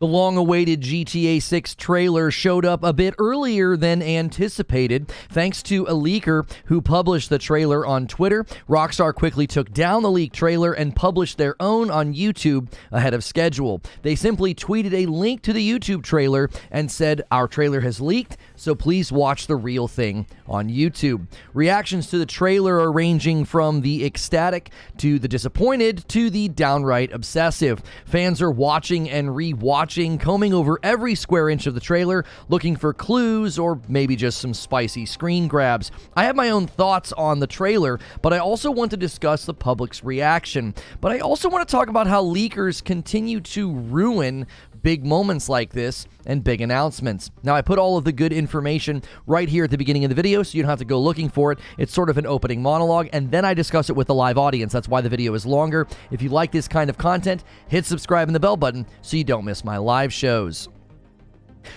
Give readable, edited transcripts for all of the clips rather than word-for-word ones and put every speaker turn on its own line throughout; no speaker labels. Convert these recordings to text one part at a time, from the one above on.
The long-awaited GTA 6 trailer showed up a bit earlier than anticipated. Thanks to a leaker who published the trailer on Twitter, Rockstar quickly took down the leaked trailer and published their own on YouTube ahead of schedule. They simply tweeted a link to the YouTube trailer and said, "Our trailer has leaked, so please watch the real thing on YouTube." Reactions to the trailer are ranging from the ecstatic to the disappointed to the downright obsessive. Fans are watching and re-watching, combing over every square inch of the trailer, looking for clues or maybe just some spicy screen grabs. I have my own thoughts on the trailer, but I also want to discuss the public's reaction. But I also want to talk about how leakers continue to ruin big moments like this and big announcements. Now, I put all of the good information right here at the beginning of the video, so you don't have to go looking for it. It's sort of an opening monologue, and then I discuss it with the live audience. That's why the video is longer. If you like this kind of content, hit subscribe and the bell button so you don't miss my live shows.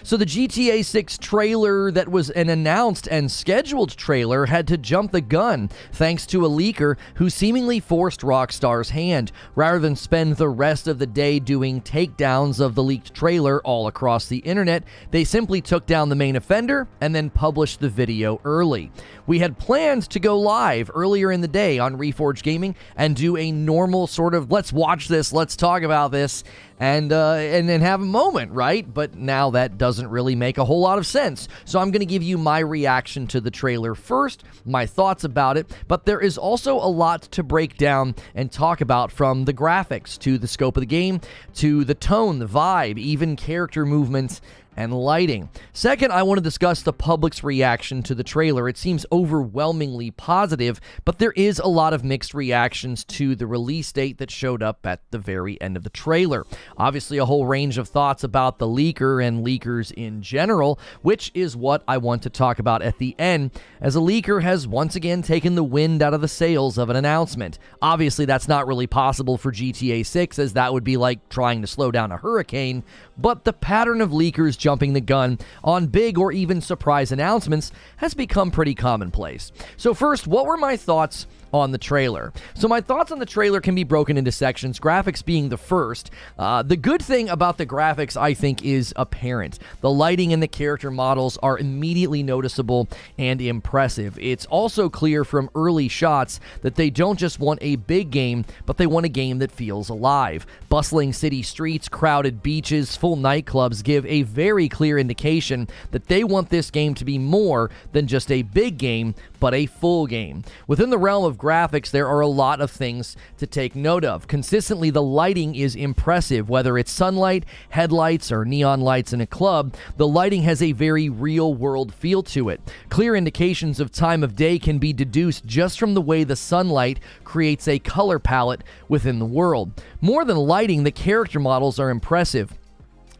So the GTA 6 trailer that was an announced and scheduled trailer had to jump the gun thanks to a leaker who seemingly forced Rockstar's hand. Rather than spend the rest of the day doing takedowns of the leaked trailer all across the internet, they simply took down the main offender and then published the video early. We had planned to go live earlier in the day on Reforge Gaming and do a normal sort of let's watch this, let's talk about this, and then have a moment, right? But now that doesn't really make a whole lot of sense. So I'm going to give you my reaction to the trailer first, my thoughts about it, but there is also a lot to break down and talk about, from the graphics to the scope of the game to the tone, the vibe, even character movements and lighting. Second, I want to discuss the public's reaction to the trailer. It seems overwhelmingly positive, but there is a lot of mixed reactions to the release date that showed up at the very end of the trailer. Obviously, a whole range of thoughts about the leaker and leakers in general, which is what I want to talk about at the end, as a leaker has once again taken the wind out of the sails of an announcement. Obviously, that's not really possible for GTA 6, as that would be like trying to slow down a hurricane, but the pattern of leakers jumping the gun on big or even surprise announcements has become pretty commonplace. So first, what were my thoughts on the trailer? So my thoughts on the trailer can be broken into sections, graphics being the first. The good thing about the graphics, I think, is apparent. The lighting and the character models are immediately noticeable and impressive. It's also clear from early shots that they don't just want a big game, but they want a game that feels alive. Bustling city streets, crowded beaches, full nightclubs give a very clear indication that they want this game to be more than just a big game, but a full game. Within the realm of graphics, there are a lot of things to take note of. Consistently, the lighting is impressive. Whether it's sunlight, headlights, or neon lights in a club, the lighting has a very real-world feel to it. Clear indications of time of day can be deduced just from the way the sunlight creates a color palette within the world. More than lighting, the character models are impressive.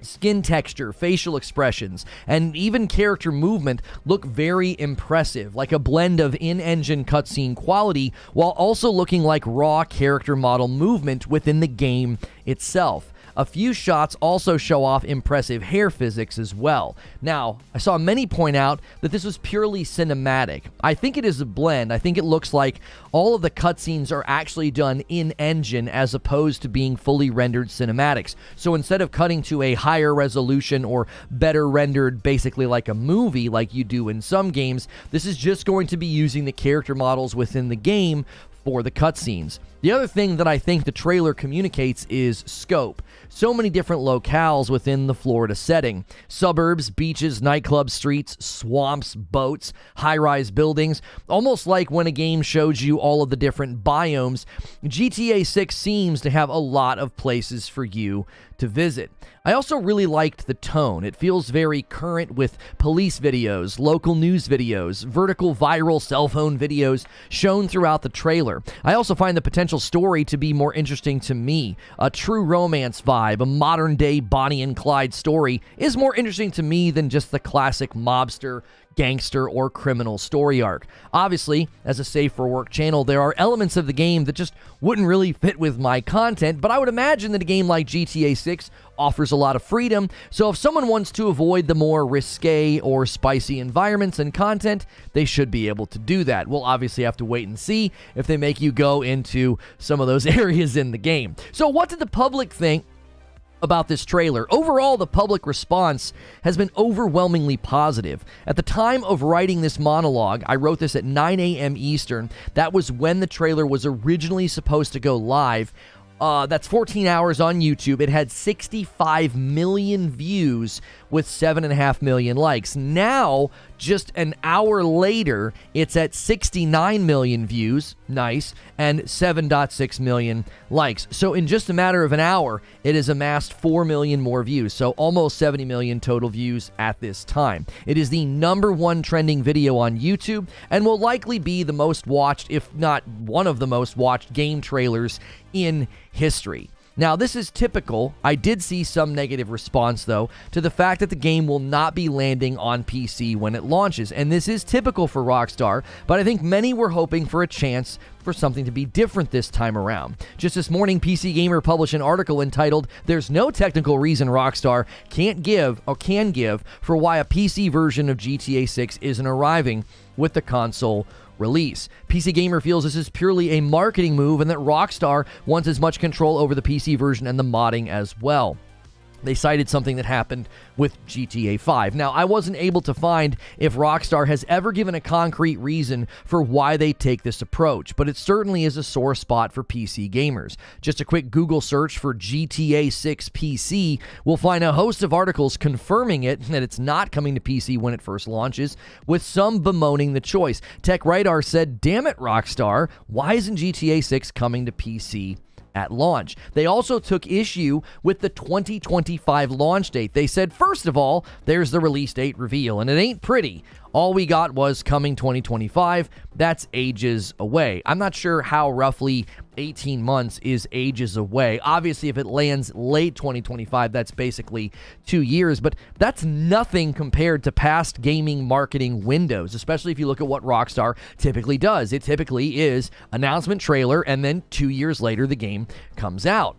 Skin texture, facial expressions, and even character movement look very impressive, like a blend of in-engine cutscene quality while also looking like raw character model movement within the game itself. A few shots also show off impressive hair physics as well. Now, I saw many point out that this was purely cinematic. I think it is a blend. I think it looks like all of the cutscenes are actually done in-engine as opposed to being fully rendered cinematics. So instead of cutting to a higher resolution or better rendered, basically like a movie like you do in some games, this is just going to be using the character models within the game for the cutscenes. The other thing that I think the trailer communicates is scope. So many different locales within the Florida setting. Suburbs, beaches, nightclubs, streets, swamps, boats, high-rise buildings. Almost like when a game shows you all of the different biomes, GTA 6 seems to have a lot of places for you to visit. I also really liked the tone. It feels very current with police videos, local news videos, vertical viral cell phone videos shown throughout the trailer. I also find the potential story to be more interesting to me. A true romance vibe, a modern-day Bonnie and Clyde story is more interesting to me than just the classic mobster, gangster, or criminal story arc. Obviously, as a Safe for Work channel, there are elements of the game that just wouldn't really fit with my content, but I would imagine that a game like GTA 6 offers a lot of freedom, so if someone wants to avoid the more risque or spicy environments and content, they should be able to do that. We'll obviously have to wait and see if they make you go into some of those areas in the game. So what did the public think about this trailer. Overall, the public response has been overwhelmingly positive. At the time of writing this monologue, I wrote this at 9 a.m. Eastern. That was when the trailer was originally supposed to go live. That's 14 hours on YouTube. It had 65 million views with 7.5 million likes. Now, just an hour later, it's at 69 million views, nice, and 7.6 million likes. So in just a matter of an hour, it has amassed 4 million more views, so almost 70 million total views at this time. It is the #1 trending video on YouTube and will likely be the most watched, if not one of the most watched game trailers in history. Now, this is typical. I did see some negative response, though, to the fact that the game will not be landing on PC when it launches. And this is typical for Rockstar, but I think many were hoping for a chance for something to be different this time around. Just this morning, PC Gamer published an article entitled, "There's no technical reason Rockstar can give for why a PC version of GTA 6 isn't arriving with the console release." PC Gamer feels this is purely a marketing move and that Rockstar wants as much control over the PC version and the modding as well. They cited something that happened with GTA 5. Now, I wasn't able to find if Rockstar has ever given a concrete reason for why they take this approach, but it certainly is a sore spot for PC gamers. Just a quick Google search for GTA 6 PC will find a host of articles confirming that it's not coming to PC when it first launches, with some bemoaning the choice. Tech Radar said, "Damn it, Rockstar, why isn't GTA 6 coming to PC at launch?" They also took issue with the 2025 launch date. They said, first of all, there's the release date reveal, and it ain't pretty. All we got was coming 2025. That's ages away. I'm not sure how roughly 18 months is ages away. Obviously, if it lands late 2025, that's basically 2 years, but that's nothing compared to past gaming marketing windows, especially if you look at what Rockstar typically does. It typically is announcement trailer, and then 2 years later, the game comes out.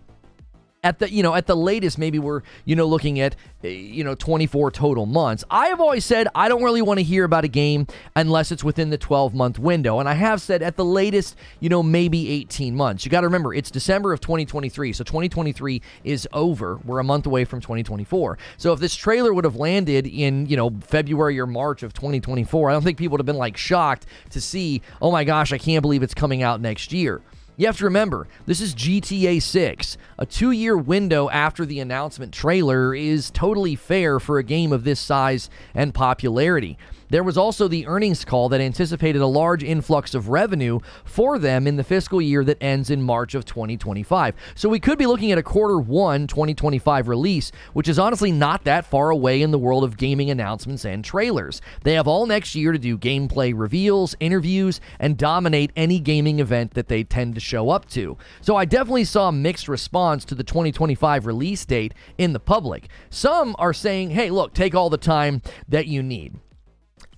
At the latest, maybe we're, looking at, 24 total months. I have always said I don't really want to hear about a game unless it's within the 12-month window. And I have said at the latest, maybe 18 months. You got to remember, it's December of 2023. So 2023 is over. We're a month away from 2024. So if this trailer would have landed in, February or March of 2024, I don't think people would have been shocked to see, oh my gosh, I can't believe it's coming out next year. You have to remember, this is GTA 6. A 2-year window after the announcement trailer is totally fair for a game of this size and popularity. There was also the earnings call that anticipated a large influx of revenue for them in the fiscal year that ends in March of 2025. So we could be looking at a Q1 2025 release, which is honestly not that far away in the world of gaming announcements and trailers. They have all next year to do gameplay reveals, interviews, and dominate any gaming event that they tend to show up to. So I definitely saw a mixed response to the 2025 release date in the public. Some are saying, hey, look, take all the time that you need.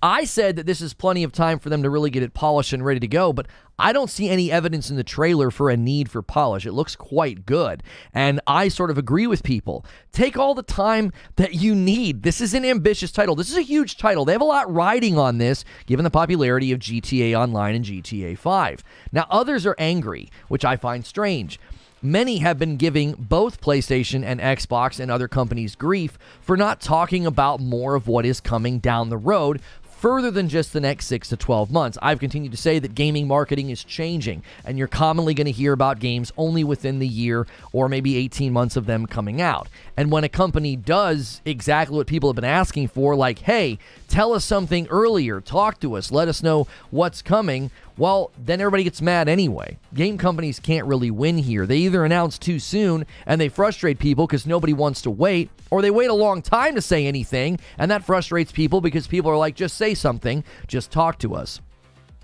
I said that this is plenty of time for them to really get it polished and ready to go, but I don't see any evidence in the trailer for a need for polish. It looks quite good, and I sort of agree with people. Take all the time that you need. This is an ambitious title. This is a huge title. They have a lot riding on this, given the popularity of GTA Online and GTA 5. Now, others are angry, which I find strange. Many have been giving both PlayStation and Xbox and other companies grief for not talking about more of what is coming down the road further than just the next 6 to 12 months. I've continued to say that gaming marketing is changing, and you're commonly going to hear about games only within the year or maybe 18 months of them coming out. And when a company does exactly what people have been asking for, like, hey, tell us something earlier, talk to us, let us know what's coming, well, then everybody gets mad anyway. Game companies can't really win here. They either announce too soon and they frustrate people because nobody wants to wait, or they wait a long time to say anything, and that frustrates people because people are like, just say something, just talk to us.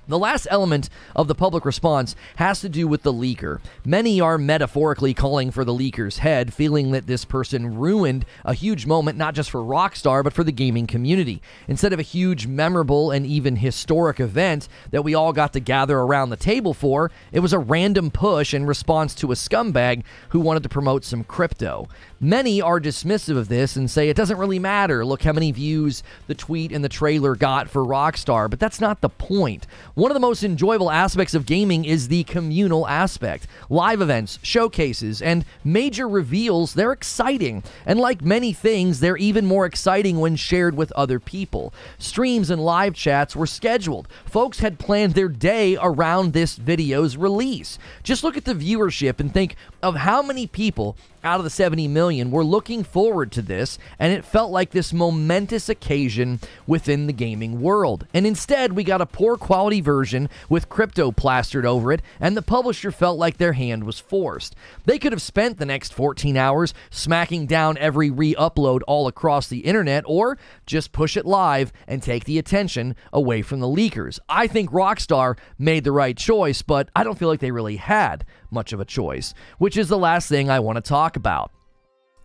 The last element of the public response has to do with the leaker. Many are metaphorically calling for the leaker's head, feeling that this person ruined a huge moment not just for Rockstar, but for the gaming community. Instead of a huge, memorable, and even historic event that we all got to gather around the table for, it was a random push in response to a scumbag who wanted to promote some crypto. Many are dismissive of this and say it doesn't really matter. Look how many views the tweet and the trailer got for Rockstar, but that's not the point. One of the most enjoyable aspects of gaming is the communal aspect. Live events, showcases, and major reveals, they're exciting. And like many things, they're even more exciting when shared with other people. Streams and live chats were scheduled. Folks had planned their day around this video's release. Just look at the viewership and think of how many people out of the 70 million were looking forward to this, and it felt like this momentous occasion within the gaming world. And instead, we got a poor quality version with crypto plastered over it, and the publisher felt like their hand was forced. They could have spent the next 14 hours smacking down every re-upload all across the internet, or just push it live and take the attention away from the leakers. I think Rockstar made the right choice, but I don't feel like they really had much of a choice, which is the last thing I want to talk about.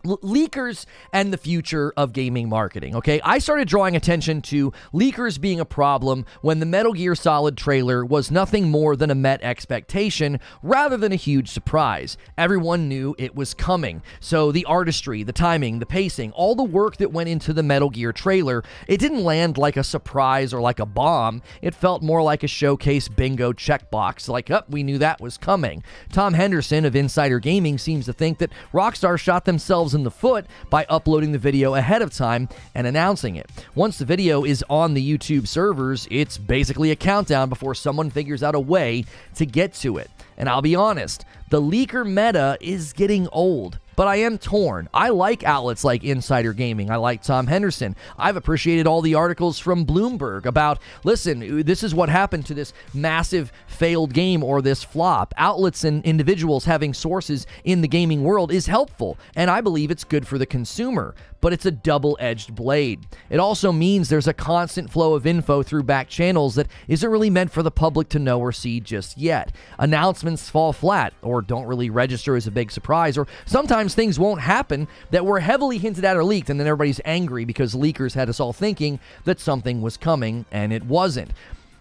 Leakers and the future of gaming marketing, okay? I started drawing attention to leakers being a problem when the Metal Gear Solid trailer was nothing more than a met expectation rather than a huge surprise. Everyone knew it was coming. So the artistry, the timing, the pacing, all the work that went into the Metal Gear trailer, it didn't land like a surprise or like a bomb. It felt more like a showcase bingo checkbox, like, oh, we knew that was coming. Tom Henderson of Insider Gaming seems to think that Rockstar shot themselves in the foot by uploading the video ahead of time and announcing it. Once the video is on the YouTube servers, it's basically a countdown before someone figures out a way to get to it. And I'll be honest, the leaker meta is getting old. But I am torn. I like outlets like Insider Gaming. I like Tom Henderson. I've appreciated all the articles from Bloomberg about, listen, this is what happened to this massive failed game or this flop. Outlets and individuals having sources in the gaming world is helpful, and I believe it's good for the consumer. But it's a double-edged blade. It also means there's a constant flow of info through back channels that isn't really meant for the public to know or see just yet. Announcements fall flat or don't really register as a big surprise, or sometimes things won't happen that were heavily hinted at or leaked, and then everybody's angry because leakers had us all thinking that something was coming and it wasn't.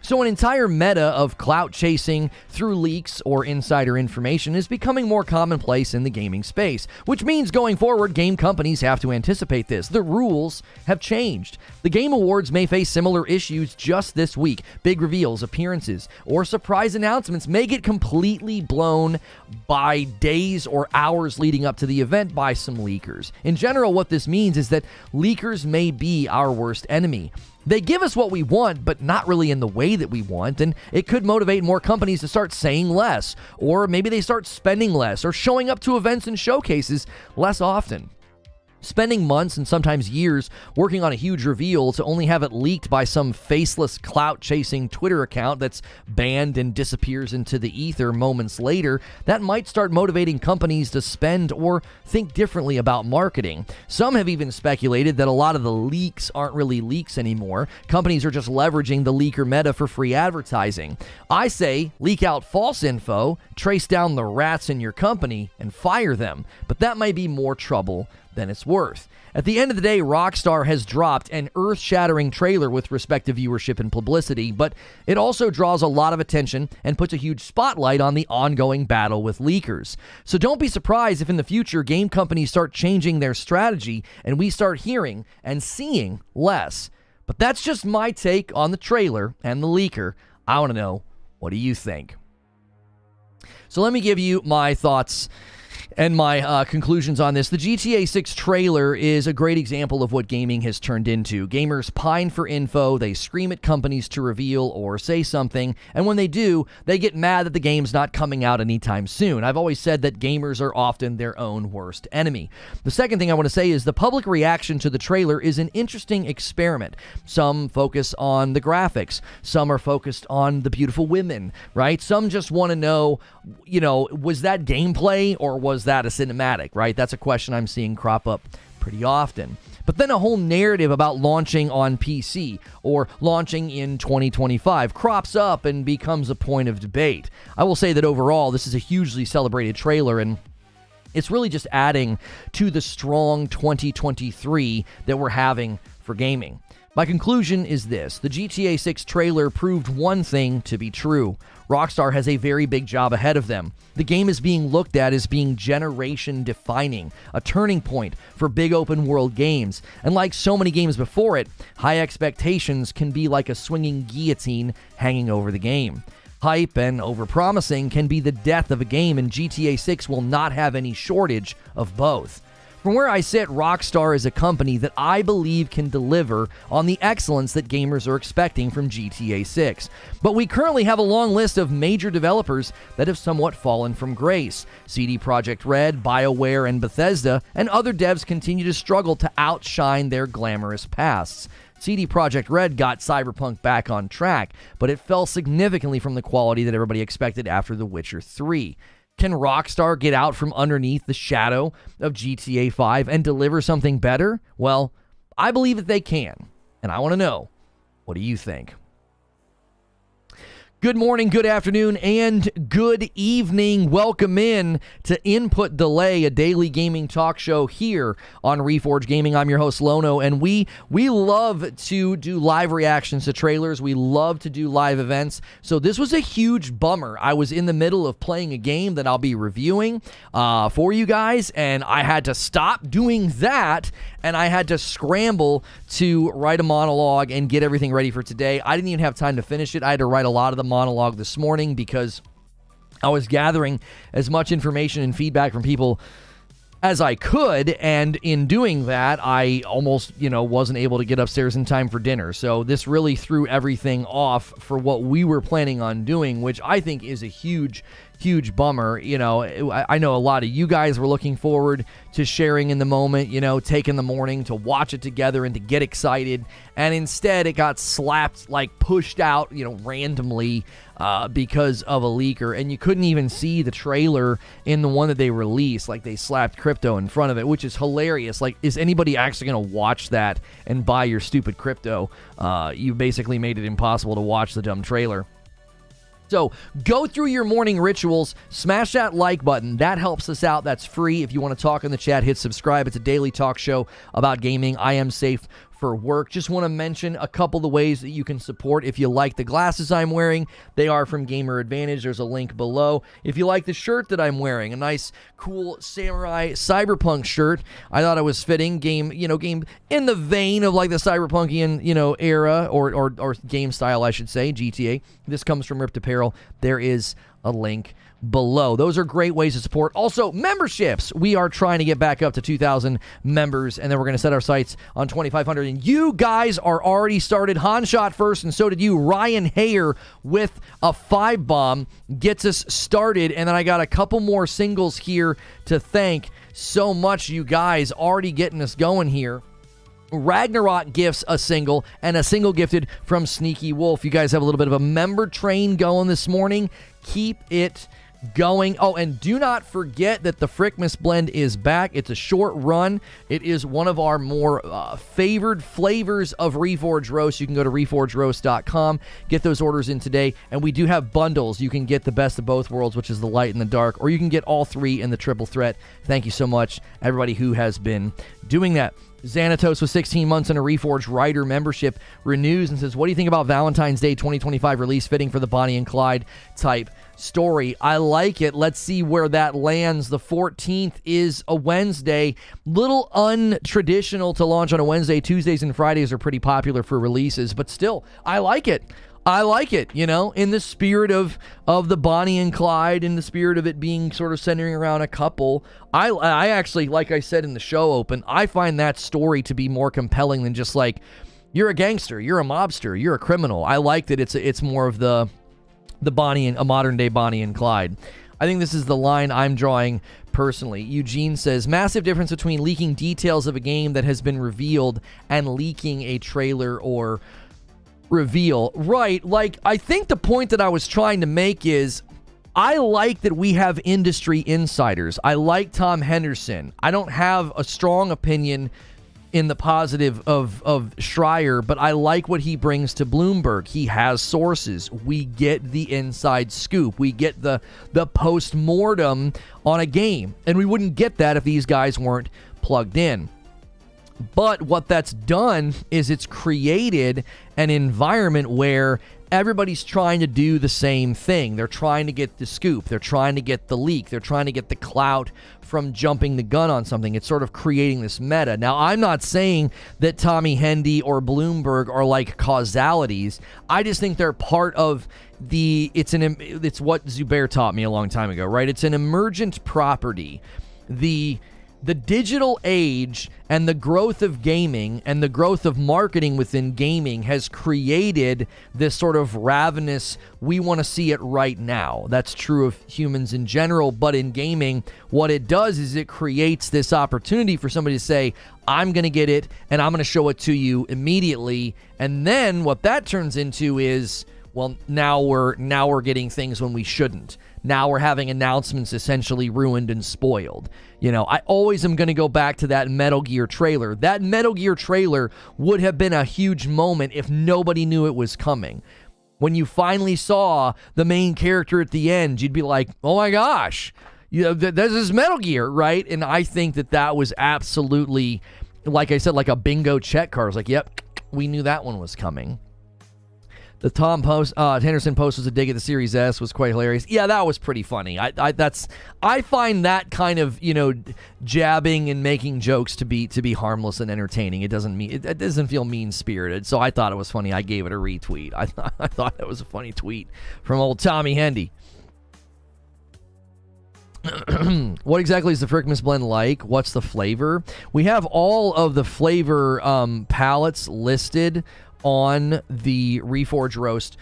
So an entire meta of clout chasing through leaks or insider information is becoming more commonplace in the gaming space, which means going forward, game companies have to anticipate this. The rules have changed. The Game Awards may face similar issues just this week. Big reveals, appearances, or surprise announcements may get completely blown by days or hours leading up to the event by some leakers. In general, what this means is that leakers may be our worst enemy. They give us what we want, but not really in the way that we want, and it could motivate more companies to start saying less, or maybe they start spending less, or showing up to events and showcases less often. Spending months and sometimes years working on a huge reveal to only have it leaked by some faceless clout-chasing Twitter account that's banned and disappears into the ether moments later, that might start motivating companies to spend or think differently about marketing. Some have even speculated that a lot of the leaks aren't really leaks anymore. Companies are just leveraging the leaker meta for free advertising. I say leak out false info, trace down the rats in your company, and fire them. But that might be more trouble than it's worth. At the end of the day, Rockstar has dropped an earth-shattering trailer with respect to viewership and publicity, but it also draws a lot of attention and puts a huge spotlight on the ongoing battle with leakers. So don't be surprised if in the future game companies start changing their strategy and we start hearing and seeing less. But that's just my take on the trailer and the leaker. I want to know, what do you think? So let me give you my thoughts and my conclusions on this. The GTA 6 trailer is a great example of what gaming has turned into. Gamers pine for info, they scream at companies to reveal or say something, and when they do, they get mad that the game's not coming out anytime soon. I've always said that gamers are often their own worst enemy. The second thing I want to say is the public reaction to the trailer is an interesting experiment. Some focus on the graphics, some are focused on the beautiful women, right? Some just want to know, was that gameplay or was that a cinematic, right? That's a question I'm seeing crop up pretty often. But then a whole narrative about launching on PC or launching in 2025 crops up and becomes a point of debate. I will say that overall, this is a hugely celebrated trailer, and it's really just adding to the strong 2023 that we're having for gaming. My conclusion is this: the GTA 6 trailer proved one thing to be true. Rockstar has a very big job ahead of them. The game is being looked at as being generation defining, a turning point for big open world games. And like so many games before it, high expectations can be like a swinging guillotine hanging over the game. Hype and overpromising can be the death of a game, and GTA 6 will not have any shortage of both. From where I sit, Rockstar is a company that I believe can deliver on the excellence that gamers are expecting from GTA 6. But we currently have a long list of major developers that have somewhat fallen from grace. CD Projekt Red, BioWare, and Bethesda, and other devs continue to struggle to outshine their glamorous pasts. CD Projekt Red got Cyberpunk back on track, but it fell significantly from the quality that everybody expected after The Witcher 3. Can Rockstar get out from underneath the shadow of GTA 5 and deliver something better? Well, I believe that they can, and I want to know, what do you think? Good morning, good afternoon, and good evening. Welcome in to Input Delay, a daily gaming talk show here on Reforge Gaming. I'm your host, Lono, and we love to do live reactions to trailers. We love to do live events. So this was a huge bummer. I was in the middle of playing a game that I'll be reviewing for you guys, and I had to stop doing that, and I had to scramble to write a monologue and get everything ready for today. I didn't even have time to finish it. I had to write a lot of the monologue this morning because I was gathering as much information and feedback from people as I could, and in doing that, I almost, wasn't able to get upstairs in time for dinner. So this really threw everything off for what we were planning on doing, which I think is a huge bummer. I know a lot of you guys were looking forward to sharing in the moment, taking the morning to watch it together and to get excited, and instead it got slapped, pushed out, randomly because of a leaker, and you couldn't even see the trailer in the one that they released. They slapped crypto in front of it, which is hilarious. Is anybody actually going to watch that and buy your stupid crypto? You basically made it impossible to watch the dumb trailer. So go through your morning rituals, smash that like button. That helps us out. That's free. If you want to talk in the chat, hit subscribe. It's a daily talk show about gaming. I am safe for work. Just want to mention a couple of the ways that you can support. If you like the glasses I'm wearing, they are from Gamer Advantage. There's a link below. If you like the shirt that I'm wearing, a nice, cool samurai cyberpunk shirt, I thought it was fitting. Game in the vein of the cyberpunkian, era or game style, I should say, GTA. This comes from Ripped Apparel. There is a link below. Those are great ways to support. Also, memberships. We are trying to get back up to 2,000 members, and then we're going to set our sights on 2,500. And you guys are already started. Han shot first, and so did you. Ryan Hayer with a 5-bomb gets us started, and then I got a couple more singles here to thank so much. You guys already getting us going here. Ragnarok gifts a single, and a single gifted from Sneaky Wolf. You guys have a little bit of a member train going this morning. Keep it going. Oh, and do not forget that the Frkmas Blend is back. It's a short run. It is one of our more favored flavors of Reforge Roast. You can go to reforgeroast.com, get those orders in today, and we do have bundles. You can get the best of both worlds, which is the light and the dark, or you can get all three in the triple threat. Thank you so much, everybody who has been doing that. Xanatos with 16 months in a Reforge Writer membership renews and says, what do you think about Valentine's Day 2025 release fitting for the Bonnie and Clyde type story? I like it. Let's see where that lands. The 14th is a Wednesday. Little untraditional to launch on a Wednesday. Tuesdays and Fridays are pretty popular for releases, but still, I like it. In the spirit of the Bonnie and Clyde, in the spirit of it being sort of centering around a couple. I actually, like I said in the show open, I find that story to be more compelling than just you're a gangster, you're a mobster, you're a criminal. I like that it's more of the Bonnie and a modern day Bonnie and Clyde. I think this is the line I'm drawing personally. Eugene says, massive difference between leaking details of a game that has been revealed and leaking a trailer or reveal. Right, I think the point that I was trying to make is I like that we have industry insiders. I like Tom Henderson. I don't have a strong opinion in the positive of Schreier, but I like what he brings to Bloomberg. He has sources. We get the inside scoop. We get the post-mortem on a game, and we wouldn't get that if these guys weren't plugged in. But what that's done is it's created an environment where everybody's trying to do the same thing. They're trying to get the scoop. They're trying to get the leak. They're trying to get the clout from jumping the gun on something. It's sort of creating this meta. Now, I'm not saying that Tommy Hendy or Bloomberg are like causalities. I just think they're part of it's what Zubair taught me a long time ago, right? It's an emergent property. The digital age and the growth of gaming and the growth of marketing within gaming has created this sort of ravenous, we want to see it right now. That's true of humans in general, but in gaming, what it does is it creates this opportunity for somebody to say, I'm going to get it and I'm going to show it to you immediately. And then what that turns into is, well, now we're getting things when we shouldn't. Now we're having announcements essentially ruined and spoiled. You know, I always am going to go back to that Metal Gear trailer. That Metal Gear trailer would have been a huge moment if nobody knew it was coming. When you finally saw the main character at the end, you'd be like, oh my gosh, you know, this is Metal Gear, right? And I think that was absolutely, like I said, like a bingo check card. It's like, yep, we knew that one was coming. The Tom Henderson post was a dig at the Series S, was quite hilarious. Yeah, that was pretty funny. I find that kind of, you know, jabbing and making jokes to be harmless and entertaining. It doesn't feel mean spirited. So I thought it was funny. I gave it a retweet. I thought it was a funny tweet from old Tommy Hendy. What exactly is the Frkmas Blend like? What's the flavor? We have all of the flavor palettes listed on the Reforge Roast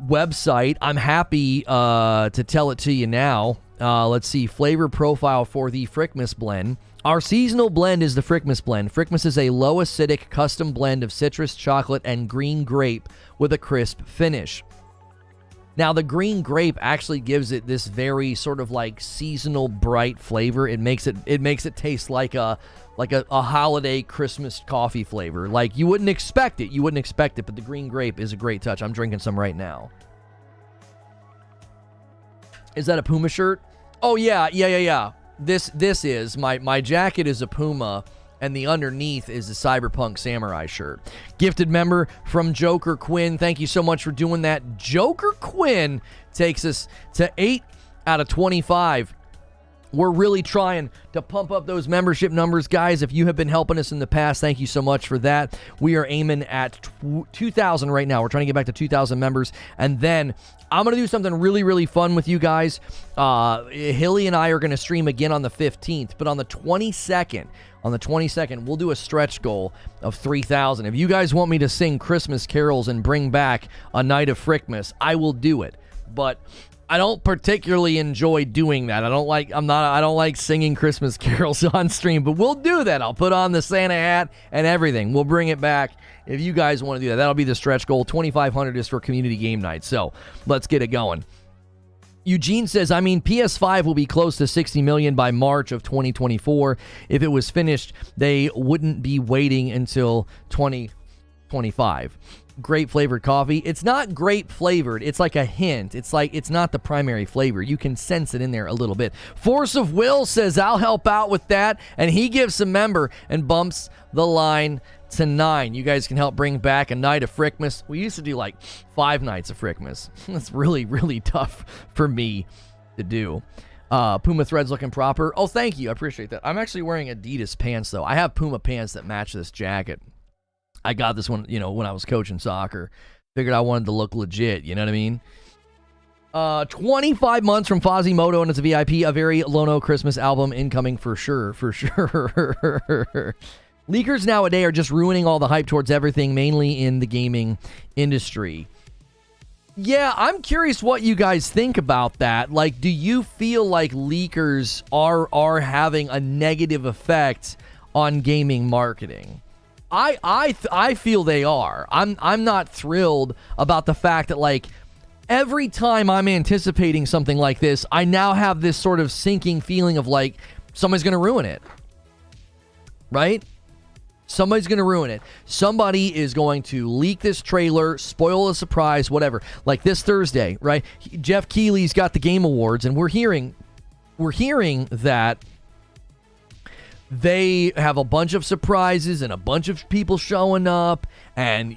website. I'm happy to tell it to you now. Let's see. Flavor profile for the Frkmas Blend. Our seasonal blend is the Frkmas Blend. Frkmas is a low acidic custom blend of citrus, chocolate, and green grape with a crisp finish. Now, the green grape actually gives it this very sort of like seasonal bright flavor. It makes it taste like a holiday Christmas coffee flavor. Like you wouldn't expect it. But the green grape is a great touch. I'm drinking some right now. Is that a Puma shirt? Oh yeah. This is my jacket is a Puma, and the underneath is a Cyberpunk Samurai shirt. Gifted member from Joker Quinn. Thank you so much for doing that. Joker Quinn takes us to 8 out of 25. We're really trying to pump up those membership numbers, guys. If you have been helping us in the past, thank you so much for that. We are aiming at 2,000 right now. We're trying to get back to 2,000 members. And then I'm going to do something really, really fun with you guys. Hilly and I are going to stream again on the 15th. But on the 22nd, we'll do a stretch goal of 3,000. If you guys want me to sing Christmas carols and bring back a night of Frkmas, I will do it. But I don't particularly enjoy doing that. I don't like singing Christmas carols on stream, but we'll do that. I'll put on the Santa hat and everything. We'll bring it back if you guys want to do that. That'll be the stretch goal. 2,500 is for community game night. So let's get it going. Eugene says, PS5 will be close to 60 million by March of 2024. If it was finished, they wouldn't be waiting until 2025. Grape flavored coffee. It's not grape flavored. It's like a hint. It's not the primary flavor. You can sense it in there a little bit. Force of Will says, I'll help out with that. And he gives a member and bumps the line to 9. You guys can help bring back a night of Frkmas. We used to do like 5 nights of Frkmas. That's really, really tough for me to do. Puma threads looking proper. Oh, thank you. I appreciate that. I'm actually wearing Adidas pants, though. I have Puma pants that match this jacket. I got this one, when I was coaching soccer. Figured I wanted to look legit, you know what I mean? 25 months from Fozimoto, and it's a VIP. A very Lono Christmas album incoming for sure. Leakers nowadays are just ruining all the hype towards everything, mainly in the gaming industry. Yeah, I'm curious what you guys think about that. Like, do you feel like leakers are having a negative effect on gaming marketing? I feel they are. I'm not thrilled about the fact that, like, every time I'm anticipating something like this, I now have this sort of sinking feeling of like somebody's going to ruin it. Right? Somebody's going to ruin it. Somebody is going to leak this trailer, spoil the surprise, whatever. Like this Thursday, right? Jeff Keighley's got the Game Awards, and we're hearing that they have a bunch of surprises and a bunch of people showing up, and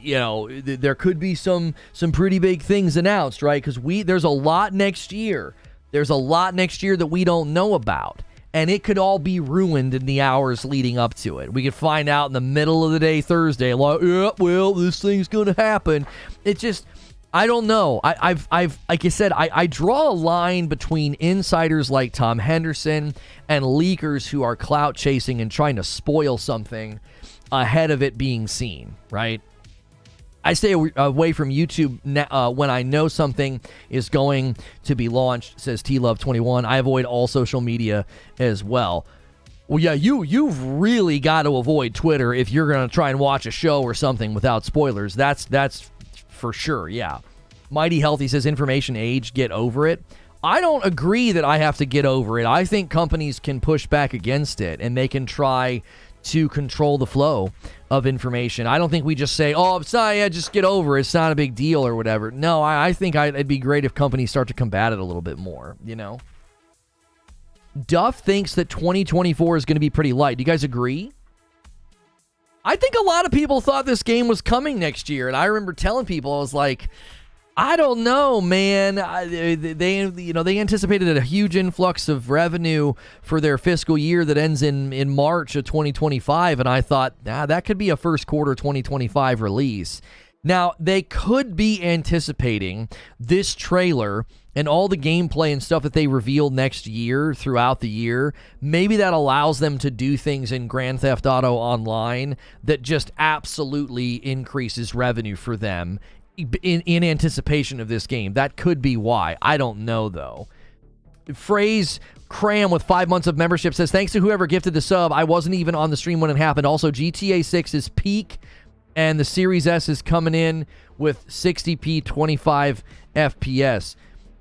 there could be some pretty big things announced, right? Because there's a lot next year. There's a lot next year that we don't know about, and it could all be ruined in the hours leading up to it. We could find out in the middle of the day Thursday, like, yeah, well, this thing's gonna happen. It's just, I don't know. I've like I said, I draw a line between insiders like Tom Henderson and leakers who are clout chasing and trying to spoil something ahead of it being seen, right? I stay away from YouTube when I know something is going to be launched, says TLove21. I avoid all social media as well. Well, yeah, you've really got to avoid Twitter if you're going to try and watch a show or something without spoilers. That's for sure, yeah. Mighty Healthy says, information age, get over it. I don't agree that I have to get over it. I think companies can push back against it, and they can try to control the flow of information. I don't think we just say, oh, it's not, yeah, just get over it. It's not a big deal or whatever. No, I think it'd be great if companies start to combat it a little bit more, Duff thinks that 2024 is going to be pretty light. Do you guys agree? I think a lot of people thought this game was coming next year, and I remember telling people, I was like, I don't know, man. They anticipated a huge influx of revenue for their fiscal year that ends in March of 2025, and I thought, that could be a first quarter 2025 release. Now, they could be anticipating this trailer and all the gameplay and stuff that they revealed next year throughout the year. Maybe that allows them to do things in Grand Theft Auto Online that just absolutely increases revenue for them in anticipation of this game. That could be why. I don't know, though. Phrase Cram with 5 months of membership says, thanks to whoever gifted the sub. I wasn't even on the stream when it happened. Also, GTA 6 is peak, and the Series S is coming in with 60p 25 FPS.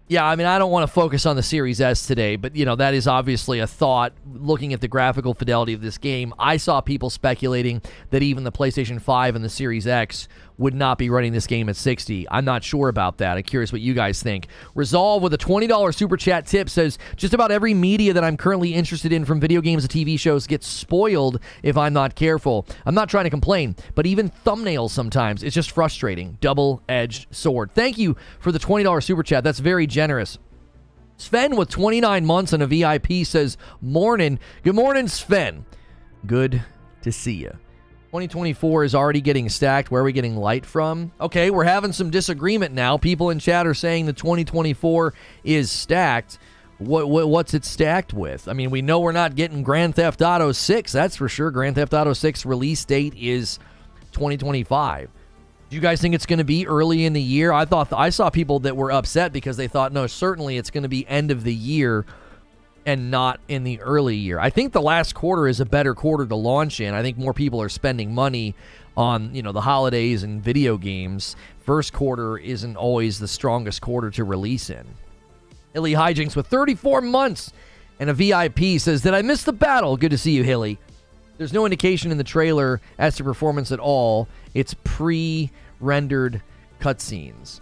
Yeah, I mean, I don't want to focus on the Series S today, but, that is obviously a thought looking at the graphical fidelity of this game. I saw people speculating that even the PlayStation 5 and the Series X would not be running this game at 60. I'm not sure about that. I'm curious what you guys think. Resolve with a $20 super chat tip says, just about every media that I'm currently interested in, from video games to TV shows, gets spoiled if I'm not careful. I'm not trying to complain, but even thumbnails sometimes, it's just frustrating. Double-edged sword. Thank you for the $20 super chat. That's very generous. Sven with 29 months and a VIP says, morning. Good morning, Sven. Good to see you. 2024 is already getting stacked. Where are we getting light from? Okay, we're having some disagreement now. People in chat are saying that 2024 is stacked. What's it stacked with? I mean, we know we're not getting Grand Theft Auto 6. That's for sure. Grand Theft Auto 6 release date is 2025. Do you guys think it's going to be early in the year? I saw people that were upset because they thought, no, certainly it's going to be end of the year and not in the early year. I think the last quarter is a better quarter to launch in. I think more people are spending money on, the holidays and video games. First quarter isn't always the strongest quarter to release in. Hilly Hijinks with 34 months and a VIP says, did I miss the battle? Good to see you, Hilly. There's no indication in the trailer as to performance at all. It's pre-rendered cutscenes.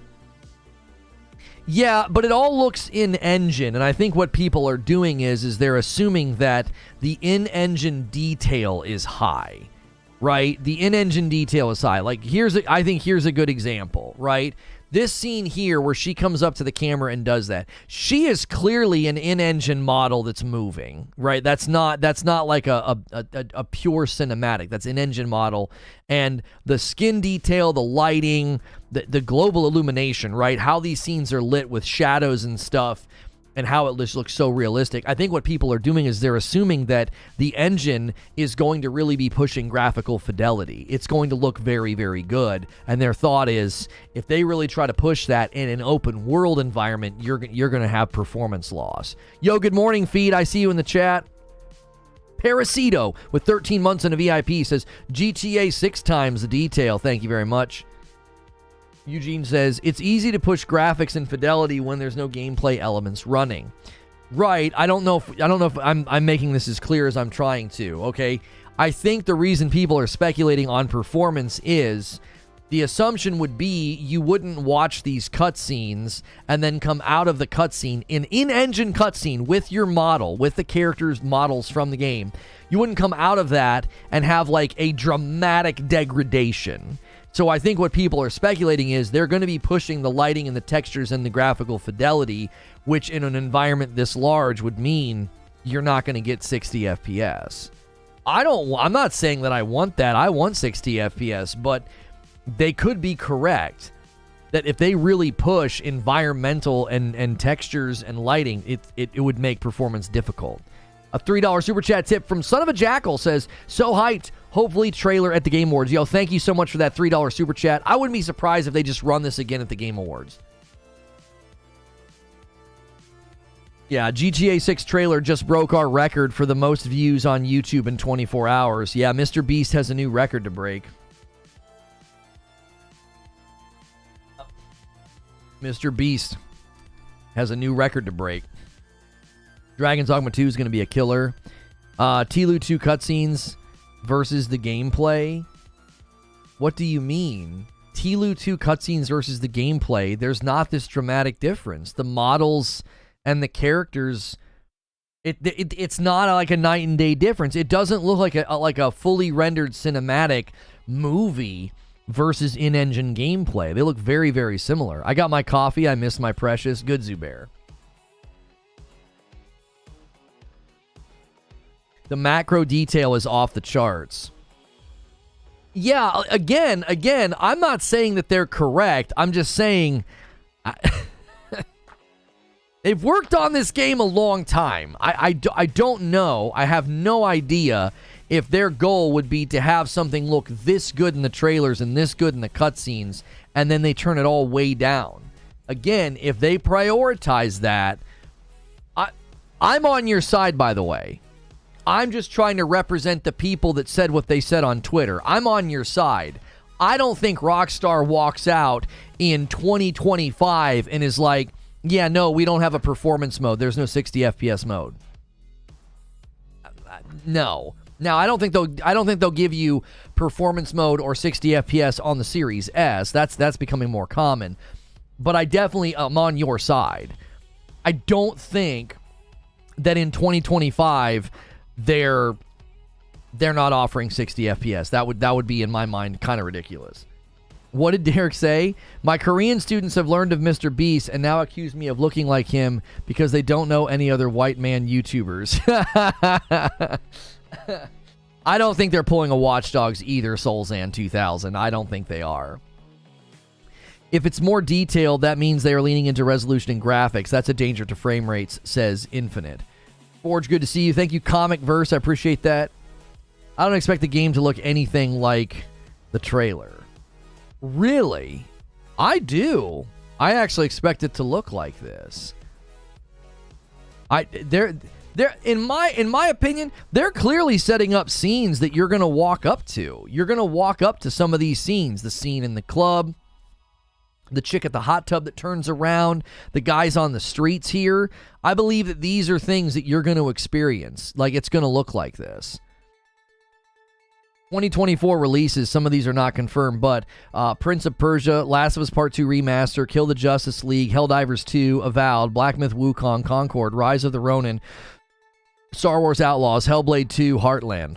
Yeah, but it all looks in-engine, and I think what people are doing is they're assuming that the in-engine detail is high, right? The in-engine detail is high. Like, I think here's a good example, right? This scene here where she comes up to the camera and does that. She is clearly an in-engine model that's moving, right? That's not like a pure cinematic. That's an in-engine model. And the skin detail, the lighting, the global illumination, right? How these scenes are lit with shadows and stuff, and how it just looks so realistic. I think what people are doing is they're assuming that the engine is going to really be pushing graphical fidelity. It's going to look very, very good. And their thought is, if they really try to push that in an open world environment, you're going to have performance loss. Yo, good morning, Feed. I see you in the chat. Parasito with 13 months and a VIP says, GTA 6 times the detail. Thank you very much. Eugene says, it's easy to push graphics and fidelity when there's no gameplay elements running. Right. I don't know if I'm making this as clear as I'm trying to, okay? I think the reason people are speculating on performance is the assumption would be you wouldn't watch these cutscenes and then come out of the cutscene, an in-engine cutscene with your model, with the characters' models from the game. You wouldn't come out of that and have like a dramatic degradation. So I think what people are speculating is they're going to be pushing the lighting and the textures and the graphical fidelity, which in an environment this large would mean you're not going to get 60 FPS. I'm not saying that I want that. I want 60 FPS, but they could be correct that if they really push environmental and textures and lighting, it would make performance difficult. A $3 super chat tip from Son of a Jackal says, so hyped, hopefully trailer at the Game Awards. Yo, thank you so much for that $3 super chat. I wouldn't be surprised if they just run this again at the Game Awards. Yeah, GTA 6 trailer just broke our record for the most views on YouTube in 24 hours. Yeah, Mr. Beast has a new record to break. Mr. Beast has a new record to break. Dragon's Dogma 2 is going to be a killer. TLU 2 cutscenes versus the gameplay. What do you mean? TLU 2 cutscenes versus the gameplay. There's not this dramatic difference. The models and the characters, it's not like a night and day difference. It doesn't look like a fully rendered cinematic movie versus in-engine gameplay. They look very, very similar. I got my coffee. I missed my precious. Good Zubair. The macro detail is off the charts. Yeah, again, I'm not saying that they're correct. I'm just saying they've worked on this game a long time. I don't know. I have no idea if their goal would be to have something look this good in the trailers and this good in the cutscenes, and then they turn it all way down. Again, if they prioritize that, I'm on your side, by the way. I'm just trying to represent the people that said what they said on Twitter. I'm on your side. I don't think Rockstar walks out in 2025 and is like, yeah, no, we don't have a performance mode. There's no 60 FPS mode. No. Now, I don't think they'll give you performance mode or 60 FPS on the Series S. That's becoming more common. But I definitely am on your side. I don't think that in 2025 they're not offering 60 FPS. That would be, in my mind, kind of ridiculous. What did Derek say? My Korean students have learned of Mr. Beast and now accuse me of looking like him because they don't know any other white man YouTubers. I don't think they're pulling a Watch Dogs either, Soulzan 2000. I don't think they are. If it's more detailed, that means they are leaning into resolution and graphics. That's a danger to frame rates, says Infinite. Forge, good to see you. Thank you, Comic Verse. I appreciate that. I don't expect the game to look anything like the trailer. Really? I do. I actually expect it to look like this. In my opinion, they're clearly setting up scenes that you're going to walk up to. You're going to walk up to some of these scenes. The scene in the club, the chick at the hot tub that turns around, the guys on the streets here. I believe that these are things that you're going to experience. Like, it's going to look like this. 2024 releases, some of these are not confirmed, but Prince of Persia, Last of Us Part 2 Remaster, Kill the Justice League, Helldivers 2, Avowed, Black Myth Wukong, Concord, Rise of the Ronin, Star Wars Outlaws, Hellblade 2, Heartland.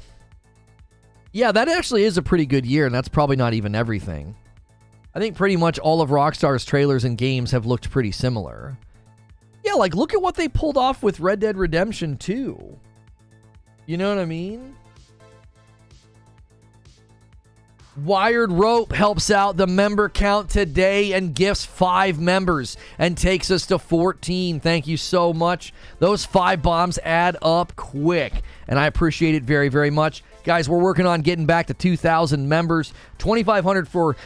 Yeah, that actually is a pretty good year, and that's probably not even everything. I think pretty much all of Rockstar's trailers and games have looked pretty similar. Yeah, like, look at what they pulled off with Red Dead Redemption 2. You know what I mean? Wired Rope helps out the member count today and gifts 5 members and takes us to 14. Thank you so much. Those 5 bombs add up quick, and I appreciate it very, very much. Guys, we're working on getting back to 2,000 members, 2,500 for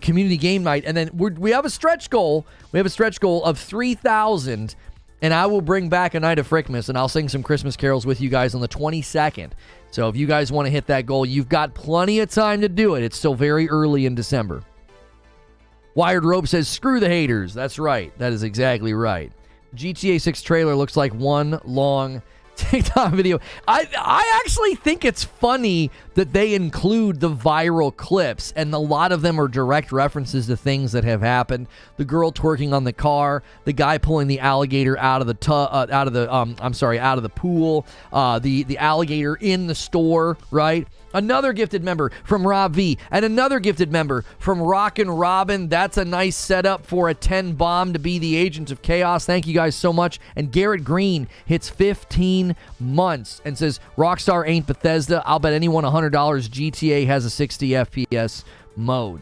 community game night, and then we have a stretch goal. We have a stretch goal of 3,000, and I will bring back a night of Frkmas, and I'll sing some Christmas carols with you guys on the 22nd. So if you guys want to hit that goal, you've got plenty of time to do it. It's still very early in December. Wired Rope says, screw the haters. That's right. That is exactly right. GTA 6 trailer looks like one long TikTok video. I actually think it's funny that they include the viral clips, and a lot of them are direct references to things that have happened. The girl twerking on the car, the guy pulling the alligator out of the pool, the alligator in the store, right? Another gifted member from Rob V, and another gifted member from Rockin' Robin. That's a nice setup for a 10 bomb to be the agent of chaos. Thank you guys so much. And Garrett Green hits 15 months and says, Rockstar ain't Bethesda. I'll bet anyone $100 GTA has a 60 FPS mode.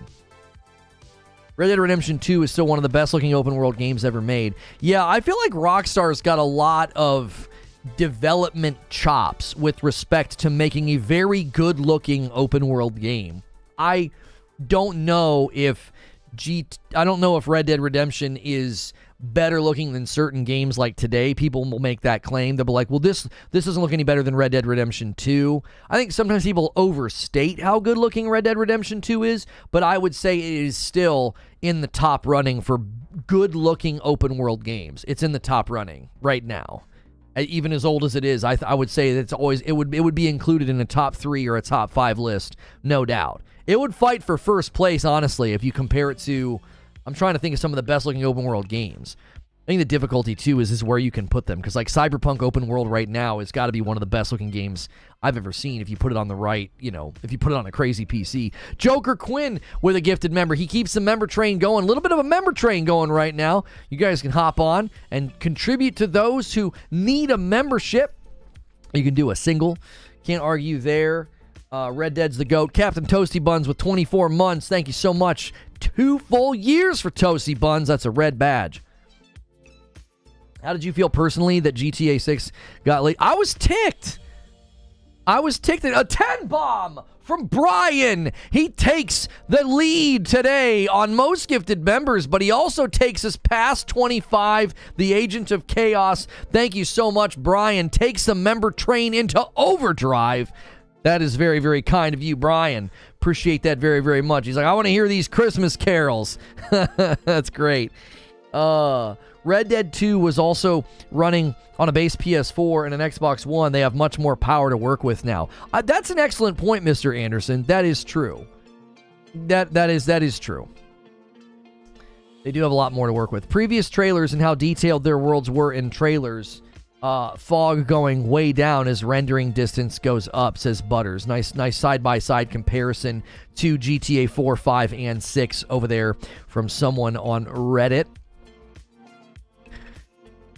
Red Dead Redemption 2 is still one of the best looking open world games ever made. Yeah, I feel like Rockstar's got a lot of development chops with respect to making a very good looking open world game. I don't know if Red Dead Redemption is better looking than certain games like today. People will make that claim. They'll be like, well, this doesn't look any better than Red Dead Redemption 2. I think sometimes people overstate how good looking Red Dead Redemption 2 is, but I would say it is still in the top running for good looking open world games. It's in the top running right now. Even as old as it is, I would say that it would be included in a top 3 or a top 5 list, no doubt. It would fight for first place, honestly, if you compare it to, I'm trying to think of some of the best looking open world games. I think the difficulty too is where you can put them, because like Cyberpunk open world right now has got to be one of the best looking games I've ever seen if you put it on the right, if you put it on a crazy PC. Joker Quinn with a gifted member. He keeps the member train going. A little bit of a member train going right now. You guys can hop on and contribute to those who need a membership. You can do a single. Can't argue there. Red Dead's the GOAT. Captain Toasty Buns with 24 months. Thank you so much. 2 full years for Toasty Buns. That's a red badge. How did you feel personally that GTA 6 got late? I was ticked. At a 10 bomb from Brian. He takes the lead today on most gifted members, but he also takes us past 25, the agent of chaos. Thank you so much, Brian. Takes the member train into overdrive. That is very, very kind of you, Brian. Appreciate that very, very much. He's like, I want to hear these Christmas carols. That's great. Red Dead 2 was also running on a base PS4 and an Xbox One. They have much more power to work with now. That's an excellent point, Mr. Anderson. That is true. That is true. They do have a lot more to work with. Previous trailers and how detailed their worlds were in trailers. Fog going way down as rendering distance goes up, says Butters. Nice side-by-side comparison to GTA 4, 5, and 6 over there from someone on Reddit.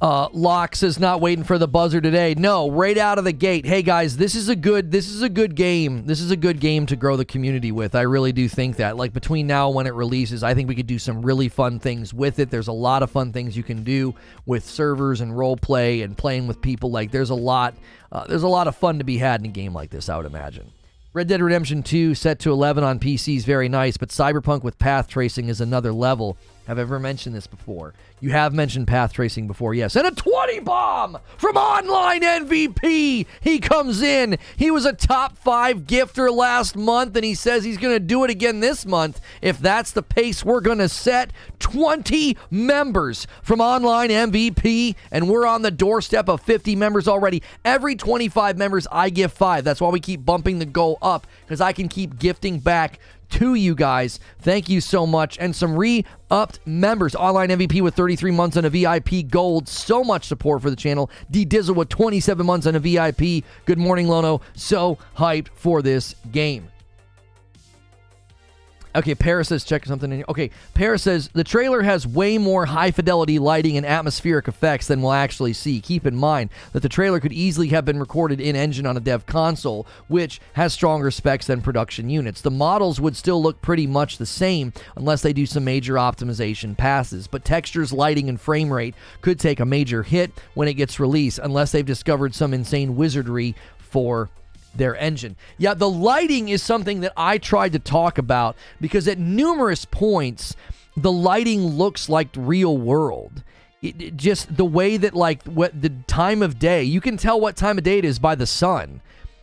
Locke says not waiting for the buzzer today. No, right out of the gate. Hey guys, this is a good game. This is a good game to grow the community with. I really do think that. Like between now and when it releases, I think we could do some really fun things with it. There's a lot of fun things you can do with servers and role play and playing with people. Like there's a lot of fun to be had in a game like this, I would imagine. Red Dead Redemption 2 set to 11 on PC is very nice, but Cyberpunk with path tracing is another level. Have I ever mentioned this before? You have mentioned path tracing before, yes. And a 20 bomb from Online MVP. He comes in. He was a top 5 gifter last month, and he says he's going to do it again this month. If that's the pace we're going to set, 20 members from Online MVP, and we're on the doorstep of 50 members already. Every 25 members, I give 5. That's why we keep bumping the goal up, because I can keep gifting back to you guys. Thank you so much. And some re-upped members. Online MVP with 33 months on a VIP Gold. So much support for the channel. D Dizzle with 27 months on a VIP. Good morning, Lono. So hyped for this game. Okay, Paris says, check something in. Okay, Paris says, the trailer has way more high-fidelity lighting and atmospheric effects than we'll actually see. Keep in mind that the trailer could easily have been recorded in-engine on a dev console, which has stronger specs than production units. The models would still look pretty much the same unless they do some major optimization passes, but textures, lighting, and frame rate could take a major hit when it gets released unless they've discovered some insane wizardry for their engine. Yeah, the lighting is something that I tried to talk about because at numerous points, the lighting looks like real world. It just the way that what the time of day, you can tell what time of day it is by the sun.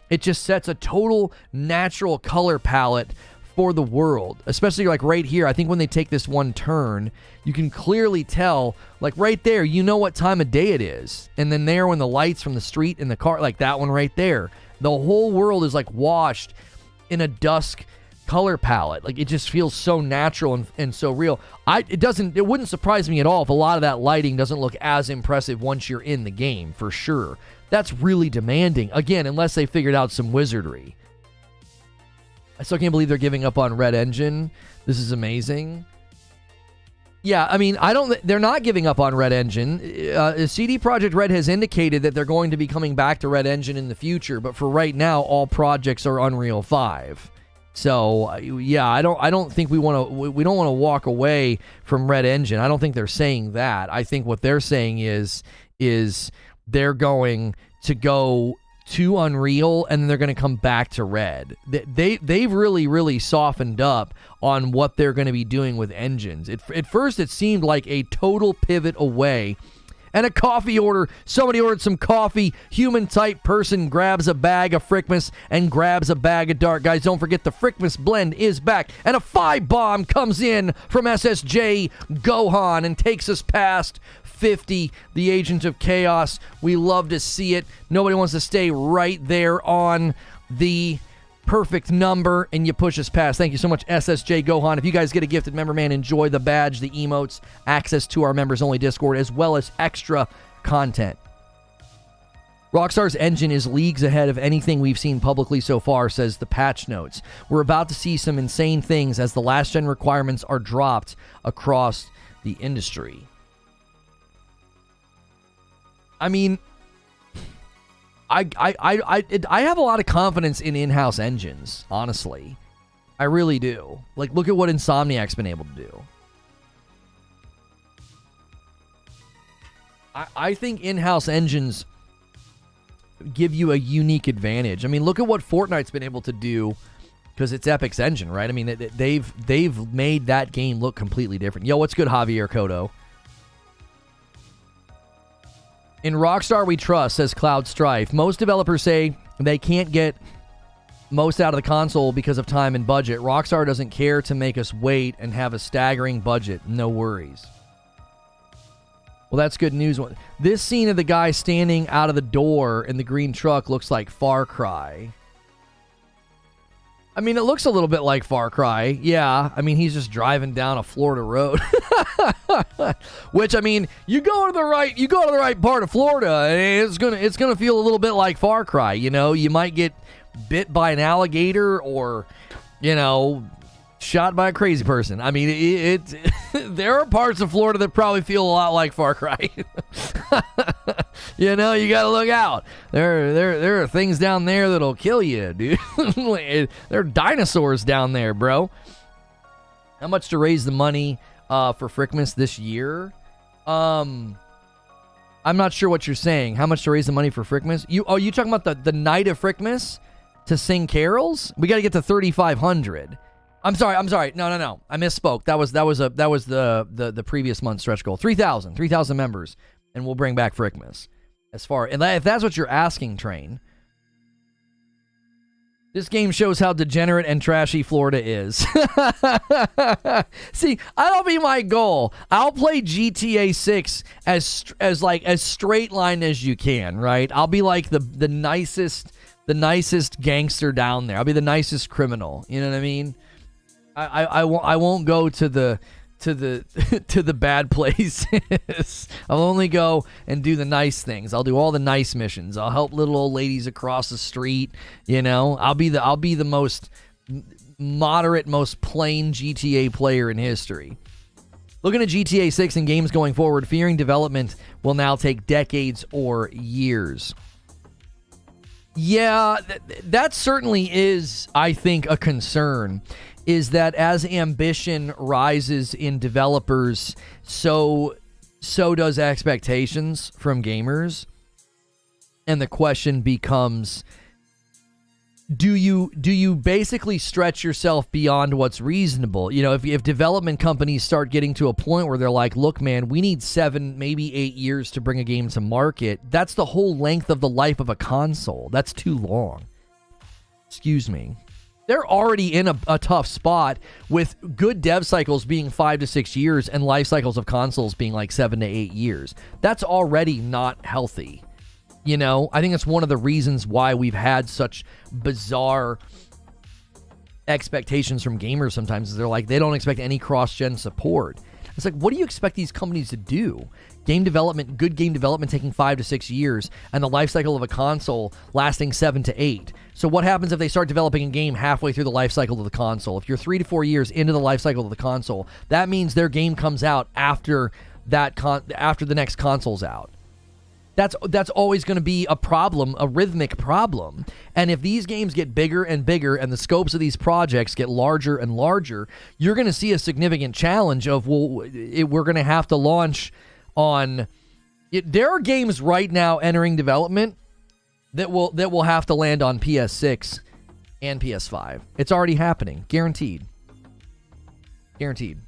It just sets a total natural color palette for the world, especially like right here. I think when they take this one turn, you can clearly tell, like right there, you know what time of day it is. And then there, when the lights from the street and the car, like that one right there, the whole world is like washed in a dusk color palette. Like, it just feels so natural and so real. It wouldn't surprise me at all if a lot of that lighting doesn't look as impressive once you're in the game, for sure. That's really demanding. Again, unless they figured out some wizardry. I still can't believe they're giving up on Red Engine. This is amazing. Yeah, I mean, they're not giving up on Red Engine. CD Projekt Red has indicated that they're going to be coming back to Red Engine in the future, but for right now, all projects are Unreal 5. So, yeah, I don't think we don't want to walk away from Red Engine. I don't think they're saying that. I think what they're saying is they're going to go to Unreal, and then they're going to come back to Red. They've really softened up on what they're going to be doing with engines. At first, it seemed like a total pivot away. And a coffee order. Somebody ordered some coffee. Human-type person grabs a bag of Frkmas and grabs a bag of Dark. Guys, don't forget the Frkmas Blend is back. And a 5-bomb comes in from SSJ Gohan and takes us past 50, the Agent of Chaos. We love to see it. Nobody wants to stay right there on the perfect number, and you push us past. Thank you so much, SSJ Gohan. If you guys get a gifted member, man, enjoy the badge, the emotes, access to our members-only Discord, as well as extra content. Rockstar's engine is leagues ahead of anything we've seen publicly so far, says the patch notes. We're about to see some insane things as the last-gen requirements are dropped across the industry. I mean, I have a lot of confidence in in-house engines, honestly. I really do. Like, look at what Insomniac's been able to do. I think in-house engines give you a unique advantage. I mean, look at what Fortnite's been able to do because it's Epic's engine, right? I mean, they've made that game look completely different. Yo, what's good, Javier Cotto? In Rockstar we trust, says Cloud Strife. Most developers say they can't get most out of the console because of time and budget. Rockstar doesn't care to make us wait and have a staggering budget. No worries. Well, that's good news. This scene of the guy standing out of the door in the green truck looks like Far Cry. I mean, it looks a little bit like Far Cry. Yeah, I mean, he's just driving down a Florida road. Which, I mean, you go to the right part of Florida, and it's gonna feel a little bit like Far Cry. You know, you might get bit by an alligator, or, you know, shot by a crazy person. I mean, there are parts of Florida that probably feel a lot like Far Cry. You know, you gotta look out. There are things down there that'll kill you, dude. There are dinosaurs down there, bro. How much to raise the money for Frkmas this year? I'm not sure what you're saying. How much to raise the money for Frkmas? You talking about the night of Frkmas to sing carols? We got to get to 3,500. I'm sorry. No. I misspoke. That was the previous month's stretch goal. 3,000 members, and we'll bring back Frkmas. If that's what you're asking, Train. This game shows how degenerate and trashy Florida is. See, that'll be my goal. I'll play GTA 6 as straight line as you can, right? I'll be like the nicest gangster down there. I'll be the nicest criminal. You know what I mean? I won't go to the bad places. I'll only go and do the nice things. I'll do all the nice missions. I'll help little old ladies across the street. You know, I'll be the most moderate, most plain GTA player in history. Looking at GTA 6 and games going forward, fearing development will now take decades or years. Yeah, that certainly is, I think, a concern. Is that as ambition rises in developers, so does expectations from gamers. And the question becomes, do you basically stretch yourself beyond what's reasonable? You know, if development companies start getting to a point where they're like, look, man, we need 7, maybe 8 years to bring a game to market. That's the whole length of the life of a console. That's too long. Excuse me. they're already in a tough spot with good dev cycles being 5 to 6 years and life cycles of consoles being like 7 to 8 years. That's already not healthy. You know, I think that's one of the reasons why we've had such bizarre expectations from gamers sometimes, is they're like, they don't expect any cross-gen support. It's like, what do you expect these companies to do? Game development, good game development taking 5 to 6 years, and the life cycle of a console lasting 7 to 8. So what happens if they start developing a game halfway through the life cycle of the console? If you're 3 to 4 years into the life cycle of the console, that means their game comes out after after the next console's out. That's always going to be a problem, a rhythmic problem. And if these games get bigger and bigger and the scopes of these projects get larger and larger, you're going to see a significant challenge of, well, we're going to have to launch on... There are games right now entering development that will have to land on PS6 and PS5. It's already happening. Guaranteed. Guaranteed.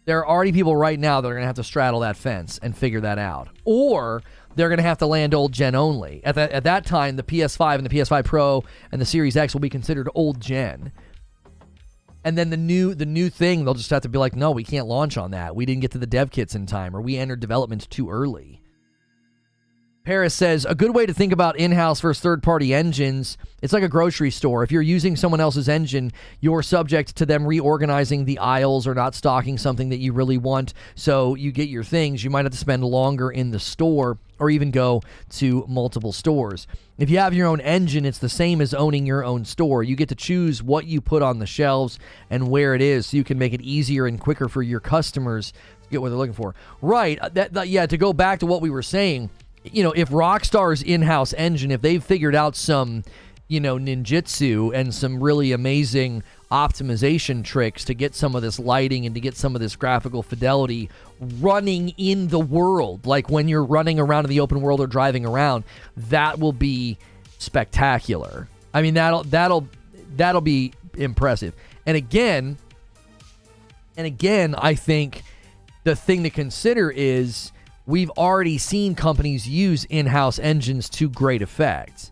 There are already people right now that are going to have to straddle that fence and figure that out. Or they're going to have to land old gen only. At that time, the PS5 and the PS5 Pro and the Series X will be considered old gen. And then the new thing, they'll just have to be like, no, we can't launch on that. We didn't get to the dev kits in time, or we entered development too early. Paris says, a good way to think about in-house versus third-party engines, it's like a grocery store. If you're using someone else's engine, you're subject to them reorganizing the aisles or not stocking something that you really want, so you get your things. You might have to spend longer in the store or even go to multiple stores. If you have your own engine, it's the same as owning your own store. You get to choose what you put on the shelves and where it is, so you can make it easier and quicker for your customers to get what they're looking for. Right, yeah, to go back to what we were saying, you know, if Rockstar's in-house engine, if they've figured out some, you know, ninjutsu and some really amazing optimization tricks to get some of this lighting and to get some of this graphical fidelity running in the world, like when you're running around in the open world or driving around, that will be spectacular. I mean, that'll be impressive. And again, I think the thing to consider is, we've already seen companies use in-house engines to great effect.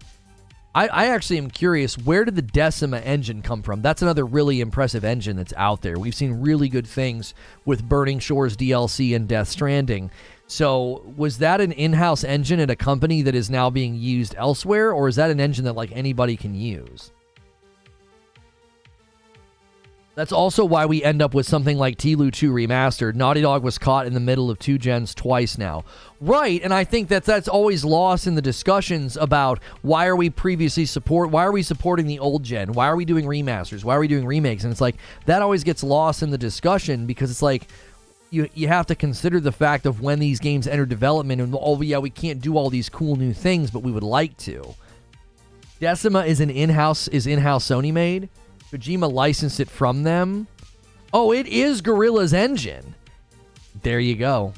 I actually am curious, where did the Decima engine come from? That's another really impressive engine that's out there. We've seen really good things with Burning Shores DLC and Death Stranding. So was that an in-house engine at a company that is now being used elsewhere, or is that an engine that like anybody can use? That's also why we end up with something like TLU 2 Remastered. Naughty Dog was caught in the middle of two gens twice now. Right, and I think that's always lost in the discussions about why are we supporting the old gen? Why are we doing remasters? Why are we doing remakes? And it's like, that always gets lost in the discussion, because it's like, you have to consider the fact of when these games enter development and, oh yeah, we can't do all these cool new things, but we would like to. Decima is in-house Sony made. Kojima licensed it from them. Oh, it is Guerrilla's engine. There you go.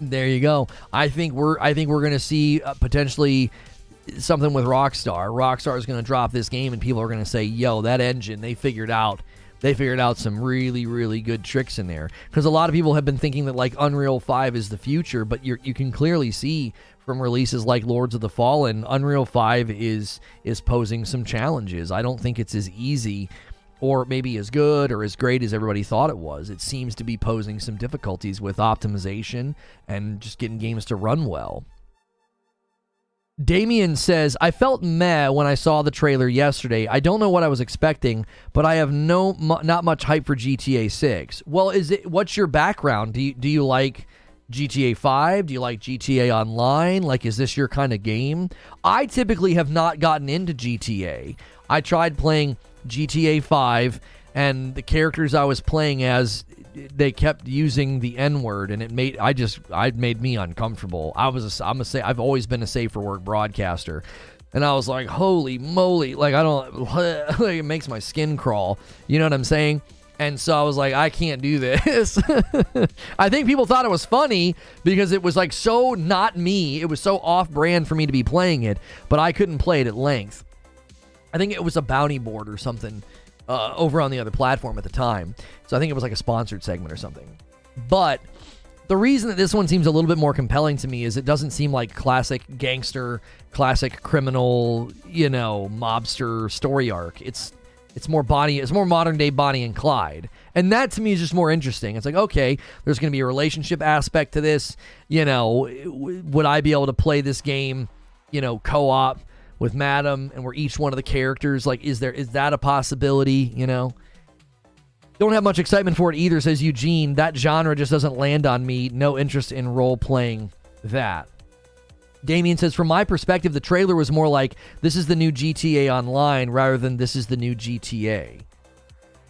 There you go. I think we're going to see potentially something with Rockstar. Rockstar is going to drop this game, and people are going to say, "Yo, that engine! They figured out some really, really good tricks in there." Because a lot of people have been thinking that like Unreal 5 is the future, but you can clearly see from releases like Lords of the Fallen, Unreal 5 is posing some challenges. I don't think it's as easy or maybe as good or as great as everybody thought it was. It seems to be posing some difficulties with optimization and just getting games to run well. Damien says, I felt meh when I saw the trailer yesterday. I don't know what I was expecting, but I have not much hype for GTA 6. Well, what's your background? Do you like GTA 5? Do you like GTA Online? Like, is this your kind of game? I typically have not gotten into GTA. I tried playing GTA 5, and the characters I was playing as, they kept using the N-word, and it made me uncomfortable. I've always been a safe for work broadcaster, and I was like, holy moly, like it makes my skin crawl. You know what I'm saying? And so I was like, I can't do this. I think people thought it was funny because it was like so not me. It was so off-brand for me to be playing it, but I couldn't play it at length. I think it was a bounty board or something over on the other platform at the time. So I think it was like a sponsored segment or something. But the reason that this one seems a little bit more compelling to me is it doesn't seem like classic gangster, classic criminal, mobster story arc. It's more modern day Bonnie and Clyde. And that to me is just more interesting. It's like, okay, there's going to be a relationship aspect to this. You know, would I be able to play this game, you know, co-op with Madam, and we're each one of the characters? Like, is that a possibility, you know? Don't have much excitement for it either, says Eugene. That genre just doesn't land on me. No interest in role-playing that. Damien says, from my perspective, the trailer was more like, this is the new GTA Online, rather than this is the new GTA.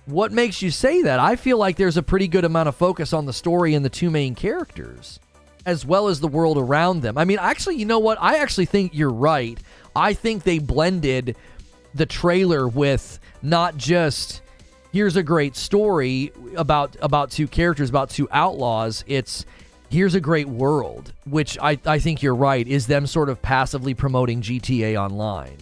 What makes you say that? I feel like there's a pretty good amount of focus on the story and the two main characters, as well as the world around them. I mean, actually, you know what? I actually think you're right. I think they blended the trailer with not just, here's a great story about two characters, about two outlaws. It's, here's a great world, which I think you're right, is them sort of passively promoting GTA Online.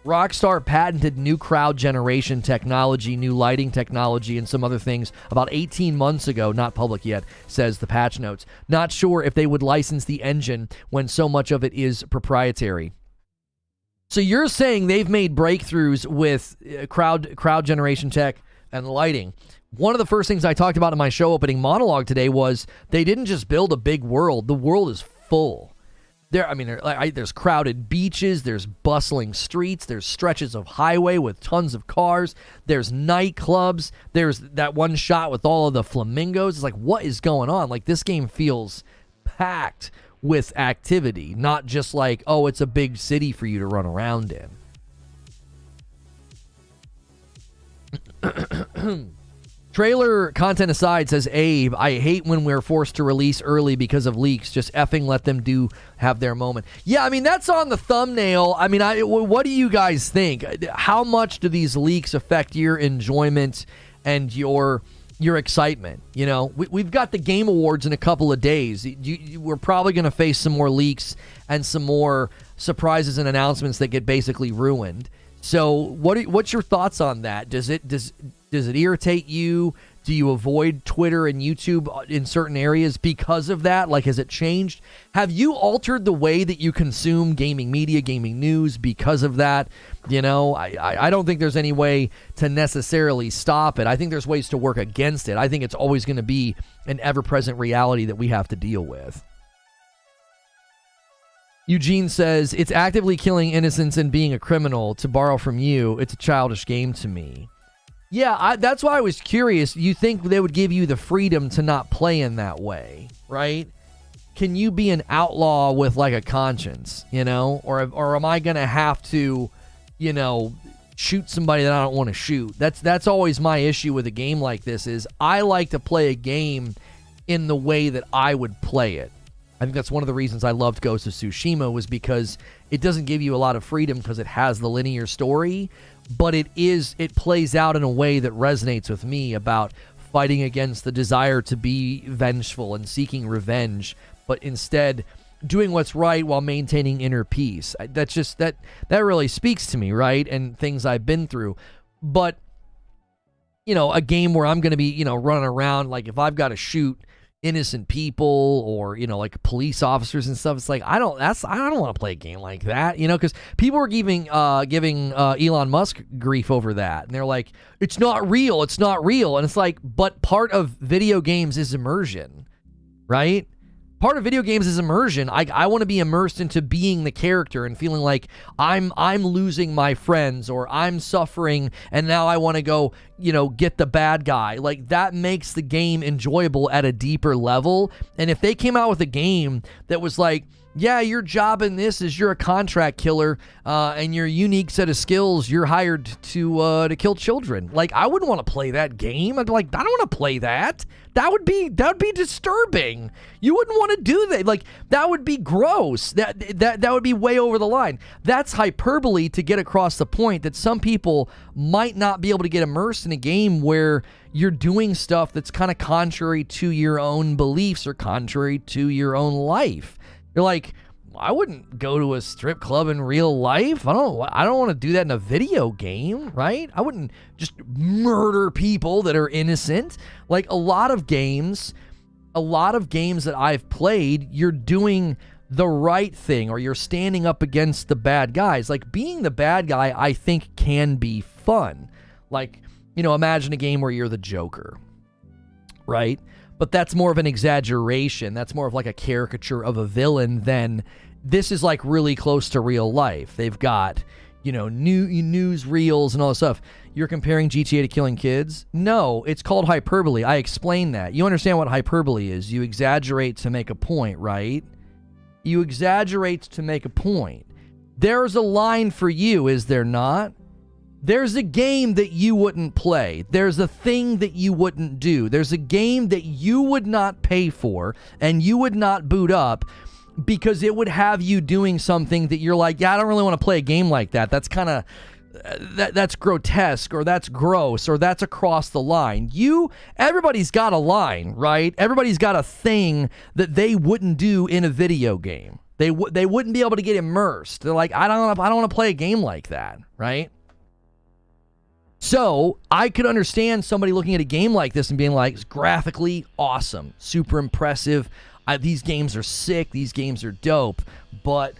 Rockstar patented new crowd generation technology, new lighting technology, and some other things about 18 months ago, not public yet, says the patch notes. Not sure if they would license the engine when so much of it is proprietary. So you're saying they've made breakthroughs with crowd generation tech and lighting. One of the first things I talked about in my show opening monologue today was they didn't just build a big world. The world is full. There's crowded beaches, there's bustling streets, there's stretches of highway with tons of cars, there's nightclubs, there's that one shot with all of the flamingos. It's like, what is going on? Like, this game feels packed with activity, not just like, oh, it's a big city for you to run around in. Trailer content aside, says Abe, I hate when we're forced to release early because of leaks. Just effing let them have their moment. Yeah, I mean, that's on the thumbnail. I mean, what do you guys think? How much do these leaks affect your enjoyment and your excitement? You know, we've got the Game Awards in a couple of days. We're probably going to face some more leaks and some more surprises and announcements that get basically ruined. So what's your thoughts on that? Does it irritate you? Do you avoid Twitter and YouTube in certain areas because of that? Like, has it changed? Have you altered the way that you consume gaming media, gaming news because of that? You know, I don't think there's any way to necessarily stop it. I think there's ways to work against it. I think it's always going to be an ever-present reality that we have to deal with. Eugene says, it's actively killing innocents and being a criminal. To borrow from you, it's a childish game to me. Yeah, that's why I was curious. You think they would give you the freedom to not play in that way, right? Can you be an outlaw with, like, a conscience, you know? Or am I going to have to, you know, shoot somebody that I don't want to shoot? That's always my issue with a game like this, is I like to play a game in the way that I would play it. I think that's one of the reasons I loved Ghost of Tsushima, was because it doesn't give you a lot of freedom because it has the linear story, but it plays out in a way that resonates with me about fighting against the desire to be vengeful and seeking revenge, but instead doing what's right while maintaining inner peace. That's just, that really speaks to me, right? And things I've been through. But, you know, a game where I'm going to be, you know, running around, like if I've got to shoot innocent people or, you know, like police officers and stuff, it's like, I don't want to play a game like that, you know, because people are giving Elon Musk grief over that, and they're like, it's not real, and it's like, but part of video games is immersion, right? Part of video games is immersion. I want to be immersed into being the character and feeling like I'm losing my friends, or I'm suffering and now I want to go, you know, get the bad guy. Like, that makes the game enjoyable at a deeper level. And if they came out with a game that was like, yeah, your job in this is you're a contract killer, and your unique set of skills, you're hired to kill children. Like, I wouldn't want to play that game. I'd be like, I don't want to play that. That would be disturbing. You wouldn't want to do that. Like, that would be gross. That would be way over the line. That's hyperbole to get across the point that some people might not be able to get immersed in a game where you're doing stuff that's kind of contrary to your own beliefs or contrary to your own life. You're like, I wouldn't go to a strip club in real life. I don't want to do that in a video game, right? I wouldn't just murder people that are innocent. Like, a lot of games that I've played, you're doing the right thing, or you're standing up against the bad guys. Like, being the bad guy, I think, can be fun. Like, imagine a game where you're the Joker, right? But that's more of an exaggeration. That's more of like a caricature of a villain than this is like really close to real life. They've got, news reels and all this stuff. You're comparing GTA to killing kids? No, it's called hyperbole. I explained that. You understand what hyperbole is. You exaggerate to make a point, right? You exaggerate to make a point. There's a line for you, is there not? There's a game that you wouldn't play. There's a thing that you wouldn't do. There's a game that you would not pay for and you would not boot up because it would have you doing something that you're like, yeah, I don't really want to play a game like that. That's kind of, that's grotesque, or that's gross, or that's across the line. Everybody's got a line, right? Everybody's got a thing that they wouldn't do in a video game. They wouldn't be able to get immersed. They're like, I don't want to play a game like that, right? So I could understand somebody looking at a game like this and being like, it's graphically awesome, super impressive. These games are sick. These games are dope. But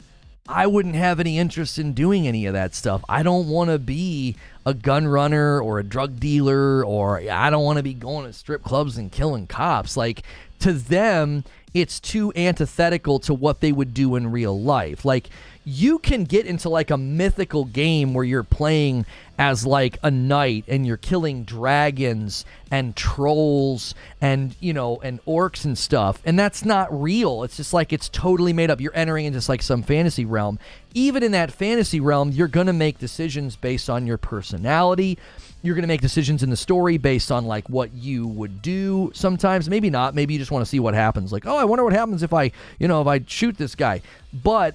I wouldn't have any interest in doing any of that stuff. I don't want to be a gun runner or a drug dealer, or I don't want to be going to strip clubs and killing cops. Like, to them, it's too antithetical to what they would do in real life. Like, you can get into like a mythical game where you're playing as like a knight and you're killing dragons and trolls and and orcs and stuff, and that's not real. It's just like, it's totally made up. You're entering into like some fantasy realm. Even in that fantasy realm, you're gonna make decisions based on your personality. You're gonna make decisions in the story based on like what you would do. Sometimes, maybe not. Maybe you just want to see what happens. Like, oh, I wonder what happens if I shoot this guy. But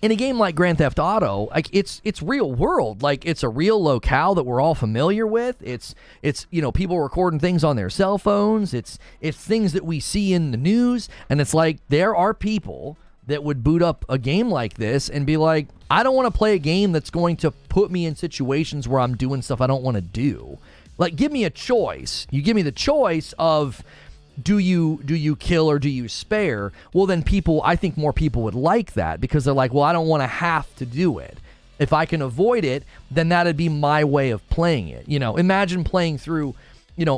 in a game like Grand Theft Auto, like it's real world. Like, it's a real locale that we're all familiar with. It's people recording things on their cell phones. It's things that we see in the news, and it's like, there are people that would boot up a game like this and be like, I don't want to play a game that's going to put me in situations where I'm doing stuff I don't want to do. Like, give me a choice. You give me the choice of, do you kill or do you spare? Well, then I think more people would like that, because they're like, well, I don't want to have to do it. If I can avoid it, then that'd be my way of playing it. Imagine playing through,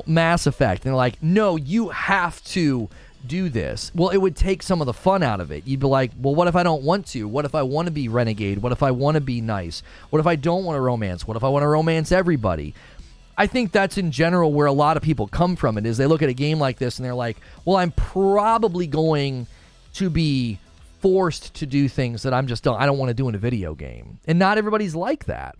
Mass Effect, and they're like, no, you have to do this. Well, it would take some of the fun out of it. You'd be like, well, what if I don't want to? What if I want to be renegade? What if I want to be nice? What if I don't want to romance? What if I want to romance everybody? I think that's in general where a lot of people come from. It is, they look at a game like this and they're like, well, I'm probably going to be forced to do things that I don't want to do in a video game. And not everybody's like that.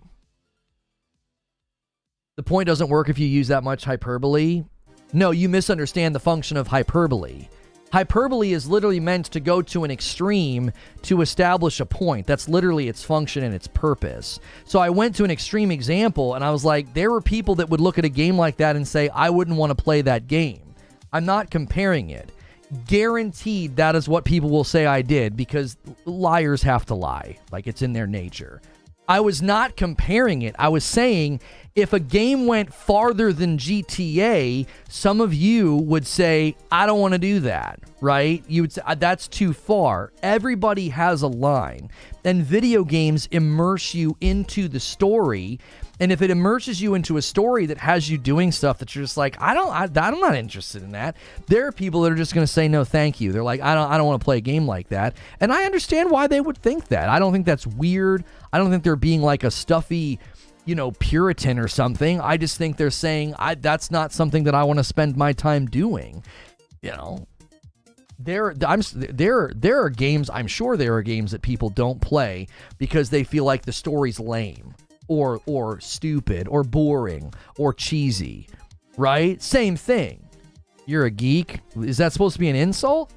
The point doesn't work if you use that much hyperbole. No, you misunderstand the function of hyperbole. Hyperbole is literally meant to go to an extreme to establish a point. That's literally its function and its purpose. So I went to an extreme example, and I was like, there were people that would look at a game like that and say, I wouldn't want to play that game. I'm not comparing it. Guaranteed that is what people will say I did, because liars have to lie. Like, it's in their nature. I was not comparing it. I was saying, if a game went farther than GTA, some of you would say, I don't want to do that, right? You would say, that's too far. Everybody has a line. And video games immerse you into the story. And if it immerses you into a story that has you doing stuff that you're just like, I'm not interested in that. There are people that are just going to say, no, thank you. They're like, I don't want to play a game like that. And I understand why they would think that. I don't think that's weird. I don't think they're being like a stuffy, Puritan or something. I just think they're saying, that's not something that I want to spend my time doing. There are games, I'm sure there are games that people don't play because they feel like the story's lame or stupid or boring or cheesy, right? Same thing. You're a geek. Is that supposed to be an insult?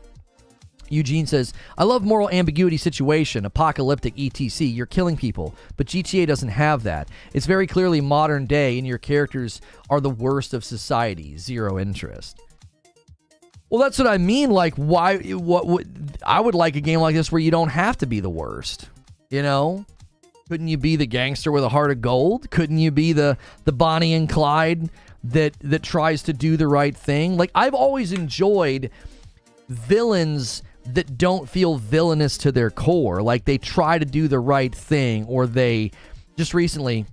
Eugene says, I love moral ambiguity situation, apocalyptic etc. You're killing people, but GTA doesn't have that. It's very clearly modern day, and your characters are the worst of society. Zero interest. Well, that's what I mean. Like, why? What? I would like a game like this where you don't have to be the worst. Couldn't you be the gangster with a heart of gold? Couldn't you be the Bonnie and Clyde that tries to do the right thing? Like, I've always enjoyed villains that don't feel villainous to their core. Like, they try to do the right thing, or they just recently,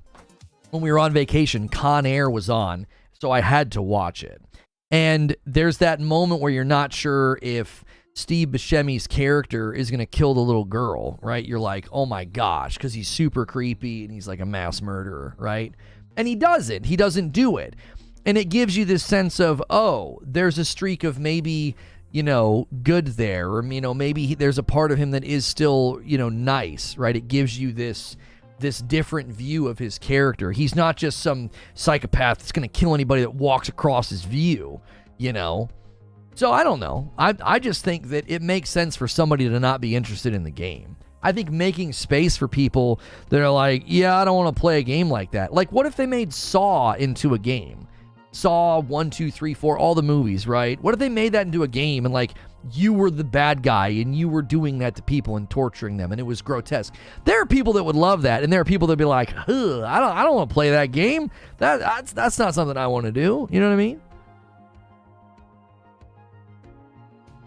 when we were on vacation, Con Air was on, so I had to watch it. And there's that moment where you're not sure if Steve Buscemi's character is going to kill the little girl, right? You're like, oh my gosh, because he's super creepy and he's like a mass murderer, right? And he doesn't. He doesn't do it. And it gives you this sense of, oh, there's a streak of maybe, you know, good there. Or, you know, maybe there's a part of him that is still, you know, nice, right? It gives you this different view of his character. He's not just some psychopath that's going to kill anybody that walks across his view, you know? So I don't know. I just think that it makes sense for somebody to not be interested in the game. I think making space for people that are like, yeah, I don't want to play a game like that. Like, what if they made Saw into a game? Saw 1, 2, 3, 4, all the movies, right? What if they made that into a game and like you were the bad guy and you were doing that to people and torturing them and it was grotesque? There are people that would love that, and there are people that would be like, I don't want to play that game. That's not something I want to do. You know what I mean?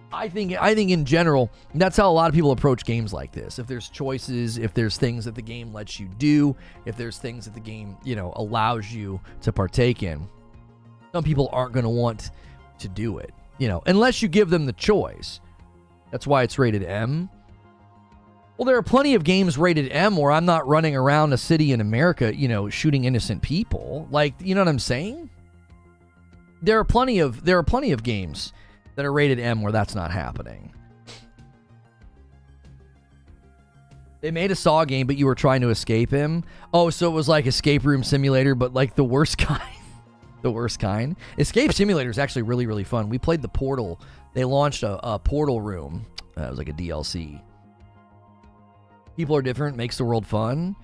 I think in general, that's how a lot of people approach games like this. If there's choices, if there's things that the game lets you do, if there's things that the game, you know, allows you to partake in, some people aren't going to want to do it, you know, unless you give them the choice. That's why it's rated M. Well, there are plenty of games rated M where I'm not running around a city in America, you know, shooting innocent people. Like, you know what I'm saying? There are plenty of games that are rated M where that's not happening. They made a Saw game, but you were trying to escape him. Oh, so it was like Escape Room Simulator, but like the worst kind. The worst kind. Escape Simulator is actually really, really fun. We played the Portal. They launched a Portal room. It was like a DLC. People are different, makes the world fun.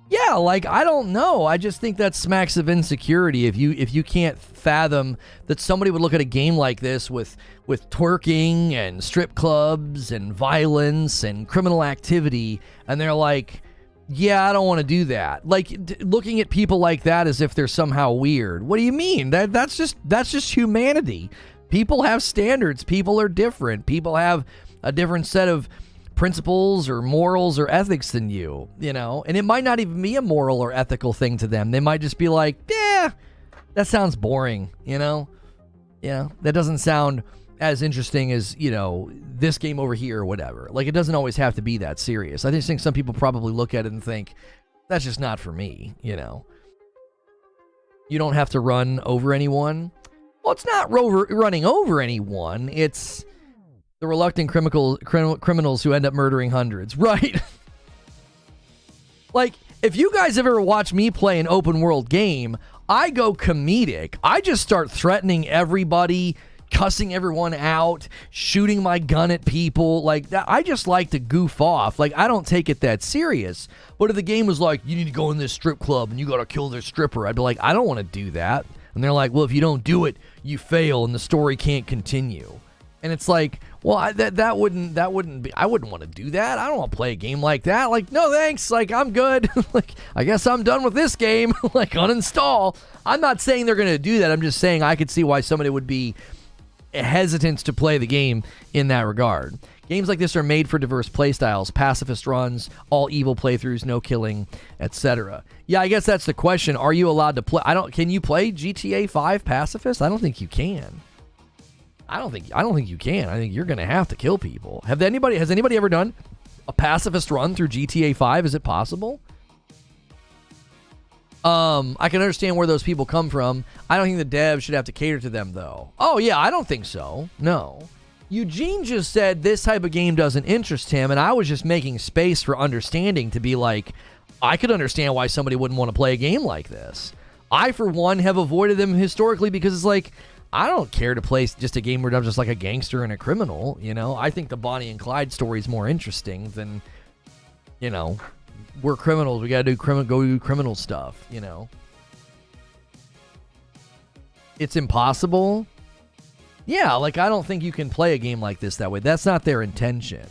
Yeah, like, I don't know. I just think that smacks of insecurity if you can't fathom that somebody would look at a game like this with twerking and strip clubs and violence and criminal activity, and they're like, yeah, I don't want to do that. Like, looking at people like that as if they're somehow weird. What do you mean? That's just humanity. People have standards. People are different. People have a different set of principles or morals or ethics than you know? And it might not even be a moral or ethical thing to them. They might just be like, yeah, that sounds boring, you know? Yeah, that doesn't sound as interesting as, you know, this game over here or whatever. Like, it doesn't always have to be that serious. I just think some people probably look at it and think, that's just not for me, you know? You don't have to run over anyone. Well, it's not running over anyone. It's the reluctant criminals who end up murdering hundreds, right? Like, if you guys ever watch me play an open world game, I go comedic. I just start threatening everybody, cussing everyone out, shooting my gun at people. Like, that, I just like to goof off. Like, I don't take it that serious. But if the game was like, you need to go in this strip club and you got to kill this stripper, I'd be like, I don't want to do that. And they're like, well, if you don't do it, you fail and the story can't continue. And it's like, well, that wouldn't be, I wouldn't want to do that. I don't want to play a game like that. Like, no, thanks. Like, I'm good. Like, I guess I'm done with this game. Like, uninstall. I'm not saying they're going to do that. I'm just saying I could see why somebody would be hesitant to play the game in that regard. Games like this are made for diverse playstyles, pacifist runs, all evil playthroughs, no killing, etc. Yeah, I guess that's the question. Are you allowed to play? Can you play GTA 5 pacifist? I don't think you can. I don't think you can. I think you're going to have to kill people. Has anybody ever done a pacifist run through GTA 5? Is it possible? I can understand where those people come from. I don't think the devs should have to cater to them, though. Oh, yeah, I don't think so. No. Eugene just said this type of game doesn't interest him, and I was just making space for understanding to be like, I could understand why somebody wouldn't want to play a game like this. I, for one, have avoided them historically because it's like, I don't care to play just a game where I'm just like a gangster and a criminal, you know? I think the Bonnie and Clyde story is more interesting than, you know, we're criminals, we gotta go do criminal stuff, you know? It's impossible. Yeah, like, I don't think you can play a game like this that way. That's not their intention.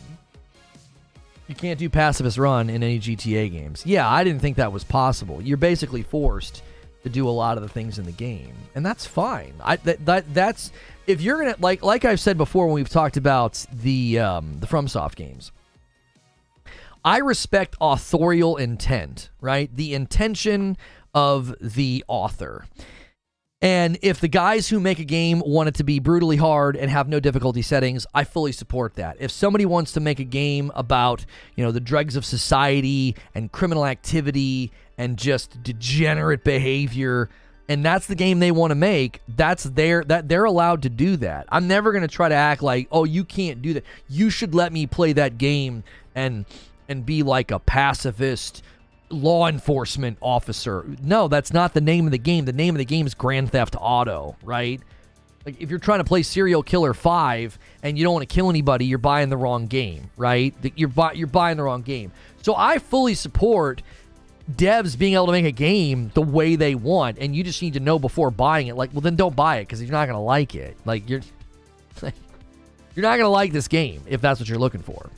You can't do pacifist run in any GTA games. Yeah, I didn't think that was possible. You're basically forced to do a lot of the things in the game, and that's fine. That's if you're gonna like I've said before when we've talked about the FromSoft games. I respect authorial intent, right? The intention of the author. And if the guys who make a game want it to be brutally hard and have no difficulty settings, I fully support that. If somebody wants to make a game about, the dregs of society and criminal activity and just degenerate behavior, and that's the game they want to make, they're allowed to do that. I'm never going to try to act like, oh, you can't do that. You should let me play that game and be like a pacifist law enforcement officer. No, that's not the name of the game. The name of the game is Grand Theft Auto, right? Like, if you're trying to play Serial Killer 5 and you don't want to kill anybody, you're buying the wrong game, right? You're buying the wrong game. So I fully support devs being able to make a game the way they want, and you just need to know before buying it. Like, well, then don't buy it because you're not going to like it. Like, you're not going to like this game if that's what you're looking for.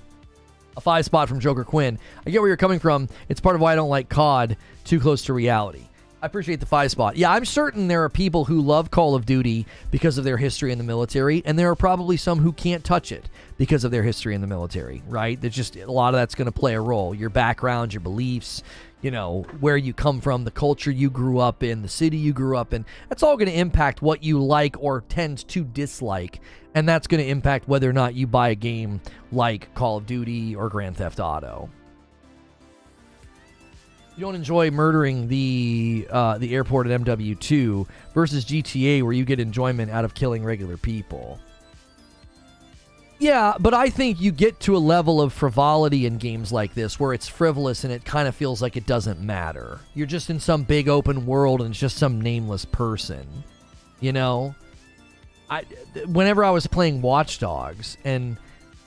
A 5 spot from Joker Quinn. I get where you're coming from. It's part of why I don't like COD. Too close to reality. I appreciate the 5 spot. Yeah, I'm certain there are people who love Call of Duty because of their history in the military, and there are probably some who can't touch it because of their history in the military, right? There's just a lot of that's going to play a role. Your background, your beliefs, where you come from, the culture you grew up in, the city you grew up in. That's all going to impact what you like or tend to dislike, and that's going to impact whether or not you buy a game like Call of Duty or Grand Theft Auto. You don't enjoy murdering the airport at MW2 versus GTA, where you get enjoyment out of killing regular people. Yeah, but I think you get to a level of frivolity in games like this where it's frivolous and it kind of feels like it doesn't matter. You're just in some big open world and it's just some nameless person. Whenever I was playing Watch Dogs and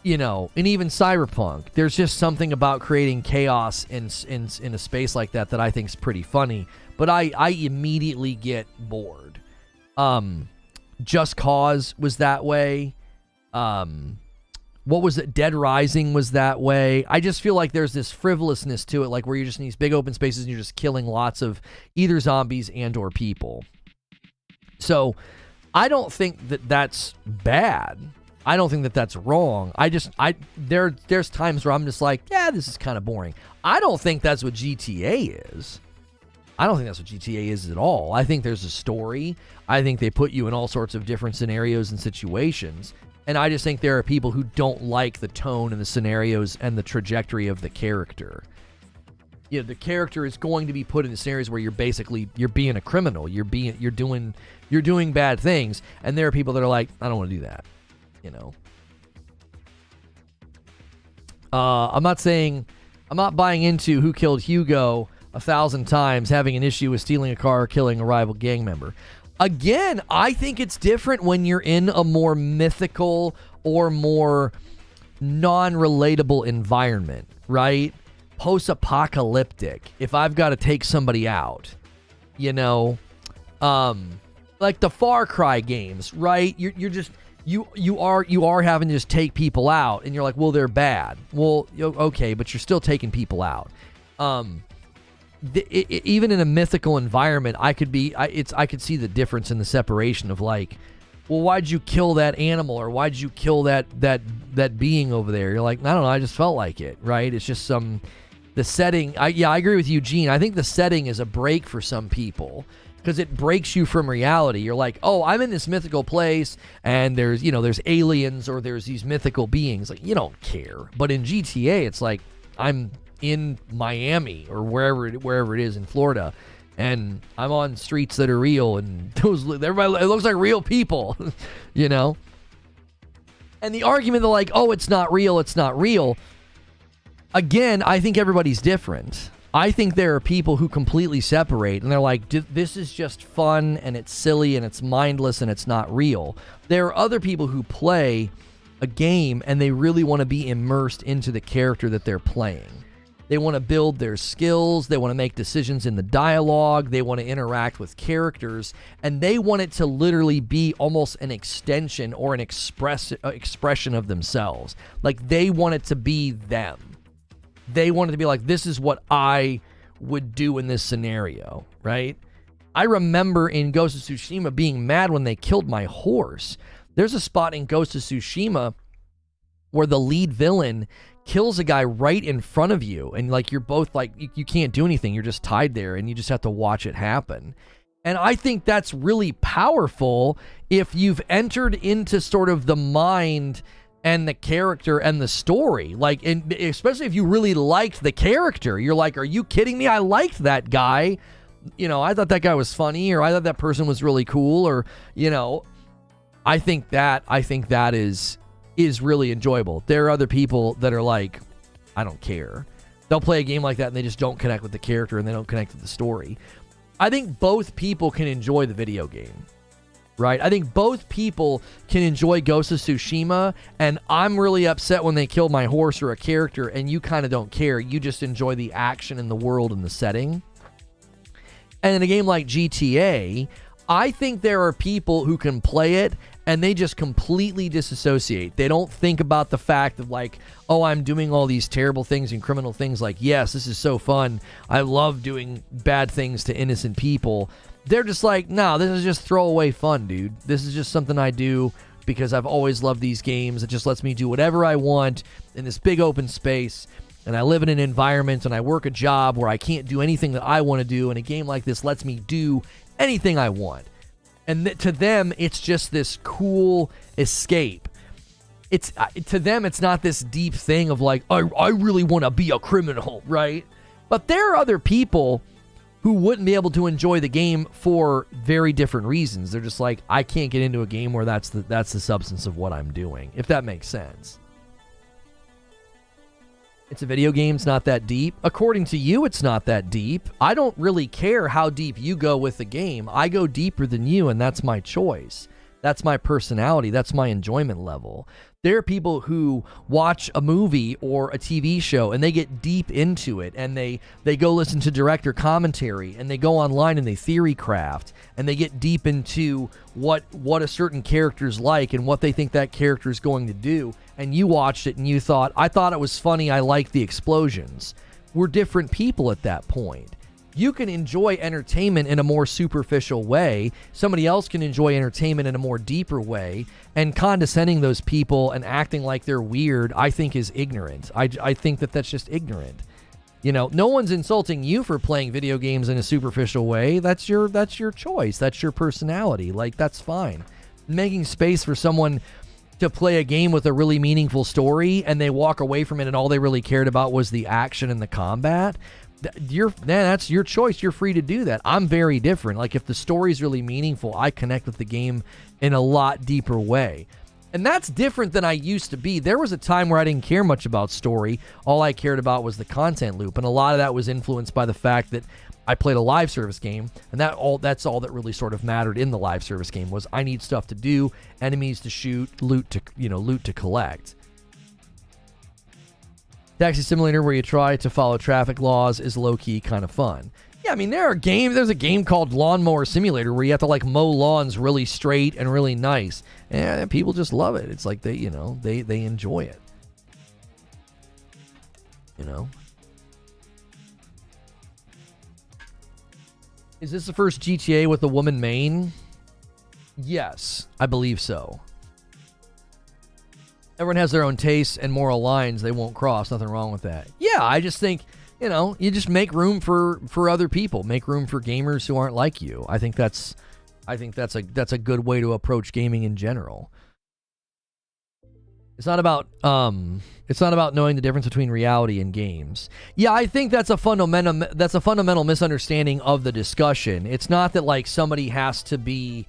even Cyberpunk, there's just something about creating chaos in a space like that I think is pretty funny. But I immediately get bored. Just Cause was that way. What was it? Dead Rising was that way. I just feel like there's this frivolousness to it, like where you're just in these big open spaces and you're just killing lots of either zombies and or people. So I don't think that that's bad. I don't think that that's wrong. There's times where I'm just like, yeah, this is kind of boring. I don't think that's what GTA is. I don't think that's what GTA is at all. I think there's a story. I think they put you in all sorts of different scenarios and situations. And I just think there are people who don't like the tone and the scenarios and the trajectory of the character. The character is going to be put in the scenarios where you're being a criminal. You're doing bad things. And there are people that are like, I don't want to do that. I'm not buying into Who Killed Hugo 1,000 times, having an issue with stealing a car or killing a rival gang member. Again, I think it's different when you're in a more mythical or more non-relatable environment, right? Post-apocalyptic. If I've got to take somebody out, like the Far Cry games, right? You are having to just take people out, and you're like, well, they're bad. Well, okay, but you're still taking people out. Even in a mythical environment, I could see the difference in the separation of like, well, why'd you kill that animal, or why'd you kill that being over there? You're like, I don't know, I just felt like it, right? It's just the setting. I agree with Eugene. I think the setting is a break for some people because it breaks you from reality. You're like, oh, I'm in this mythical place, and there's aliens or there's these mythical beings. Like, you don't care. But in GTA, it's like I'm in Miami or wherever it is in Florida, and I'm on streets that are real, and everybody, it looks like real people, And the argument that like, oh, it's not real. Again, I think everybody's different. I think there are people who completely separate, and they're like, this is just fun, and it's silly, and it's mindless, and it's not real. There are other people who play a game, and they really want to be immersed into the character that they're playing. They want to build their skills. They want to make decisions in the dialogue. They want to interact with characters. And they want it to literally be almost an extension or an expression of themselves. Like, they want it to be them. They want it to be like, this is what I would do in this scenario, right? I remember in Ghost of Tsushima being mad when they killed my horse. There's a spot in Ghost of Tsushima where the lead villain kills a guy right in front of you, and like you're both like you can't do anything, you're just tied there and you just have to watch it happen. And I think that's really powerful if you've entered into sort of the mind and the character and the story, like, and especially if you really liked the character. You're like, are you kidding me? I liked that guy, you know, I thought that guy was funny, or I thought that person was really cool, or, you know, I think that is really enjoyable. There are other people that are like, I don't care. They'll play a game like that and they just don't connect with the character and they don't connect with the story. I think both people can enjoy the video game, right? I think both people can enjoy Ghost of Tsushima, and I'm really upset when they kill my horse or a character, and you kind of don't care. You just enjoy the action and the world and the setting. And in a game like GTA, I think there are people who can play it and they just completely disassociate. They don't think about the fact of like, oh, I'm doing all these terrible things and criminal things. Like, yes, this is so fun. I love doing bad things to innocent people. They're just like, no, this is just throwaway fun, dude. This is just something I do because I've always loved these games. It just lets me do whatever I want in this big open space. And I live in an environment and I work a job where I can't do anything that I want to do. And a game like this lets me do anything I want. And to them, it's just this cool escape. It's to them, it's not this deep thing of like, I really want to be a criminal, right? But there are other people who wouldn't be able to enjoy the game for very different reasons. They're just like, I can't get into a game where that's the substance of what I'm doing, if that makes sense. It's a video game, it's not that deep. According to you, it's not that deep. I don't really care how deep you go with the game. I go deeper than you, and that's my choice. That's my personality. That's my enjoyment level. There are people who watch a movie or a TV show and they get deep into it, and they go listen to director commentary, and they go online and they theory craft, and they get deep into what a certain character's like and what they think that character is going to do. And you watched it and you thought, I thought it was funny, I liked the explosions. We're different people at that point. You can enjoy entertainment in a more superficial way. Somebody else can enjoy entertainment in a more deeper way. And condescending those people and acting like they're weird, I think is ignorant. I think that that's just ignorant. You know, no one's insulting you for playing video games in a superficial way. That's your choice. That's your personality. Like, that's fine. Making space for someone to play a game with a really meaningful story and they walk away from it and all they really cared about was the action and the combat, that's your choice. You're free to do that. I'm very different. Like, if the story's really meaningful, I connect with the game in a lot deeper way. And that's different than I used to be. There was a time where I didn't care much about story. All I cared about was the content loop. And a lot of that was influenced by the fact that I played a live service game, and that's all that really sort of mattered in the live service game was I need stuff to do, enemies to shoot, loot to collect. Taxi Simulator, where you try to follow traffic laws, is low-key kind of fun. Yeah, I mean, there's a game called Lawnmower Simulator where you have to like mow lawns really straight and really nice. And people just love it. It's like they enjoy it. You know? Is this the first GTA with a woman main? Yes, I believe so. Everyone has their own tastes and moral lines they won't cross. Nothing wrong with that. Yeah, I just think, you just make room for other people. Make room for gamers who aren't like you. I think that's a good way to approach gaming in general. It's not about knowing the difference between reality and games. Yeah, I think that's a fundamental misunderstanding of the discussion. It's not that like somebody has to be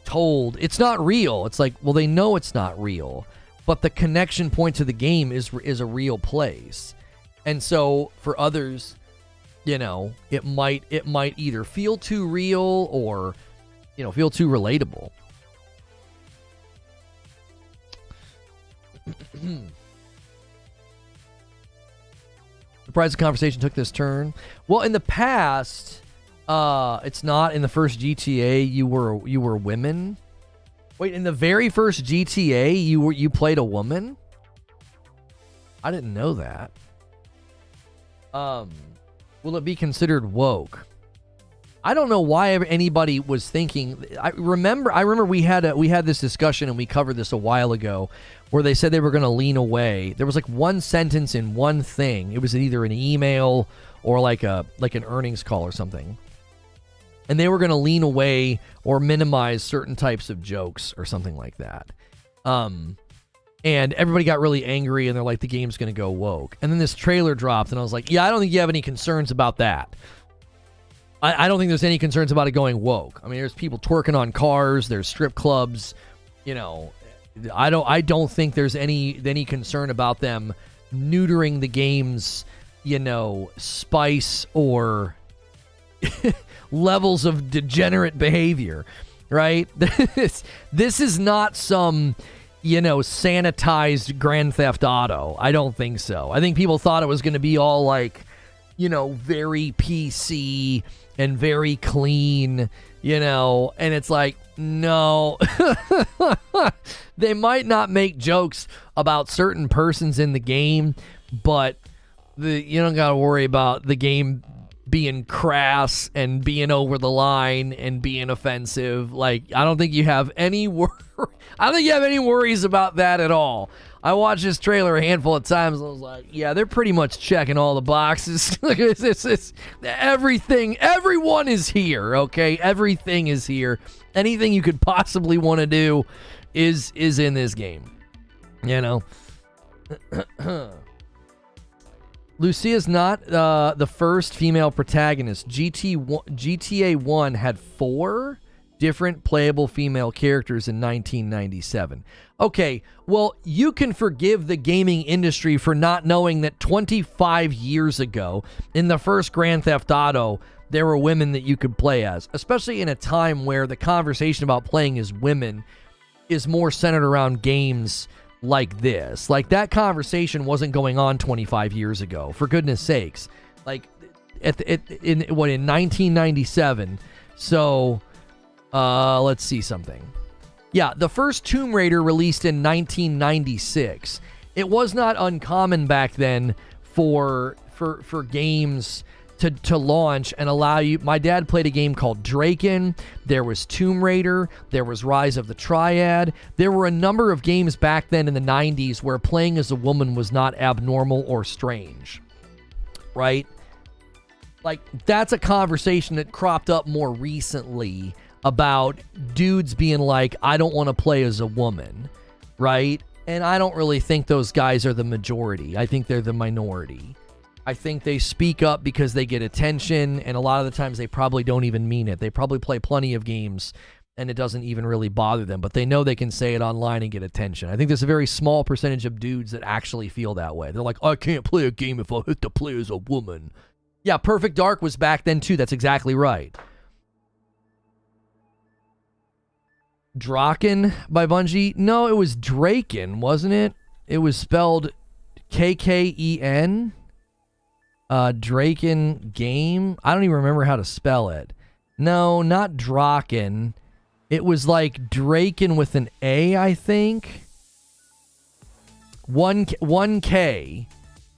told it's not real. It's like, well, they know it's not real, but the connection point to the game is a real place. And so for others, it might either feel too real or feel too relatable. Surprised the conversation took this turn. Well, in the past, it's not. In the first GTA, you were women. Wait, in the very first GTA, you played a woman? I didn't know that. Will it be considered woke? I don't know why anybody was thinking. I remember we had this discussion, and we covered this a while ago, where they said they were going to lean away. There was like one sentence in one thing. It was either an email or like an earnings call or something, and they were going to lean away or minimize certain types of jokes or something like that. And everybody got really angry, and they're like, the game's going to go woke. And then this trailer dropped, and I was like, yeah, I don't think you have any concerns about that. I don't think there's any concerns about it going woke. I mean, there's people twerking on cars, there's strip clubs, you know. I don't think there's any concern about them neutering the game's, you know, spice or levels of degenerate behavior, right? This is not some, you know, sanitized Grand Theft Auto. I don't think so. I think people thought it was going to be all like, you know, very PC and very clean, you know, and it's like, no. They might not make jokes about certain persons in the game, but you don't got to worry about the game being crass and being over the line and being offensive. Like, I don't think you have any worries about that at all. I watched this trailer a handful of times, and I was like, yeah, they're pretty much checking all the boxes. It's everything. Everyone is here, okay? Everything is here. Anything you could possibly want to do is in this game, you know? Lucia's not the first female protagonist. GTA 1 had 4 different playable female characters in 1997. Okay, well, you can forgive the gaming industry for not knowing that 25 years ago, in the first Grand Theft Auto, there were women that you could play as, especially in a time where the conversation about playing as women is more centered around games like this. Like, that conversation wasn't going on 25 years ago, for goodness sakes. Like, in 1997. So, let's see something. Yeah, the first Tomb Raider released in 1996. It was not uncommon back then for games to launch and allow you. My dad played a game called Draken. There was Tomb Raider. There was Rise of the Triad. There were a number of games back then in the 90s where playing as a woman was not abnormal or strange, right? Like, that's a conversation that cropped up more recently about dudes being like, I don't want to play as a woman, right? And I don't really think those guys are the majority. I think they're the minority. I think they speak up because they get attention, and a lot of the times they probably don't even mean it. They probably play plenty of games, and it doesn't even really bother them, but they know they can say it online and get attention. I think there's a very small percentage of dudes that actually feel that way. They're like, I can't play a game if I have to play as a woman. Yeah, Perfect Dark was back then too. That's exactly right. Draken by Bungie? No, it was Draken, wasn't it? It was spelled K-K-E-N. Draken game? I don't even remember how to spell it. No, not Draken. It was like Draken with an A, I think. 1K.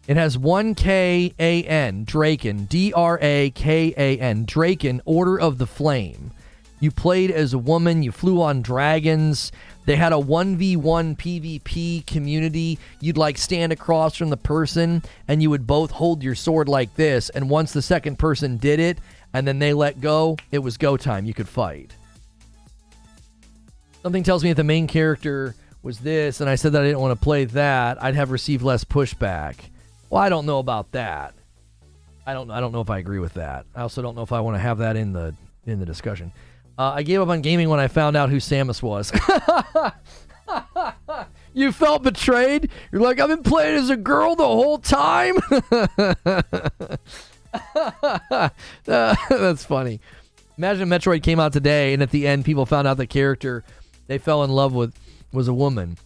It has 1K-A-N. Draken. D-R-A-K-A-N. Draken, Order of the Flame. You played as a woman. You flew on dragons. They had a 1v1 PvP community. You'd like stand across from the person and you would both hold your sword like this. And once the second person did it and then they let go, it was go time. You could fight. Something tells me if the main character was this and I said that I didn't want to play that, I'd have received less pushback. Well, I don't know about that. I don't know if I agree with that. I also don't know if I want to have that in the discussion. I gave up on gaming when I found out who Samus was. You felt betrayed? You're like, I've been playing as a girl the whole time? That's funny. Imagine Metroid came out today, and at the end, people found out the character they fell in love with was a woman.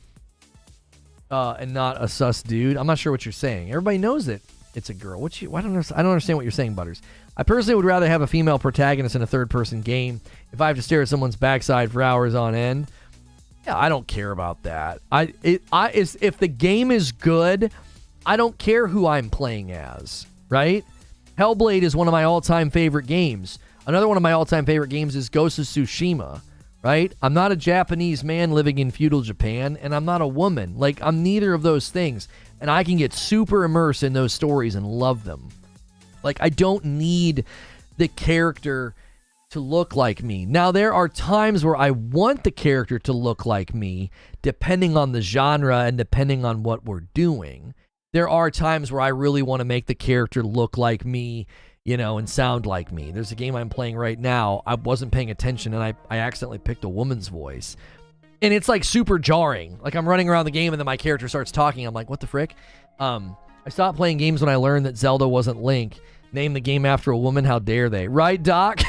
And not a sus dude. I'm not sure what you're saying. Everybody knows it. It's a girl. I don't understand what you're saying, Butters. I personally would rather have a female protagonist in a third-person game. If I have to stare at someone's backside for hours on end, yeah, I don't care about that. If the game is good, I don't care who I'm playing as, right? Hellblade is one of my all-time favorite games. Another one of my all-time favorite games is Ghost of Tsushima, right? I'm not a Japanese man living in feudal Japan, and I'm not a woman. Like, I'm neither of those things, and I can get super immersed in those stories and love them. Like, I don't need the character to look like me. Now, there are times where I want the character to look like me, depending on the genre and depending on what we're doing. There are times where I really want to make the character look like me, you know, and sound like me. There's a game I'm playing right now. I wasn't paying attention, and I accidentally picked a woman's voice. And it's, like, super jarring. Like, I'm running around the game, and then my character starts talking. I'm like, what the frick? I stopped playing games when I learned that Zelda wasn't Link. Name the game after a woman, how dare they? Right, Doc?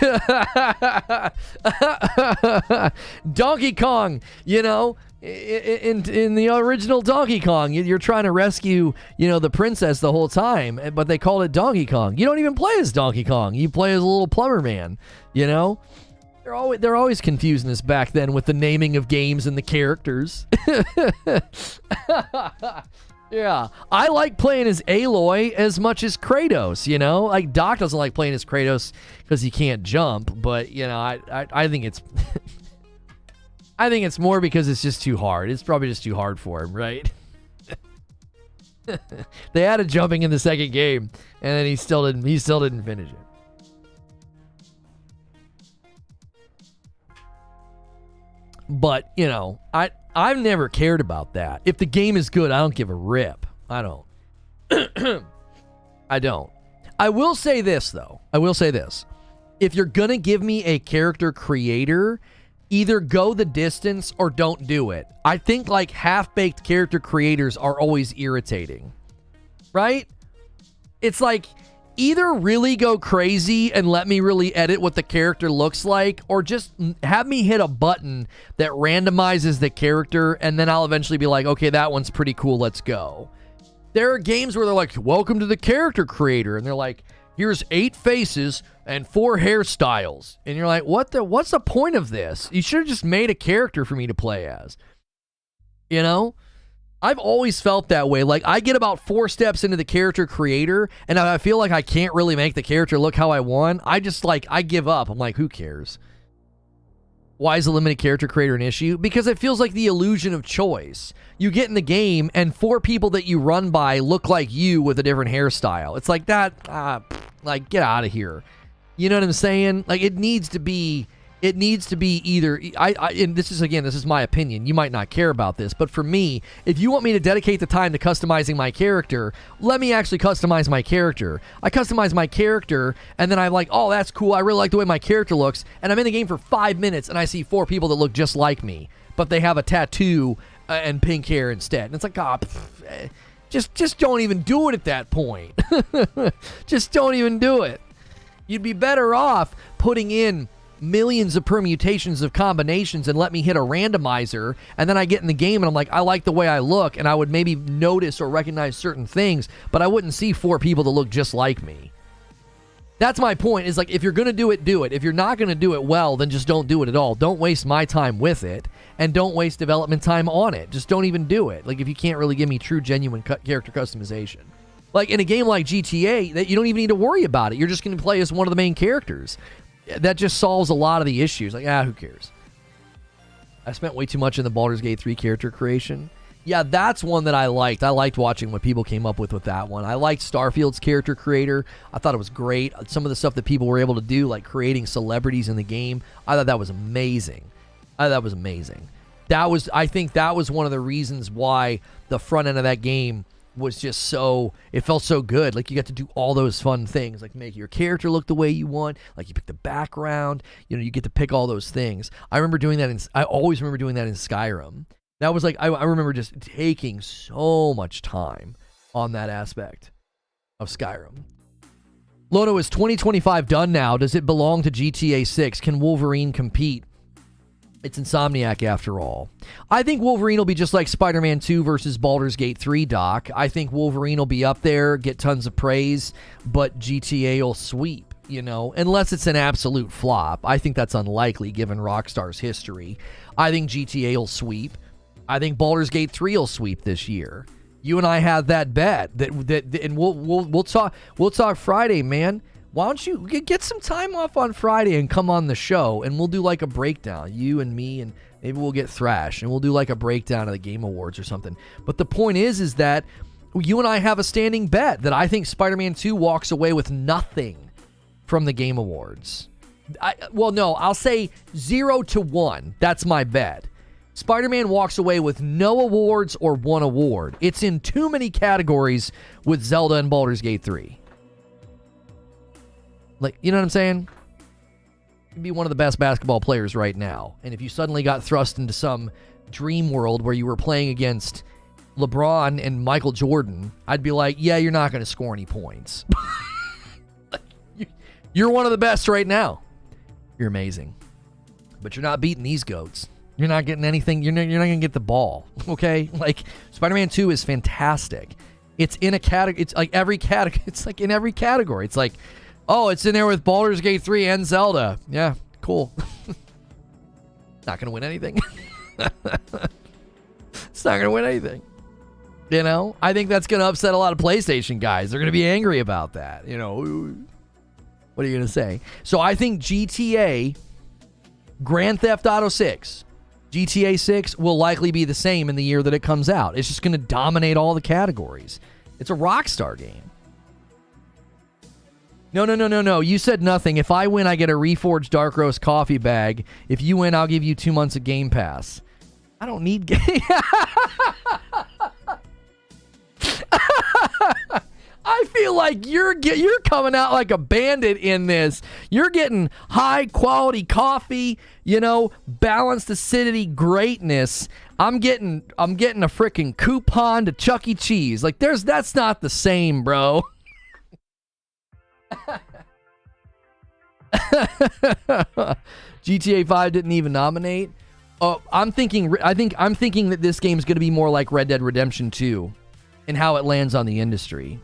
Donkey Kong, you know, in the original Donkey Kong, you're trying to rescue, you know, the princess the whole time, but they called it Donkey Kong. You don't even play as Donkey Kong. You play as a little plumber man, you know? They're always confusing us back then with the naming of games and the characters. Yeah, I like playing as Aloy as much as Kratos, you know? Like, Doc doesn't like playing as Kratos because he can't jump, but, you know, I think it's... I think it's more because it's just too hard. It's probably just too hard for him, right? They added jumping in the second game, and then he still didn't finish it. But, you know, I've never cared about that. If the game is good, I don't give a rip. I don't. I don't. I will say this, though. If you're going to give me a character creator, either go the distance or don't do it. I think, like, half-baked character creators are always irritating. Right? It's like, either really go crazy and let me really edit what the character looks like, or just have me hit a button that randomizes the character, and then I'll eventually be like, okay, that one's pretty cool, let's go. There are games where they're like, welcome to the character creator, and they're like, here's 8 faces and 4 hairstyles. And you're like, what's the point of this? You should have just made a character for me to play as. You know? I've always felt that way. Like, I get about 4 steps into the character creator, and I feel like I can't really make the character look how I want. I just, like, I give up. I'm like, who cares? Why is the limited character creator an issue? Because it feels like the illusion of choice. You get in the game, and 4 people that you run by look like you with a different hairstyle. It's like that, like, get out of here. You know what I'm saying? Like, it needs to be either, and this is my opinion. You might not care about this, but for me, if you want me to dedicate the time to customizing my character, let me actually customize my character. I customize my character, and then I'm like, oh, that's cool. I really like the way my character looks, and I'm in the game for 5 minutes, and I see 4 people that look just like me, but they have a tattoo and pink hair instead. And it's like, just don't even do it at that point. Just don't even do it. You'd be better off putting in millions of permutations of combinations and let me hit a randomizer, and then I get in the game and I'm like, I like the way I look, and I would maybe notice or recognize certain things, but I wouldn't see 4 people that look just like me. That's my point, is like, if you're gonna do it, do it. If you're not gonna do it well, then just don't do it at all. Don't waste my time with it, and don't waste development time on it. Just don't even do it. Like, if you can't really give me true, genuine character customization. Like, in a game like GTA, that you don't even need to worry about it. You're just gonna play as one of the main characters. That just solves a lot of the issues. Like, who cares? I spent way too much in the Baldur's Gate 3 character creation. Yeah, that's one that I liked. I liked watching what people came up with that one. I liked Starfield's character creator. I thought it was great. Some of the stuff that people were able to do, like creating celebrities in the game, I thought that was amazing. I think that was one of the reasons why the front end of that game was just so, it felt so good. Like, you got to do all those fun things, like make your character look the way you want, like you pick the background, you know, you get to pick all those things. I always remember doing that in Skyrim. That was like, I remember just taking so much time on that aspect of Skyrim. Lono, is 2025 done now? Does it belong to GTA 6? Can Wolverine compete? It's Insomniac after all. I think Wolverine will be just like Spider-Man 2 versus Baldur's Gate 3, Doc. I think Wolverine will be up there, get tons of praise, but GTA will sweep, you know, unless it's an absolute flop. I think that's unlikely given Rockstar's history. I think GTA will sweep. I think Baldur's Gate 3 will sweep this year. You and I have that bet, and we'll talk Friday, man. why don't you get some time off on Friday and come on the show, and we'll do like a breakdown, you and me, and maybe we'll get Thrash, and we'll do like a breakdown of the Game Awards or something. But the point is that you and I have a standing bet that I think Spider-Man 2 walks away with nothing from the Game Awards. I'll say 0 to 1. That's my bet. Spider-Man walks away with no awards or 1 award. It's in too many categories with Zelda and Baldur's Gate 3. Like, you know what I'm saying? You'd be one of the best basketball players right now. And if you suddenly got thrust into some dream world where you were playing against LeBron and Michael Jordan, I'd be like, yeah, you're not going to score any points. You're one of the best right now. You're amazing. But you're not beating these goats. You're not getting anything. You're not going to get the ball. Okay? Like, Spider-Man 2 is fantastic. It's in a category. It's like every category. It's like in every category. It's like, oh, it's in there with Baldur's Gate 3 and Zelda. Yeah, cool. Not going to win anything. It's not going to win anything. You know? I think that's going to upset a lot of PlayStation guys. They're going to be angry about that. You know? What are you going to say? So I think GTA, Grand Theft Auto 6, GTA 6 will likely be the same in the year that it comes out. It's just going to dominate all the categories. It's a Rockstar game. No. You said nothing. If I win, I get a Reforge Dark Roast coffee bag. If you win, I'll give you 2 months of Game Pass. I don't need game. I feel like you're coming out like a bandit in this. You're getting high quality coffee, you know, balanced acidity greatness. I'm getting a freaking coupon to Chuck E. Cheese. Like that's not the same, bro. GTA 5 didn't even nominate. Oh, I'm thinking that this game's going to be more like Red Dead Redemption 2 and how it lands on the industry.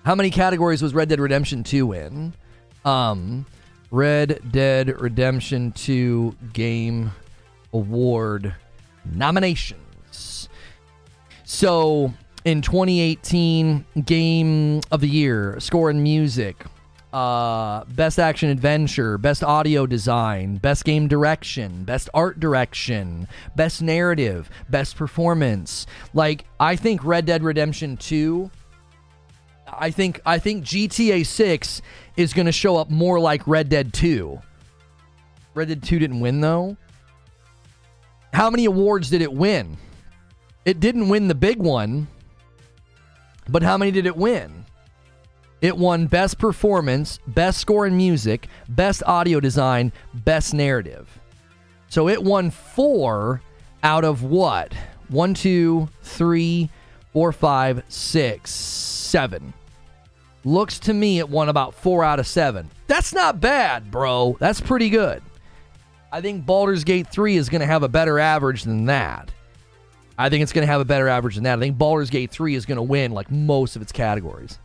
How many categories was Red Dead Redemption 2 in? Red Dead Redemption 2 Game Award nominations. So, in 2018, Game of the Year, Score and Music, Best Action Adventure, Best Audio Design, Best Game Direction, Best Art Direction, Best Narrative, Best Performance. Like, I think Red Dead Redemption 2... I think GTA 6 is going to show up more like Red Dead 2. Red Dead 2 didn't win, though. How many awards did it win? It didn't win the big one, but how many did it win? It won Best Performance, Best Score and Music, Best Audio Design, Best Narrative. So it won 4 out of what? 1, 2, 3, 4, 5, 6, 7. Looks to me it won about 4 out of 7. That's not bad, bro. That's pretty good. I think Baldur's Gate 3 is going to have a better average than that. I think it's going to have a better average than that. I think Baldur's Gate 3 is going to win like most of its categories.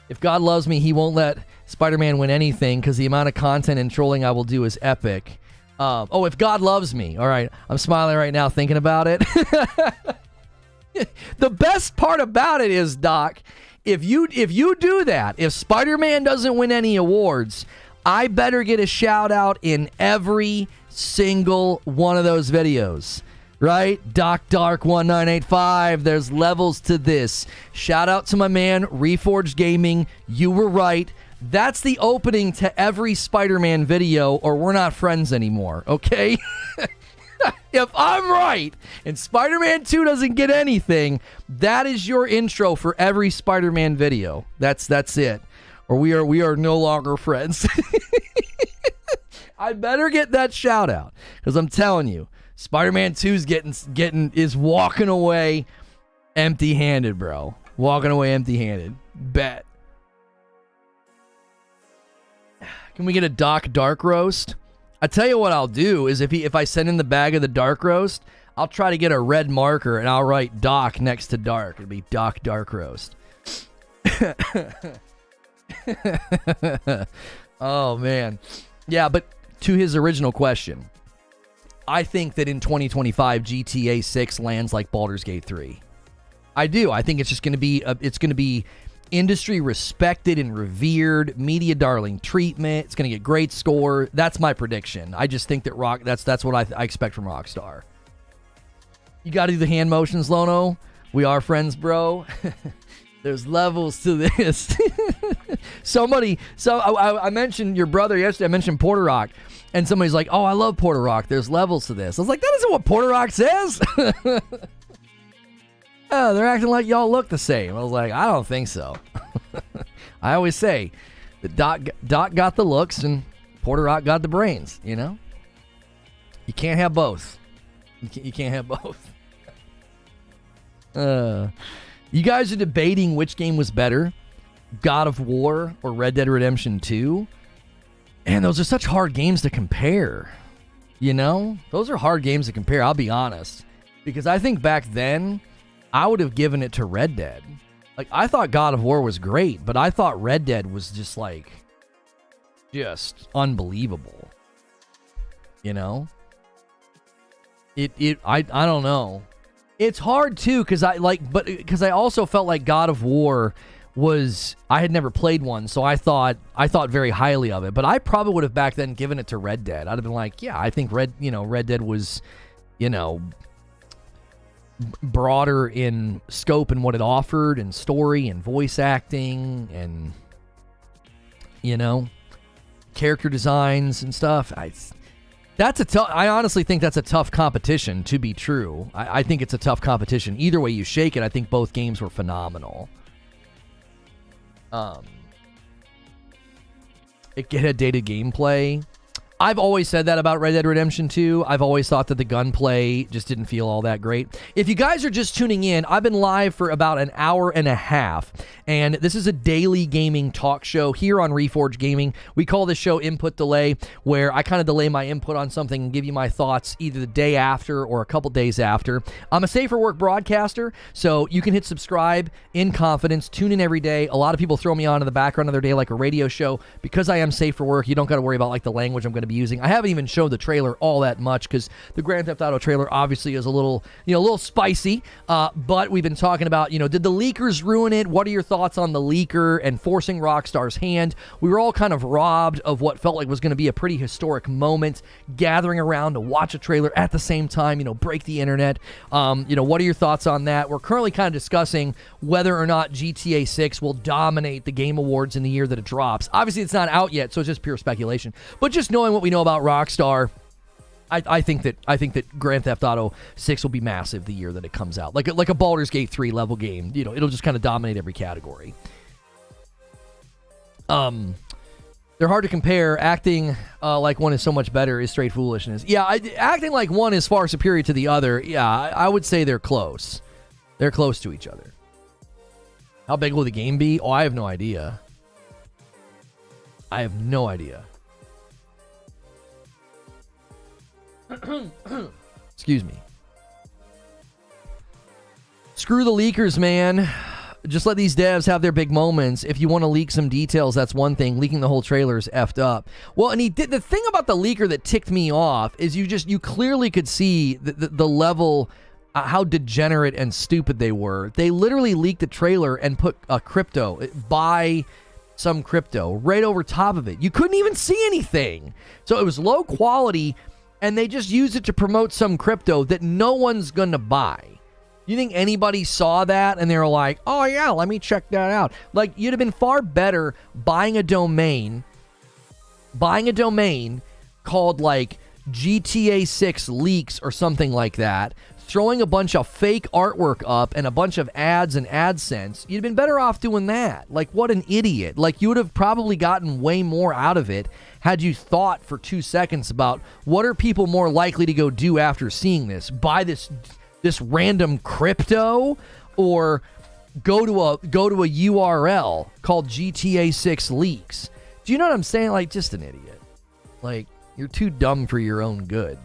If God loves me, he won't let Spider-Man win anything because the amount of content and trolling I will do is epic. If God loves me. All right. I'm smiling right now thinking about it. The best part about it is, Doc, if you do that, if Spider-Man doesn't win any awards, I better get a shout out in every single one of those videos. Right? Doc Dark 1985. There's levels to this. Shout out to my man, Reforge Gaming. You were right. That's the opening to every Spider-Man video, or we're not friends anymore, okay? If I'm right and Spider-Man 2 doesn't get anything, that is your intro for every Spider-Man video. That's it. Or we are no longer friends. I better get that shout out because I'm telling you, Spider-Man 2's is walking away empty-handed, bro. Walking away empty-handed. Bet. Can we get a Doc Dark Roast? I tell you what I'll do is if I send in the bag of the Dark Roast, I'll try to get a red marker and I'll write Doc next to Dark. It'll be Doc Dark Roast. Oh, man. Yeah, but to his original question, I think that in 2025, GTA 6 lands like Baldur's Gate 3. I do. I think it's just going to be industry respected and revered, media darling treatment. It's going to get great score. That's my prediction. I just think that that's what I expect from Rockstar. You got to do the hand motions, Lono. We are friends, bro. There's levels to this. I mentioned your brother yesterday. I mentioned Porter Rock, and somebody's like, "Oh, I love Porter Rock. There's levels to this." I was like, "That isn't what Porter Rock says." Oh, they're acting like y'all look the same. I was like, I don't think so. I always say that Doc got the looks and Porter Rock got the brains. You know, you can't have both. You can't have both. You guys are debating which game was better, God of War or Red Dead Redemption 2. And those are such hard games to compare. You know? Those are hard games to compare, I'll be honest. Because I think back then, I would have given it to Red Dead. Like, I thought God of War was great, but I thought Red Dead was just unbelievable. You know? I don't know. It's hard too, because I also felt like God of War was, I had never played one, so I thought very highly of it. But I probably would have back then given it to Red Dead. I'd have been like, yeah, I think Red Dead was, broader in scope and what it offered, and story and voice acting and character designs and stuff. I honestly think that's a tough competition to be true. I think it's a tough competition. Either way you shake it, I think both games were phenomenal. It had dated gameplay. I've always said that about Red Dead Redemption 2. I've always thought that the gunplay just didn't feel all that great. If you guys are just tuning in, I've been live for about an hour and a half, and this is a daily gaming talk show here on Reforge Gaming. We call this show Input Delay, where I kind of delay my input on something and give you my thoughts either the day after or a couple days after. I'm a safe for work broadcaster, so you can hit subscribe in confidence. Tune in every day. A lot of people throw me on in the background of their day like a radio show. Because I am safe for work, you don't got to worry about like the language I'm going to be using. I haven't even shown the trailer all that much because the Grand Theft Auto trailer obviously is a little spicy. But we've been talking about, did the leakers ruin it? What are your thoughts on the leaker and forcing Rockstar's hand? We were all kind of robbed of what felt like was going to be a pretty historic moment, gathering around to watch a trailer at the same time, break the internet. What are your thoughts on that? We're currently kind of discussing whether or not GTA 6 will dominate the Game Awards in the year that it drops. Obviously, it's not out yet, so it's just pure speculation. But just knowing what we know about Rockstar, I think that Grand Theft Auto 6 will be massive the year that it comes out. Like a Baldur's Gate 3 level game. It'll just kind of dominate every category. They're hard to compare. Acting like one is so much better is straight foolishness. Yeah, acting like one is far superior to the other. Yeah, I would say they're close. They're close to each other. How big will the game be? Oh, I have no idea. I have no idea. Excuse me. Screw the leakers, man. Just let these devs have their big moments. If you want to leak some details, that's one thing. Leaking the whole trailer is effed up. Well, and the thing about the leaker that ticked me off is you clearly could see the level, how degenerate and stupid they were. They literally leaked the trailer and put a buy some crypto right over top of it. You couldn't even see anything. So it was low quality, and they just used it to promote some crypto that no one's going to buy. You think anybody saw that and they were like, oh yeah, let me check that out? Like, you'd have been far better buying a domain called like GTA 6 Leaks or something like that, throwing a bunch of fake artwork up and a bunch of ads and AdSense. You'd have been better off doing that. Like, what an idiot. Like, you would have probably gotten way more out of it had you thought for 2 seconds about what are people more likely to go do after seeing this. Buy this random crypto, or go to a URL called GTA 6 Leaks. Do you know what I'm saying? Like, just an idiot. Like, you're too dumb for your own good.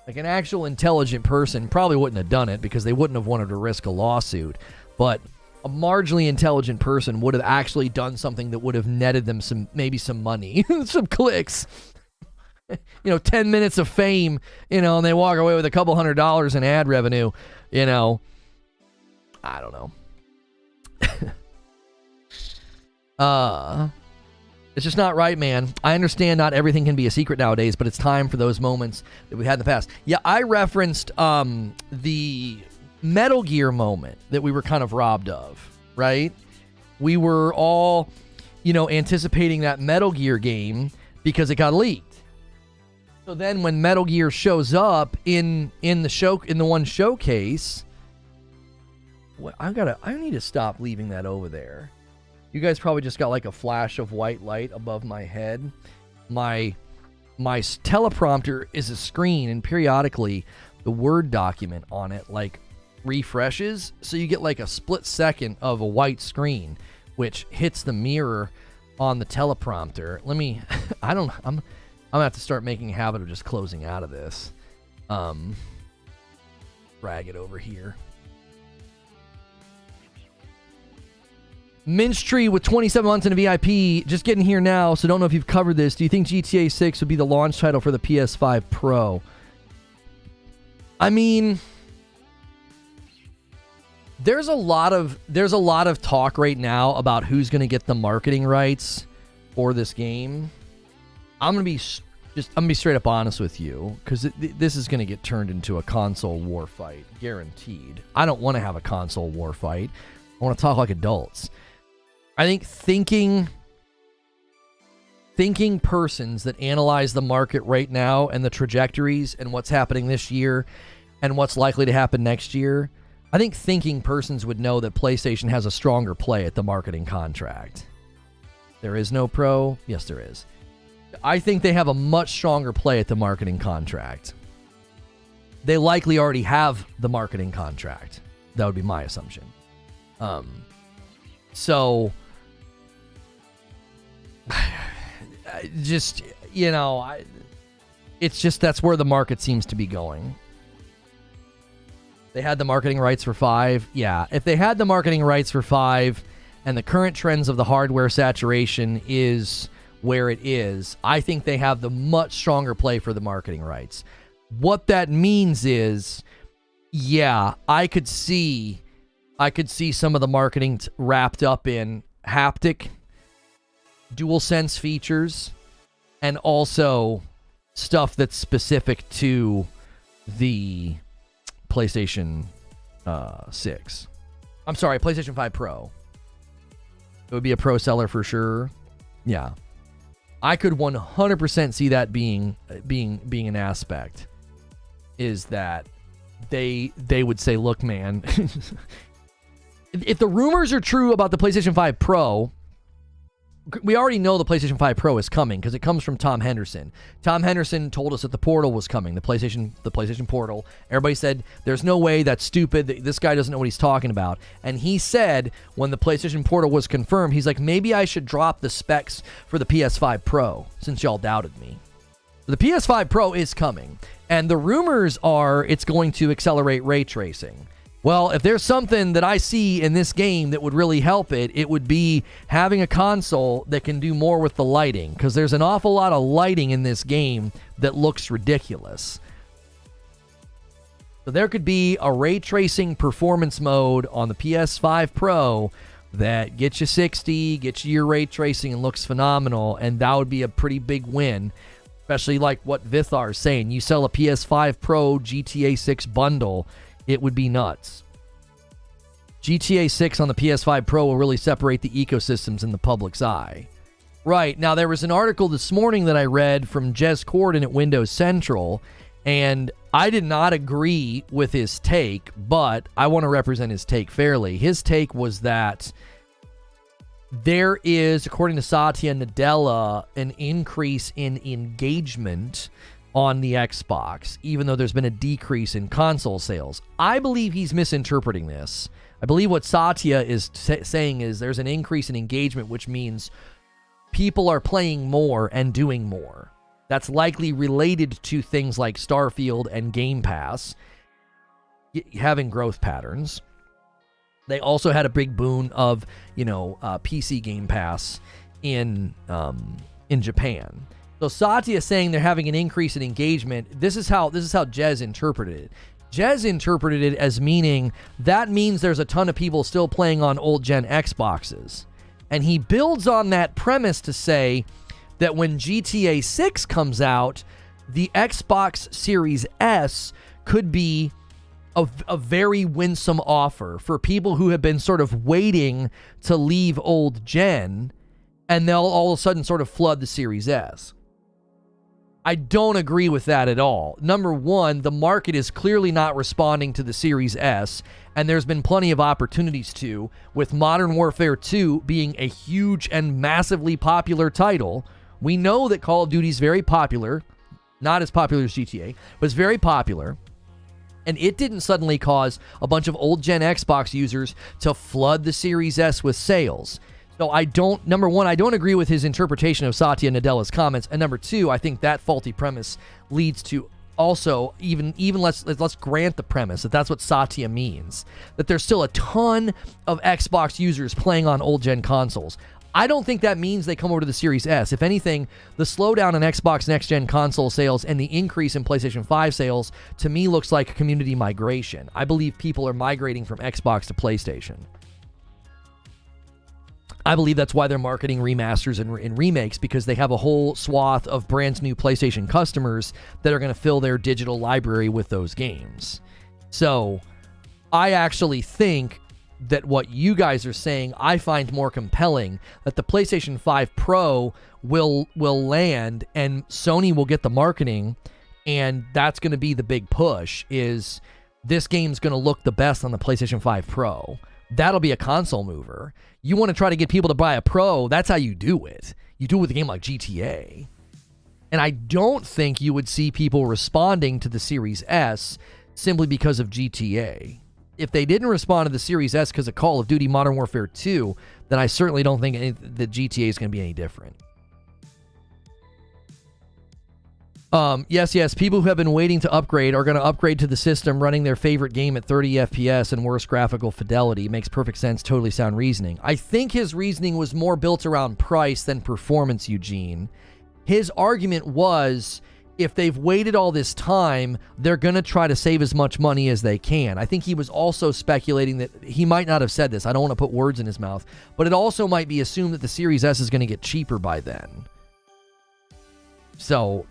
Like, an actual intelligent person probably wouldn't have done it because they wouldn't have wanted to risk a lawsuit. But a marginally intelligent person would have actually done something that would have netted them maybe some money, some clicks. 10 minutes of fame, and they walk away with a couple $100 in ad revenue, I don't know. It's just not right, man. I understand not everything can be a secret nowadays, but it's time for those moments that we had in the past. Yeah, I referenced the Metal Gear moment that we were kind of robbed of, right? We were all, anticipating that Metal Gear game because it got leaked. So then when Metal Gear shows up in the one showcase, I need to stop leaving that over there. You guys probably just got like a flash of white light above my head. My teleprompter is a screen, and periodically the Word document on it like refreshes, so you get like a split second of a white screen, which hits the mirror on the teleprompter. I'm gonna have to start making a habit of just closing out of this. Drag it over here. Minch Tree with 27 months in a VIP. Just getting here now, so don't know if you've covered this. Do you think GTA 6 would be the launch title for the PS5 Pro? I mean, there's a lot of talk right now about who's going to get the marketing rights for this game. I'm going to be straight up honest with you, because this is going to get turned into a console war fight, guaranteed. I don't want to have a console war fight. I want to talk like adults. I think thinking persons that analyze the market right now and the trajectories and what's happening this year and what's likely to happen next year, I think thinking persons would know that PlayStation has a stronger play at the marketing contract. There is no Pro? Yes, there is. I think they have a much stronger play at the marketing contract. They likely already have the marketing contract. That would be my assumption. So, just, it's just that's where the market seems to be going. They had the marketing rights for 5. Yeah, if they had the marketing rights for 5 and the current trends of the hardware saturation is where it is, I think they have the much stronger play for the marketing rights. What that means is, yeah, I could see some of the marketing wrapped up in haptic, DualSense features, and also stuff that's specific to the PlayStation 6. I'm sorry, PlayStation 5 Pro. It would be a Pro seller for sure. Yeah. I could 100% see that being an aspect, is that they would say, look, man, if the rumors are true about the PlayStation 5 Pro, we already know the PlayStation 5 Pro is coming because it comes from Tom Henderson. Tom Henderson told us that the Portal was coming, the PlayStation Portal. Everybody said, there's no way, that's stupid, this guy doesn't know what he's talking about. And he said, when the PlayStation Portal was confirmed, he's like, maybe I should drop the specs for the PS5 Pro, since y'all doubted me. The PS5 Pro is coming, and the rumors are it's going to accelerate ray tracing. Well, if there's something that I see in this game that would really help it, it would be having a console that can do more with the lighting, because there's an awful lot of lighting in this game that looks ridiculous. So there could be a ray tracing performance mode on the PS5 Pro that gets you 60, gets you your ray tracing, and looks phenomenal, and that would be a pretty big win, especially like what Vithar is saying. You sell a PS5 Pro GTA 6 bundle, it would be nuts. GTA 6 on the PS5 Pro will really separate the ecosystems in the public's eye. Right, now there was an article this morning that I read from Jez Corden at Windows Central, and I did not agree with his take, but I want to represent his take fairly. His take was that there is, according to Satya Nadella, an increase in engagement on the Xbox, even though there's been a decrease in console sales. I believe he's misinterpreting this. I believe what Satya is saying is there's an increase in engagement, which means people are playing more and doing more. That's likely related to things like Starfield and Game Pass having growth patterns. They also had a big boon of, PC Game Pass in Japan. So Satya is saying they're having an increase in engagement. This is how Jez interpreted it. Jez interpreted it as meaning that means there's a ton of people still playing on old gen Xboxes. And he builds on that premise to say that when GTA 6 comes out, the Xbox Series S could be a very winsome offer for people who have been sort of waiting to leave old gen, and they'll all of a sudden sort of flood the Series S. I don't agree with that at all. Number one, the market is clearly not responding to the Series S, and there's been plenty of opportunities to, with Modern Warfare 2 being a huge and massively popular title. We know that Call of Duty is very popular, not as popular as GTA, but it's very popular. And it didn't suddenly cause a bunch of old gen Xbox users to flood the Series S with sales. So number one, I don't agree with his interpretation of Satya Nadella's comments. And number two, I think that faulty premise leads to also, even let's grant the premise that that's what Satya means, that there's still a ton of Xbox users playing on old gen consoles. I don't think that means they come over to the Series S. If anything, the slowdown in Xbox next-gen console sales and the increase in PlayStation 5 sales, to me, looks like community migration. I believe people are migrating from Xbox to PlayStation. I believe that's why they're marketing remasters and remakes, because they have a whole swath of brand new PlayStation customers that are going to fill their digital library with those games. So I actually think that what you guys are saying, I find more compelling, that the PlayStation 5 Pro will land and Sony will get the marketing, and that's going to be the big push, is this game's going to look the best on the PlayStation 5 Pro. That'll be a console mover. You want to try to get people to buy a Pro, that's how you do it. You do it with a game like GTA. And I don't think you would see people responding to the Series S simply because of GTA. If they didn't respond to the Series S because of Call of Duty Modern Warfare 2, then I certainly don't think that GTA is going to be any different. Yes, people who have been waiting to upgrade are going to upgrade to the system running their favorite game at 30 FPS and worse graphical fidelity. Makes perfect sense, totally sound reasoning. I think his reasoning was more built around price than performance, Eugene. His argument was, if they've waited all this time, they're going to try to save as much money as they can. I think he was also speculating that he might not have said this. I don't want to put words in his mouth, but it also might be assumed that the Series S is going to get cheaper by then. So,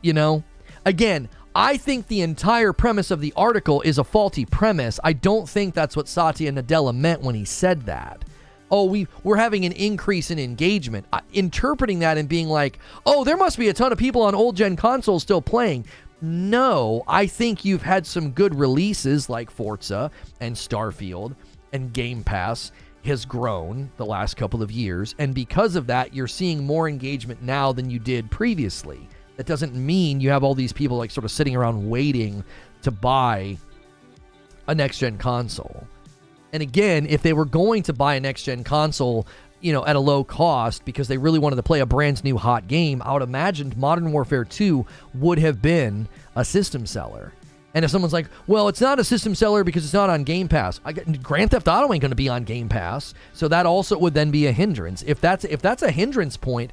again, I think the entire premise of the article is a faulty premise. I don't think that's what Satya Nadella meant when he said that. Oh, we're having an increase in engagement. Interpreting that and being like, oh, there must be a ton of people on old-gen consoles still playing. No, I think you've had some good releases like Forza and Starfield, and Game Pass has grown the last couple of years, and because of that, you're seeing more engagement now than you did previously. That doesn't mean you have all these people like sort of sitting around waiting to buy a next-gen console. And again, if they were going to buy a next-gen console, at a low cost because they really wanted to play a brand new hot game, I would imagine Modern Warfare 2 would have been a system seller. And if someone's like, well, it's not a system seller because it's not on Game Pass. Grand Theft Auto ain't going to be on Game Pass, so that also would then be a hindrance. If that's a hindrance point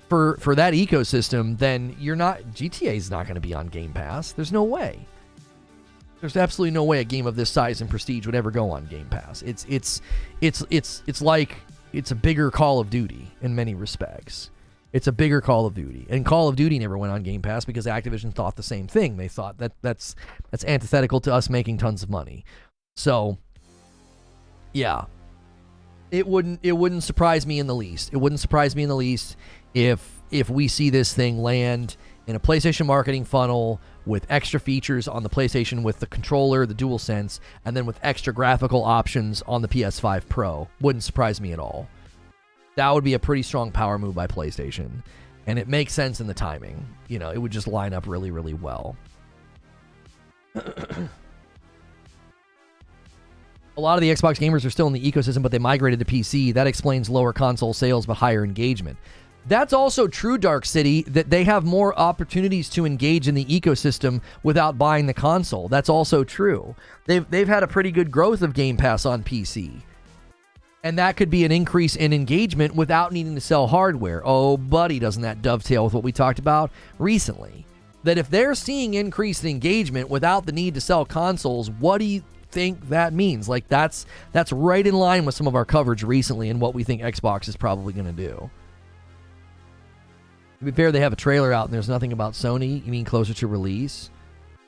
for that ecosystem, then GTA is not going to be on Game Pass. There's no way. There's absolutely no way a game of this size and prestige would ever go on Game Pass. It's like it's a bigger Call of Duty in many respects. It's a bigger Call of Duty, and Call of Duty never went on Game Pass because Activision thought the same thing. They thought that's antithetical to us making tons of money. So, yeah, it wouldn't surprise me in the least. It wouldn't surprise me in the least if we see this thing land in a PlayStation marketing funnel with extra features on the PlayStation with the controller, the DualSense, and then with extra graphical options on the PS5 Pro. Wouldn't surprise me at all. That would be a pretty strong power move by PlayStation. And it makes sense in the timing. It would just line up really, really well. A lot of the Xbox gamers are still in the ecosystem, but they migrated to PC. That explains lower console sales, but higher engagement. That's also true, Dark City, that they have more opportunities to engage in the ecosystem without buying the console. That's also true. They've had a pretty good growth of Game Pass on PC. And that could be an increase in engagement without needing to sell hardware. Oh, buddy, doesn't that dovetail with what we talked about recently? That if they're seeing increased engagement without the need to sell consoles, what do you think that means. Like, that's right in line with some of our coverage recently and what we think Xbox is probably going to do. To be fair, they have a trailer out and there's nothing about Sony. You mean closer to release?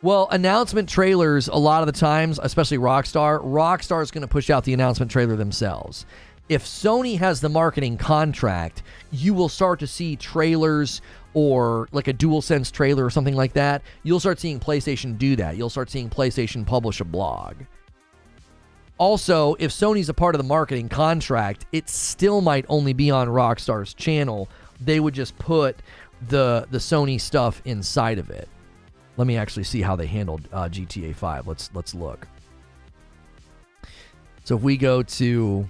Well, announcement trailers, a lot of the times, especially Rockstar is going to push out the announcement trailer themselves. If Sony has the marketing contract, you will start to see trailers, or like a DualSense trailer or something like that. You'll start seeing PlayStation do that. You'll start seeing PlayStation publish a blog. Also, if Sony's a part of the marketing contract, it still might only be on Rockstar's channel. They would just put the Sony stuff inside of it. Let me actually see how they handled GTA 5. Let's look. So if we go to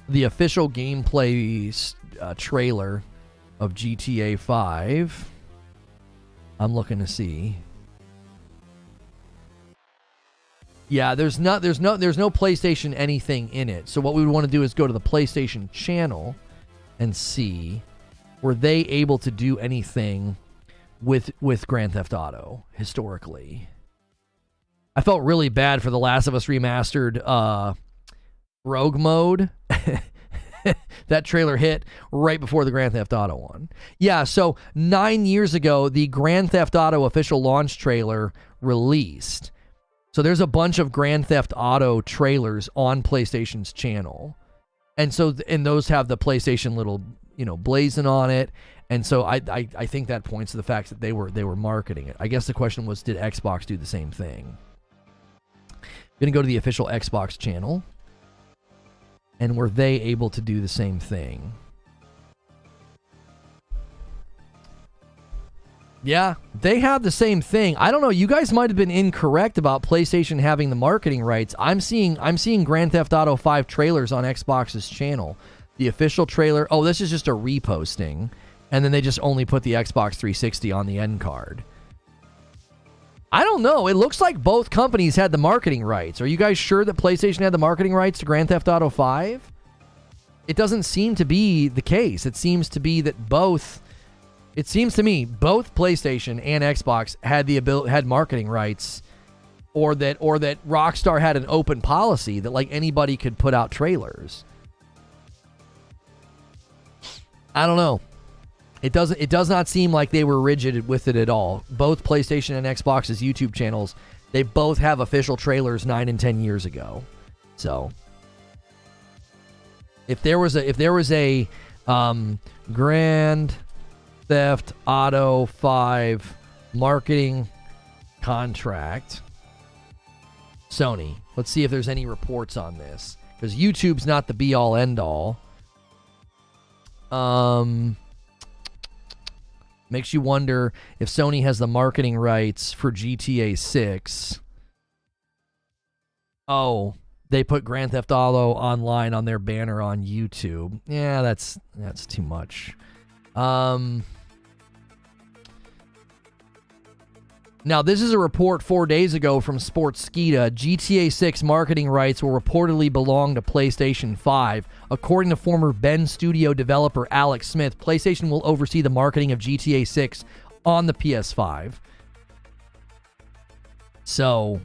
the official gameplay trailer of GTA 5, I'm looking to see. Yeah, there's no PlayStation anything in it. So what we would want to do is go to the PlayStation channel and see, were they able to do anything with Grand Theft Auto historically. I felt really bad for The Last of Us Remastered Rogue Mode. That trailer hit right before the Grand Theft Auto one. Yeah, so 9 years ago, the Grand Theft Auto official launch trailer released. So there's a bunch of Grand Theft Auto trailers on PlayStation's channel. And those have the PlayStation little, blazon on it. And so I think that points to the fact that they were marketing it. I guess the question was, did Xbox do the same thing? Going to go to the official Xbox channel. And were they able to do the same thing? Yeah, they have the same thing. I don't know. You guys might have been incorrect about PlayStation having the marketing rights. I'm seeing Grand Theft Auto 5 trailers on Xbox's channel. The official trailer. Oh, this is just a reposting. And then they just only put the Xbox 360 on the end card. I don't know. It looks like both companies had the marketing rights. Are you guys sure that PlayStation had the marketing rights to Grand Theft Auto 5? It doesn't seem to be the case. It seems to be that both... It seems to me both PlayStation and Xbox had marketing rights, or that Rockstar had an open policy that like anybody could put out trailers. I don't know. It does not seem like they were rigid with it at all. Both PlayStation and Xbox's YouTube channels, they both have official trailers 9 and 10 years ago. So if there was a Grand Theft Auto 5 marketing contract, Sony, let's see if there's any reports on this, because YouTube's not the be all end all. Makes you wonder if Sony has the marketing rights for GTA 6. Oh, they put Grand Theft Auto Online on their banner on YouTube. Yeah, that's too much. Now, this is a report 4 days ago from Sportskeeda. GTA 6 marketing rights will reportedly belong to PlayStation 5. According to former Ben Studio developer Alex Smith, PlayStation will oversee the marketing of GTA 6 on the PS5. So,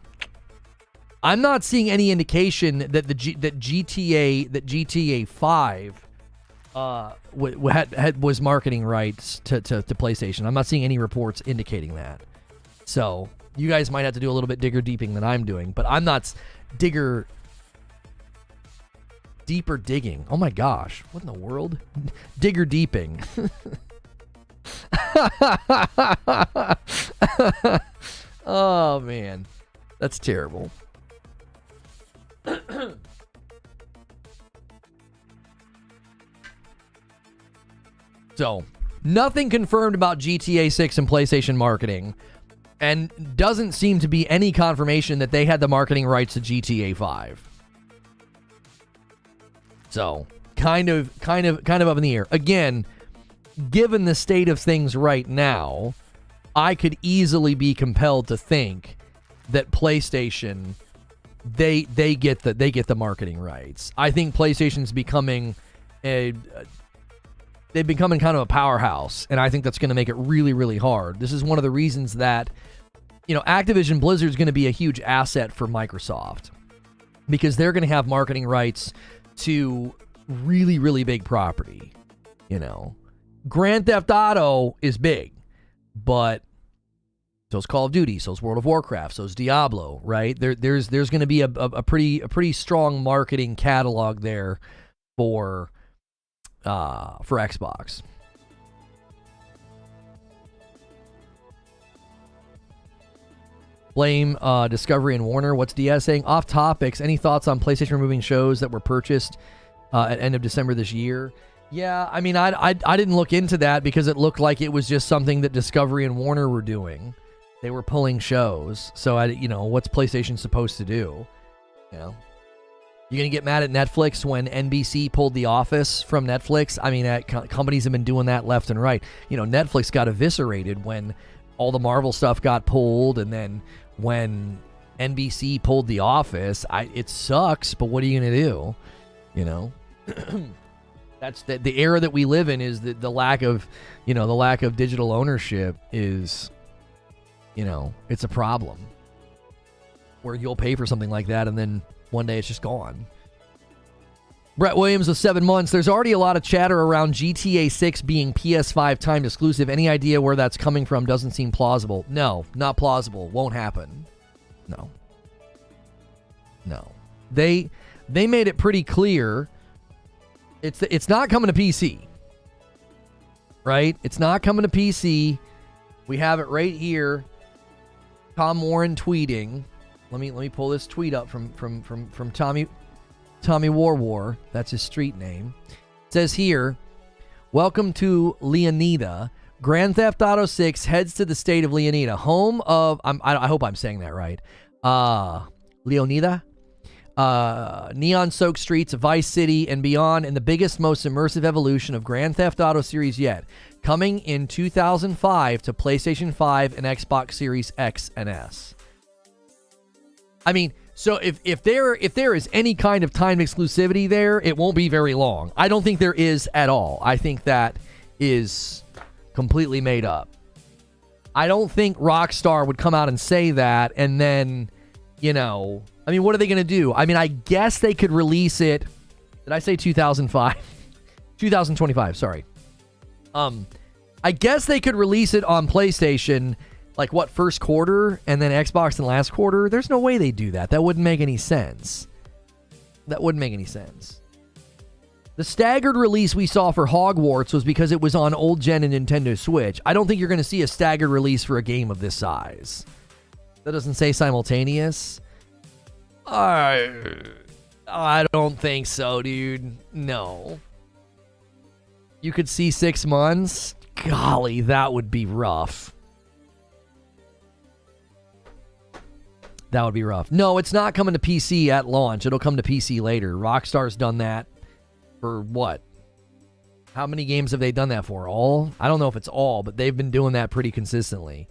I'm not seeing any indication that GTA 5 was marketing rights to PlayStation. I'm not seeing any reports indicating that. So, you guys might have to do a little bit deeper deeping than I'm doing, but I'm not deeper digging. Oh my gosh, what in the world? Digger deeping. Oh man, that's terrible. So, nothing confirmed about GTA 6 and PlayStation marketing. And doesn't seem to be any confirmation that they had the marketing rights to GTA 5. So, kind of up in the air. Again, given the state of things right now, I could easily be compelled to think that PlayStation they get the marketing rights. I think PlayStation's becoming they're becoming kind of a powerhouse, and I think that's going to make it really, really hard. This is one of the reasons that you know, Activision Blizzard's going to be a huge asset for Microsoft because they're going to have marketing rights to really, really big property. You know, Grand Theft Auto is big, but so's Call of Duty, so's World of Warcraft, so's Diablo, right? There's going to be a pretty strong marketing catalog there for Xbox. Blame Discovery and Warner. What's DS saying? Off topics. Any thoughts on PlayStation removing shows that were purchased at end of December this year? Yeah, I mean, I didn't look into that because it looked like it was just something that Discovery and Warner were doing. They were pulling shows. So, what's PlayStation supposed to do? You know? You're going to get mad at Netflix when NBC pulled The Office from Netflix? I mean, companies have been doing that left and right. You know, Netflix got eviscerated when all the Marvel stuff got pulled, and then when NBC pulled The Office. It sucks, but what are you going to do? You know? That's the era that we live in, is the lack of, the lack of digital ownership is, it's a problem. Where you'll pay for something like that and then one day it's just gone. Brett Williams with 7 months. There's already a lot of chatter around GTA 6 being PS5 timed exclusive. Any idea where that's coming from? Doesn't seem plausible. No, not plausible. Won't happen. No. They made it pretty clear. It's not coming to PC. Right? It's not coming to PC. We have it right here. Tom Warren tweeting. Let me pull this tweet up from Tommy War. That's his street name. It says here, welcome to Leonida. Grand Theft Auto 6 heads to the state of Leonida, home of, I hope I'm saying that right. Leonida? Neon-soaked streets of Vice City and beyond, and the biggest, most immersive evolution of Grand Theft Auto series yet. Coming in 2005 to PlayStation 5 and Xbox Series X and S. I mean, so if there is any kind of timed exclusivity there, it won't be very long. I don't think there is at all. I think that is completely made up. I don't think Rockstar would come out and say that and then, I mean, what are they going to do? I mean, I guess they could release it. Did I say 2005? 2025, sorry. I guess they could release it on PlayStation first quarter, and then Xbox in last quarter. There's no way they do that. That wouldn't make any sense. The staggered release we saw for Hogwarts was because it was on old gen and Nintendo Switch. I don't think you're going to see a staggered release for a game of this size. That doesn't say simultaneous. I don't think so, dude. No. You could see 6 months? Golly, that would be rough. That would be rough. No, it's not coming to PC at launch. It'll come to PC later. Rockstar's done that for what? How many games have they done that for? All? I don't know if it's all, but they've been doing that pretty consistently.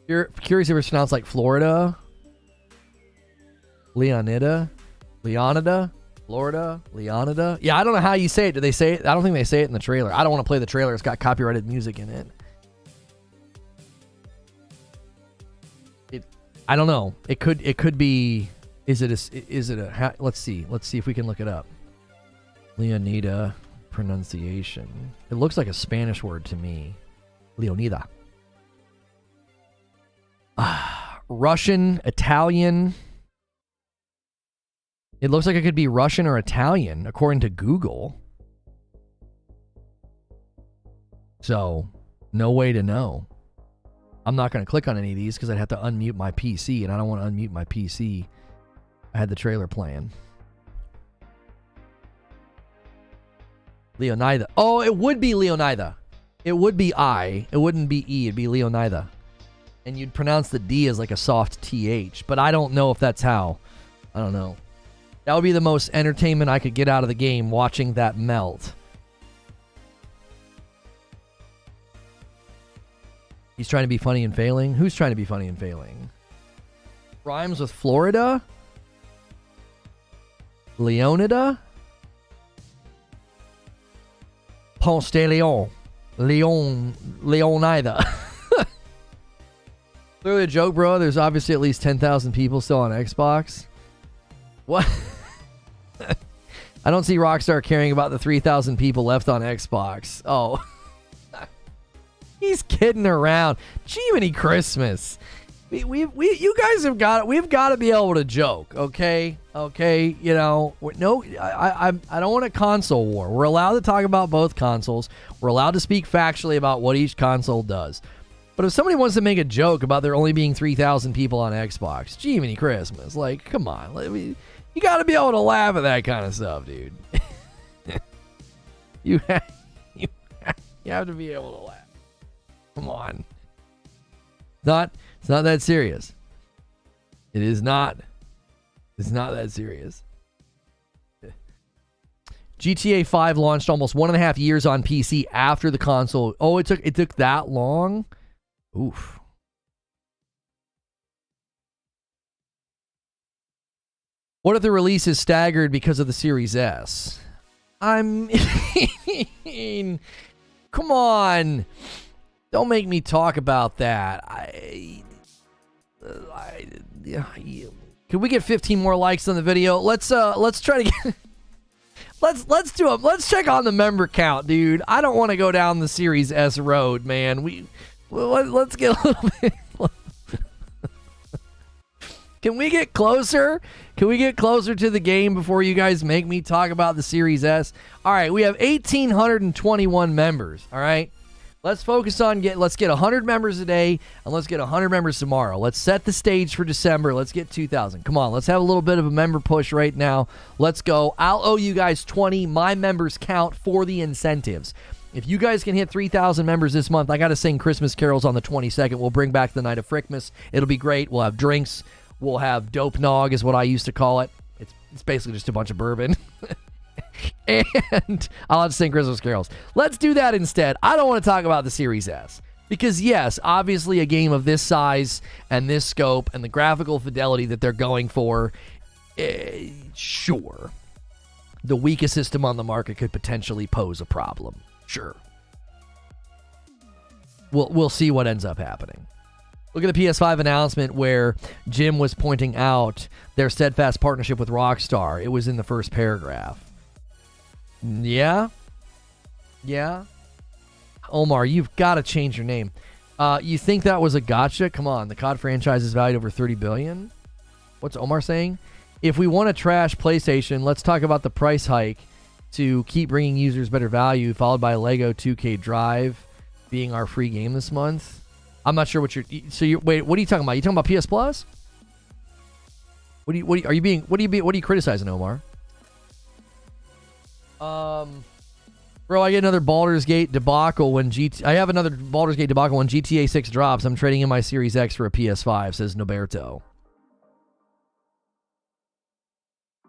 You're curious if it's pronounced like Florida? Leonida? Florida? Leonida? Yeah, I don't know how you say it. Do they say it? I don't think they say it in the trailer. I don't want to play the trailer. It's got copyrighted music in it. I don't know. It could be. Is it a? Let's see if we can look it up. Leonida pronunciation. It looks like a Spanish word to me. Leonida. Russian, Italian. It looks like it could be Russian or Italian, according to Google. So, no way to know. I'm not going to click on any of these because I'd have to unmute my PC, and I don't want to unmute my PC. I had the trailer playing. Leonida. Oh, it would be Leonida. It would be I. It wouldn't be E. It'd be Leonida. And you'd pronounce the D as like a soft TH, but I don't know if that's how. I don't know. That would be the most entertainment I could get out of the game, watching that melt. He's trying to be funny and failing? Who's trying to be funny and failing? Rhymes with Florida? Leonida? Ponce de Leon. Leonida. Clearly a joke, bro. There's obviously at least 10,000 people still on Xbox. What? I don't see Rockstar caring about the 3,000 people left on Xbox. Oh. He's kidding around. Jiminy Christmas. You guys have got it. We've got to be able to joke, okay? Okay, you know, no, I don't want a console war. We're allowed to talk about both consoles. We're allowed to speak factually about what each console does. But if somebody wants to make a joke about there only being 3,000 people on Xbox, Jiminy Christmas, like, come on. You got to be able to laugh at that kind of stuff, dude. you have to be able to laugh. Come on. It's not that serious. It is not. It's not that serious. GTA 5 launched almost 1.5 years on PC after the console. Oh, it took that long? Oof. What if the release is staggered because of the Series S? I mean, come on. Don't make me talk about that. Can we get 15 more likes on the video? Let's try to get let's check on the member count, dude. I don't want to go down the Series S road, man. Let's get a little bit. Can we get closer? Can we get closer to the game before you guys make me talk about the Series S? All right, we have 1,821 members. All right. Let's focus on let's get 100 members a day, and let's get 100 members tomorrow. Let's set the stage for December. Let's get 2,000. Come on, let's have a little bit of a member push right now. Let's go. I'll owe you guys 20. My members count for the incentives. If you guys can hit 3,000 members this month, I got to sing Christmas carols on the 22nd. We'll bring back the night of Frkmas. It'll be great. We'll have drinks. We'll have dope nog is what I used to call it. It's basically just a bunch of bourbon. And I'll have to sing Christmas carols. Let's do that instead. I don't want to talk about the Series S. Because, yes, obviously a game of this size and this scope and the graphical fidelity that they're going for, sure. The weakest system on the market could potentially pose a problem. Sure. We'll see what ends up happening. Look at the PS5 announcement where Jim was pointing out their steadfast partnership with Rockstar. It was in the first paragraph. Yeah. Omar, you've got to change your name. You think that was a gotcha? Come on, the COD franchise is valued over $30 billion. What's Omar saying? If we want to trash PlayStation, let's talk about the price hike to keep bringing users better value, followed by Lego 2K Drive being our free game this month. I'm not sure what you're. So you wait. What are you talking about? You talking about PS Plus? What are you criticizing, Omar? Bro, I get another Baldur's Gate debacle when I have another Baldur's Gate debacle when GTA 6 drops. I'm trading in my Series X for a PS5, says Noberto.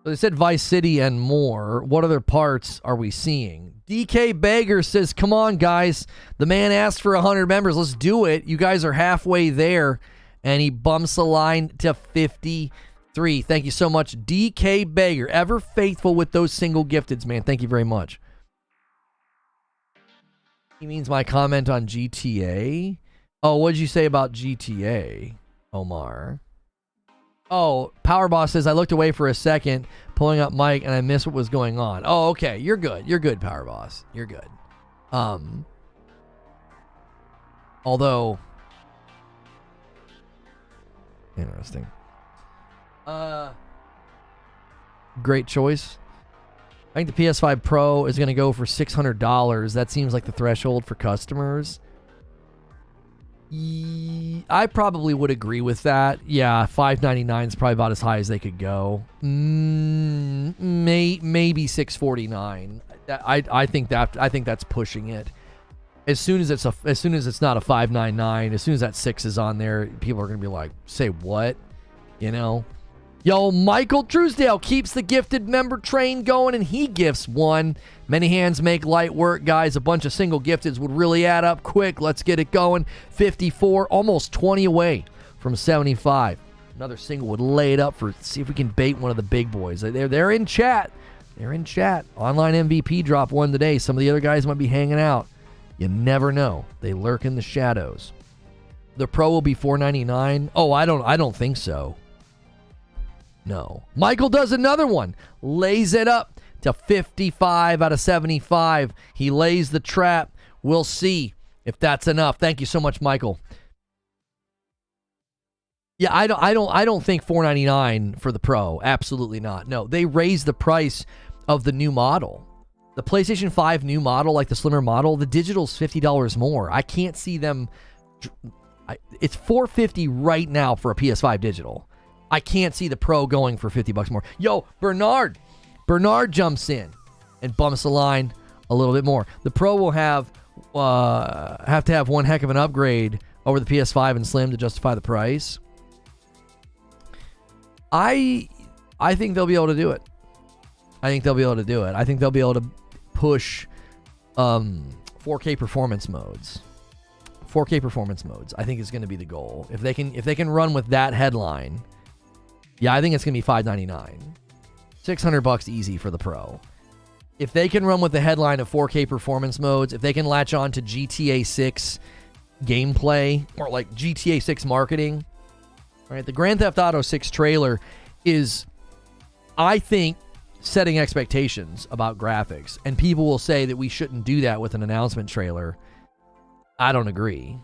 So they said Vice City and more. What other parts are we seeing? DK Bager says, come on, guys. The man asked for 100 members. Let's do it. You guys are halfway there. And he bumps the line to 53. Thank you so much, DK Bager. Ever faithful with those single gifteds, man. Thank you very much. He means my comment on GTA. Oh, what did you say about GTA, Omar? Oh, Power Boss says, I looked away for a second, pulling up mic, and I missed what was going on. Oh, okay. You're good. You're good, Power Boss. You're good. Although, interesting. Great choice. I think the PS5 Pro is going to go for $600. That seems like the threshold for customers. I probably would agree with that. Yeah, $599 is probably about as high as they could go. Maybe $649. I think that's pushing it. As soon as it's not a $599, as soon as that 6 is on there, people are gonna be like, "Say what?" You know. Yo, Michael Truesdale keeps the gifted member train going, and he gifts one. Many hands make light work, guys. A bunch of single gifteds would really add up quick. Let's get it going. 54, almost 20 away from 75. Another single would lay it up for, see if we can bait one of the big boys. They're in chat. They're in chat. Online MVP drop one today. Some of the other guys might be hanging out. You never know. They lurk in the shadows. The Pro will be $499. Oh, I don't think so. No. Michael does another one. Lays it up to 55 out of 75. He lays the trap. We'll see if that's enough. Thank you so much, Michael. Yeah, I don't think $499 for the Pro. Absolutely not. No, they raised the price of the new model. The PlayStation 5 new model, like the slimmer model, the digital's $50 more. I can't see them. It's $450 right now for a PS5 digital. I can't see the Pro going for $50 more. Yo, Bernard jumps in and bumps the line a little bit more. The Pro will have to have one heck of an upgrade over the PS5 and Slim to justify the price. I think they'll be able to do it. I think they'll be able to push 4K performance modes. 4K performance modes, I think, is going to be the goal. If they can run with that headline, yeah, I think it's going to be $599. $600 easy for the Pro. If they can run with the headline of 4K performance modes, if they can latch on to GTA 6 gameplay or like GTA 6 marketing, right? The Grand Theft Auto 6 trailer is, I think, setting expectations about graphics, and people will say that we shouldn't do that with an announcement trailer. I don't agree.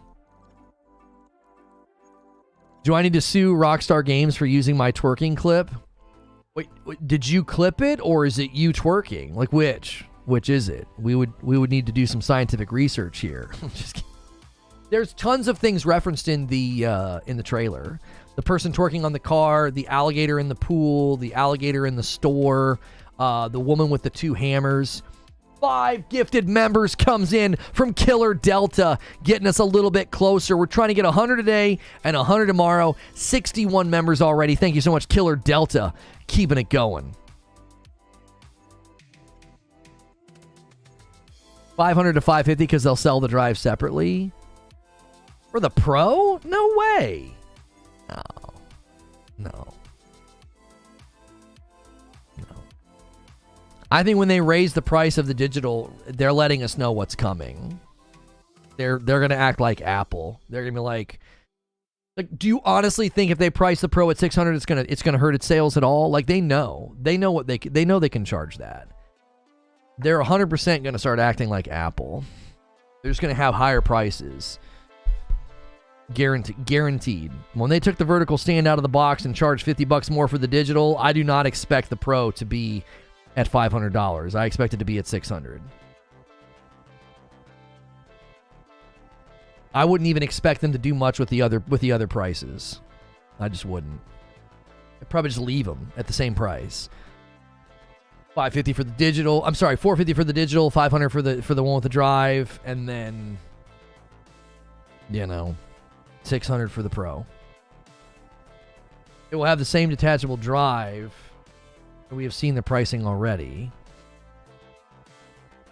Do I need to sue Rockstar Games for using my twerking clip? Wait, did you clip it, or is it you twerking? Like, which is it? We would need to do some scientific research here. Just kidding. There's tons of things referenced in the trailer. The person twerking on the car, the alligator in the pool, the alligator in the store, the woman with the 2 hammers. 5 gifted members comes in from Killer Delta, getting us a little bit closer. We're trying to get 100 today and 100 tomorrow. 61 members already. Thank you so much, Killer Delta. Keeping it going. 500 to 550 because they'll sell the drive separately. For the Pro? No way. No. I think when they raise the price of the digital, they're letting us know what's coming. They're going to act like Apple. They're going to be like, do you honestly think if they price the Pro at $600, it's going to hurt its sales at all? Like, they know what they can charge that. They're 100% going to start acting like Apple. They're just going to have higher prices. Guaranteed. When they took the vertical stand out of the box and charged $50 more for the digital, I do not expect the Pro to be at $500. I expect it to be at $600. I wouldn't even expect them to do much with the other prices. I just wouldn't. I'd probably just leave them at the same price. $550 for the digital. I'm sorry, $450 for the digital, $500 for the one with the drive, and then $600 for the Pro. It will have the same detachable drive. We have seen the pricing already.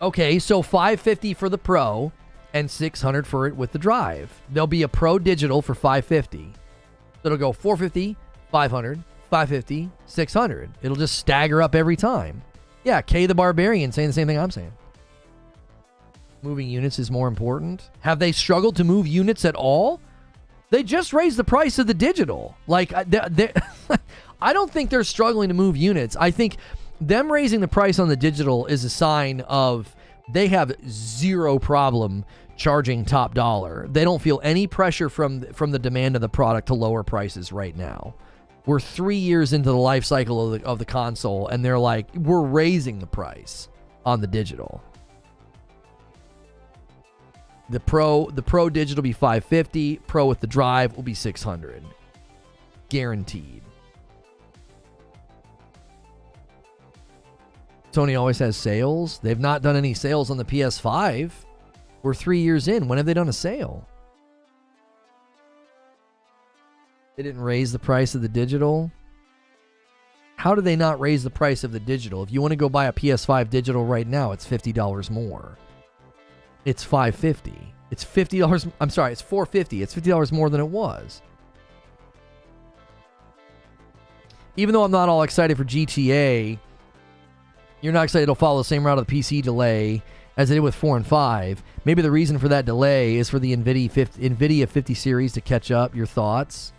Okay, so $550 for the Pro and $600 for it with the drive. There'll be a Pro digital for $550. It'll go $450, $500, $550, $600. It'll just stagger up every time. Yeah, K the Barbarian saying the same thing I'm saying. Moving units is more important. Have they struggled to move units at all? They just raised the price of the digital. Like, I don't think they're struggling to move units. I think them raising the price on the digital is a sign of they have zero problem charging top dollar. They don't feel any pressure from the demand of the product to lower prices right now. We're 3 years into the life cycle of the console, and they're like, we're raising the price on the digital. The Pro digital will be $550. Pro with the drive will be $600. Guaranteed. Sony always has sales. They've not done any sales on the PS5. We're 3 years in. When have they done a sale? They didn't raise the price of the digital. How do they not raise the price of the digital? If you want to go buy a PS5 digital right now, it's $50 more. It's $550. It's $50. I'm sorry, it's $450. It's $50 more than it was. Even though I'm not all excited for GTA, you're not excited it'll follow the same route of the PC delay as it did with 4 and 5. Maybe the reason for that delay is for the NVIDIA 50 series to catch up. Your thoughts?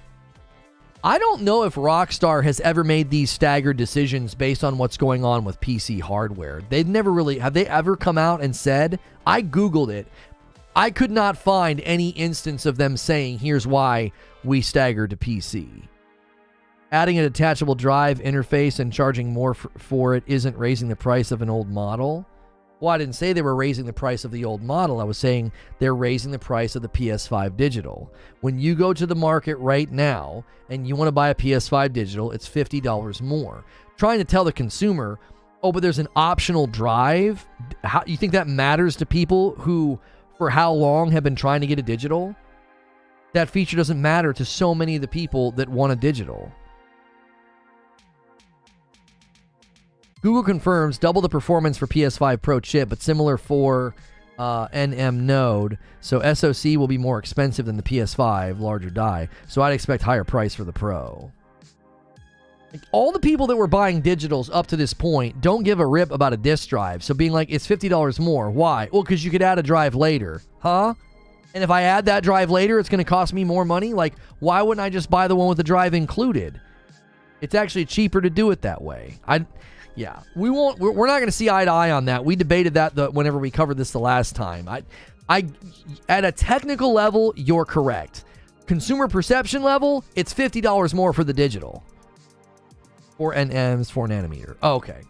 I don't know if Rockstar has ever made these staggered decisions based on what's going on with PC hardware. They've never really, have they ever come out and said, I Googled it. I could not find any instance of them saying, here's why we staggered to PC. Adding a detachable drive interface and charging more for it isn't raising the price of an old model. Well, I didn't say they were raising the price of the old model. I was saying they're raising the price of the PS5 digital. When you go to the market right now and you want to buy a PS5 digital, it's $50 more. Trying to tell the consumer, oh, but there's an optional drive. How you think that matters to people who, for how long, have been trying to get a digital? That feature doesn't matter to so many of the people that want a digital. Google confirms double the performance for PS5 Pro chip, but similar for NM node. So SoC will be more expensive than the PS5, larger die. So I'd expect higher price for the Pro. Like, all the people that were buying digitals up to this point don't give a rip about a disk drive. So being like, it's $50 more. Why? Well, because you could add a drive later. Huh? And if I add that drive later, it's going to cost me more money? Like, why wouldn't I just buy the one with the drive included? It's actually cheaper to do it that way. Yeah, we're not going to see eye to eye on that. We debated that whenever we covered this the last time. At a technical level, you're correct. Consumer perception level, it's $50 more for the digital. 4 nms, 4 nanometer. Oh, okay.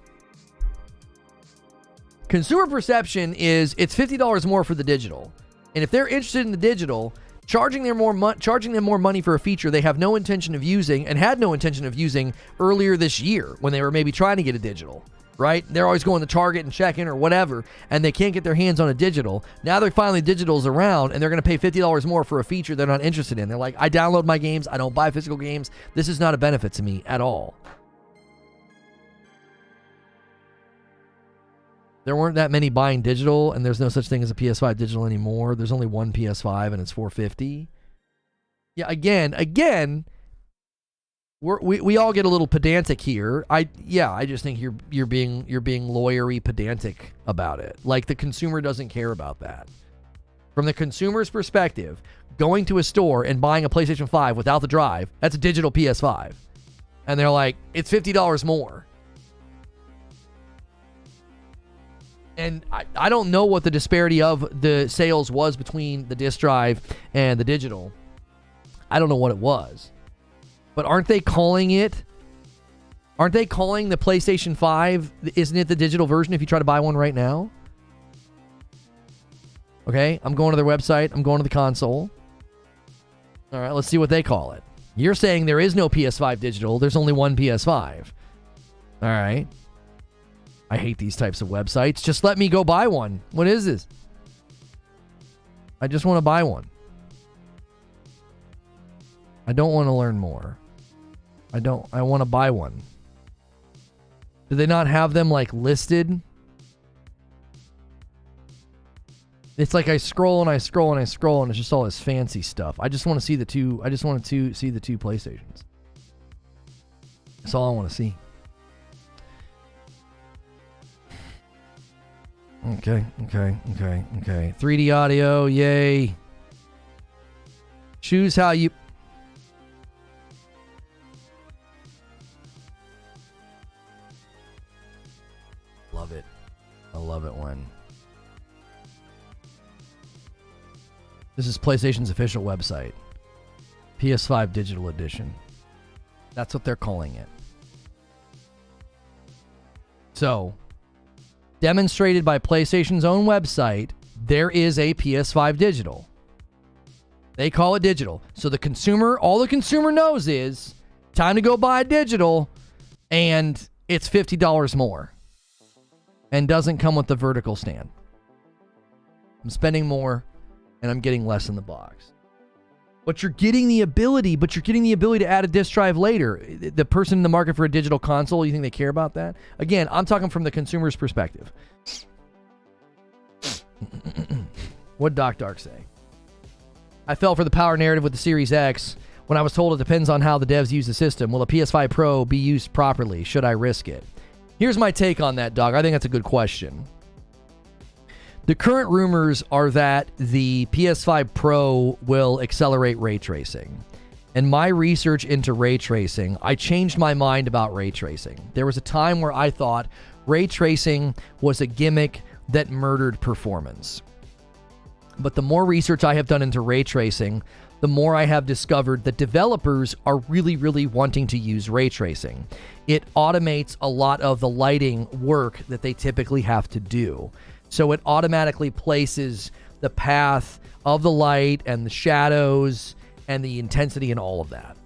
Consumer perception is it's $50 more for the digital. And if they're interested in the digital, charging them more money for a feature they have no intention of using and had no intention of using earlier this year when they were maybe trying to get a digital, right? They're always going to Target and check-in or whatever, and they can't get their hands on a digital. Now they're finally digital's around, and they're going to pay $50 more for a feature they're not interested in. They're like, I download my games. I don't buy physical games. This is not a benefit to me at all. There weren't that many buying digital, and there's no such thing as a PS5 digital anymore. There's only one PS5, and it's $450. Yeah, again, we all get a little pedantic here. I just think you're being lawyery pedantic about it. Like, the consumer doesn't care about that. From the consumer's perspective, going to a store and buying a PlayStation 5 without the drive, that's a digital PS5. And they're like, it's $50 more. And I don't know what the disparity of the sales was between the disc drive and the digital. I don't know what it was. But aren't they calling the PlayStation 5, isn't it the digital version if you try to buy one right now? Okay, I'm going to their website. I'm going to the console. All right, let's see what they call it. You're saying there is no PS5 digital. There's only one PS5. All right. I hate these types of websites. Just let me go buy one. What is this? I just want to buy one. I don't want to learn more. I want to buy one. Do they not have them like listed? It's like I scroll and I scroll and I scroll and it's just all this fancy stuff. I just want to see the two. I just want to see the two PlayStations. That's all I want to see. Okay. 3D audio, yay. Choose how you... Love it. I love it when... This is PlayStation's official website. PS5 Digital Edition. That's what they're calling it. So... demonstrated by PlayStation's own website, there is a PS5 digital. They call it digital. So the consumer, all the consumer knows is, time to go buy a digital, and it's $50 more. And doesn't come with the vertical stand. I'm spending more, and I'm getting less in the box. But you're getting the ability to add a disc drive later. The person in the market for a digital console, you think they care about that? Again, I'm talking from the consumer's perspective. What'd Doc Dark say? I fell for the power narrative with the Series X when I was told it depends on how the devs use the system. Will a PS5 Pro be used properly? Should I risk it? Here's my take on that, Doc. I think that's a good question. The current rumors are that the PS5 Pro will accelerate ray tracing. In my research into ray tracing, I changed my mind about ray tracing. There was a time where I thought ray tracing was a gimmick that murdered performance. But the more research I have done into ray tracing, the more I have discovered that developers are really, really wanting to use ray tracing. It automates a lot of the lighting work that they typically have to do. So it automatically places the path of the light and the shadows and the intensity and all of that.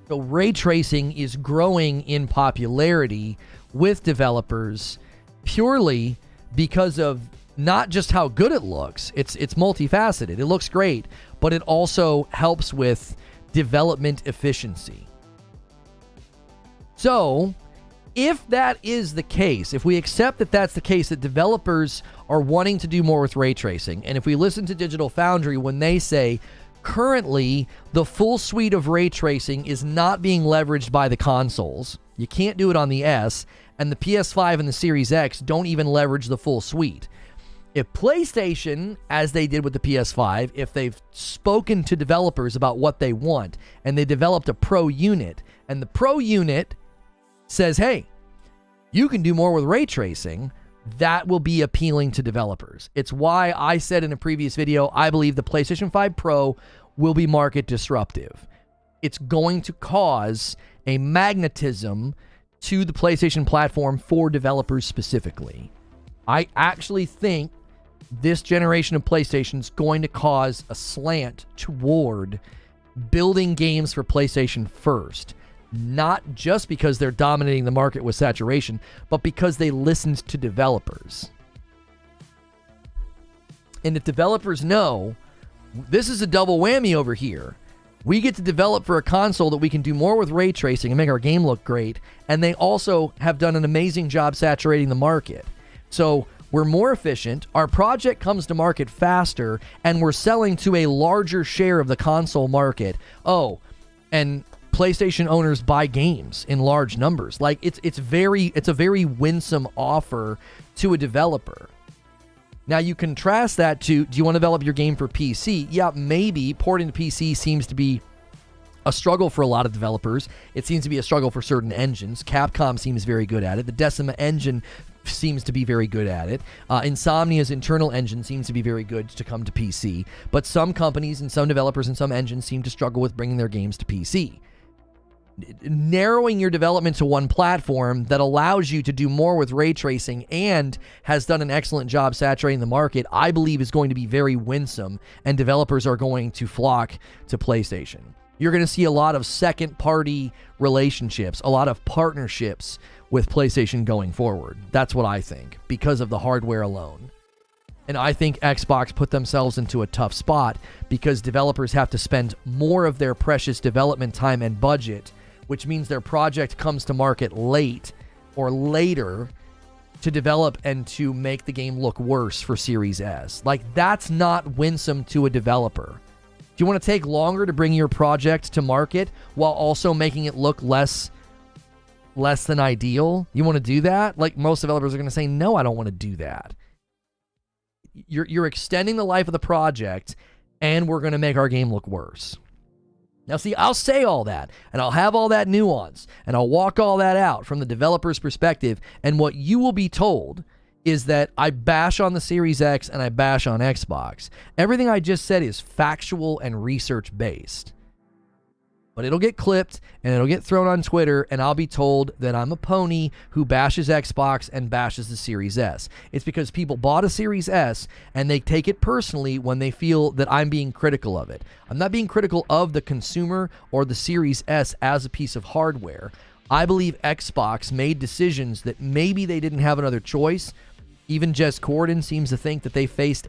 So ray tracing is growing in popularity with developers purely because of not just how good it looks. It's multifaceted. It looks great, but it also helps with development efficiency. So if that is the case, if we accept that that's the case, that developers are wanting to do more with ray tracing, and if we listen to Digital Foundry when they say currently the full suite of ray tracing is not being leveraged by the consoles, you can't do it on the S, and the PS5 and the Series X don't even leverage the full suite. If PlayStation, as they did with the PS5, if they've spoken to developers about what they want, and they developed a pro unit, and the pro unit says, hey, you can do more with ray tracing, that will be appealing to developers. It's why I said in a previous video, I believe the PlayStation 5 Pro will be market disruptive. It's going to cause a magnetism to the PlayStation platform for developers specifically. I actually think this generation of PlayStation is going to cause a slant toward building games for PlayStation first. Not just because they're dominating the market with saturation, but because they listened to developers. And if developers know, this is a double whammy over here. We get to develop for a console that we can do more with ray tracing and make our game look great, and they also have done an amazing job saturating the market. So we're more efficient, our project comes to market faster, and we're selling to a larger share of the console market. Oh, and PlayStation owners buy games in large numbers. Like it's a very winsome offer to a developer. Now you contrast that to, do you want to develop your game for PC? Yeah, maybe porting to PC seems to be a struggle for a lot of developers. It seems to be a struggle for certain engines. Capcom seems very good at it. The Decima engine seems to be very good at it. Insomnia's internal engine seems to be very good to come to PC. But some companies and some developers and some engines seem to struggle with bringing their games to PC. Narrowing your development to one platform that allows you to do more with ray tracing and has done an excellent job saturating the market, I believe is going to be very winsome, and developers are going to flock to PlayStation. You're going to see a lot of second-party relationships, a lot of partnerships with PlayStation going forward. That's what I think, because of the hardware alone. And I think Xbox put themselves into a tough spot because developers have to spend more of their precious development time and budget, which means their project comes to market late or later to develop and to make the game look worse for Series S. Like, that's not winsome to a developer. Do you want to take longer to bring your project to market while also making it look less than ideal? You want to do that? Like, most developers are going to say, no, I don't want to do that. You're extending the life of the project, and we're going to make our game look worse. Now, see, I'll say all that, and I'll have all that nuance, and I'll walk all that out from the developer's perspective, and what you will be told is that I bash on the Series X and I bash on Xbox. Everything I just said is factual and research-based. But it'll get clipped, and it'll get thrown on Twitter, and I'll be told that I'm a pony who bashes Xbox and bashes the Series S. It's because people bought a Series S, and they take it personally when they feel that I'm being critical of it. I'm not being critical of the consumer or the Series S as a piece of hardware. I believe Xbox made decisions that maybe they didn't have another choice. Even Jez Corden seems to think that they faced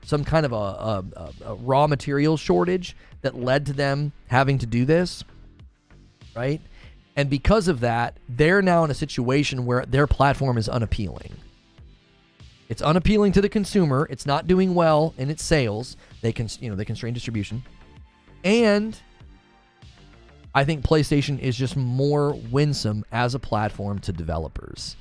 some kind of a raw material shortage that led to them having to do this, right? And because of that, they're now in a situation where their platform is unappealing. It's unappealing to the consumer. It's not doing well in its sales. They constrain distribution. And I think PlayStation is just more winsome as a platform to developers.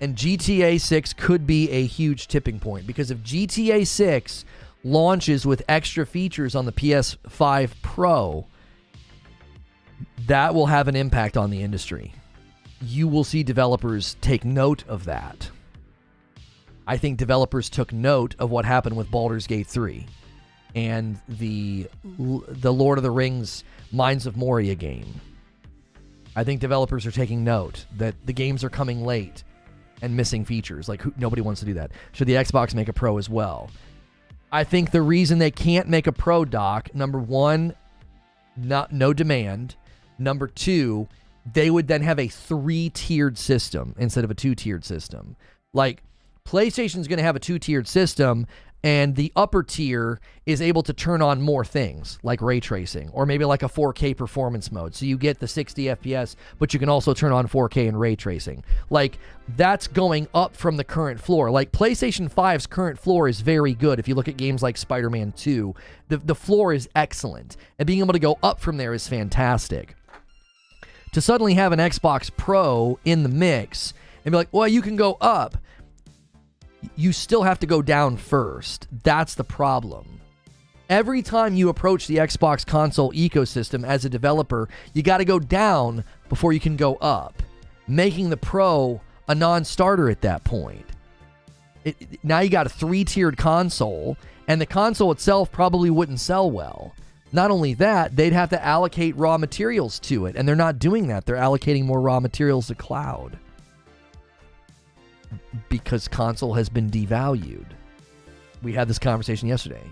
And GTA 6 could be a huge tipping point, because if GTA 6 launches with extra features on the PS5 Pro, that will have an impact on the industry. You will see developers take note of that. I think developers took note of what happened with Baldur's Gate 3 and the Lord of the Rings Mines of Moria game. I think developers are taking note that the games are coming late and missing features. Like, nobody wants to do that. Should the Xbox make a Pro as well? I think the reason they can't make a Pro, Doc, number one, no demand. Number two, they would then have a 3-tiered system instead of a 2-tiered system. Like, PlayStation's going to have a 2-tiered system, and the upper tier is able to turn on more things like ray tracing, or maybe like a 4K performance mode. So you get the 60 FPS, but you can also turn on 4K and ray tracing. Like, that's going up from the current floor. Like, PlayStation 5's current floor is very good. If you look at games like Spider-Man 2, the floor is excellent, and being able to go up from there is fantastic. To suddenly have an Xbox Pro in the mix and be like, well, you can go up, you still have to go down first. That's the problem. Every time you approach the Xbox console ecosystem as a developer, you got to go down before you can go up, making the Pro a non-starter at that point. Now you got a 3-tiered console, and the console itself probably wouldn't sell well. Not only that, they'd have to allocate raw materials to it, and they're not doing that. They're allocating more raw materials to cloud because console has been devalued. We had this conversation yesterday.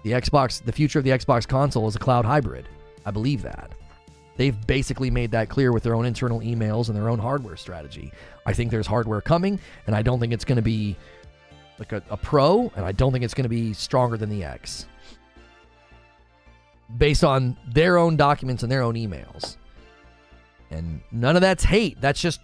The future of the Xbox console is a cloud hybrid. I believe that. They've basically made that clear with their own internal emails and their own hardware strategy. I think there's hardware coming, and I don't think it's going to be like a Pro, and I don't think it's going to be stronger than the X, based on their own documents and their own emails. And none of that's hate. That's just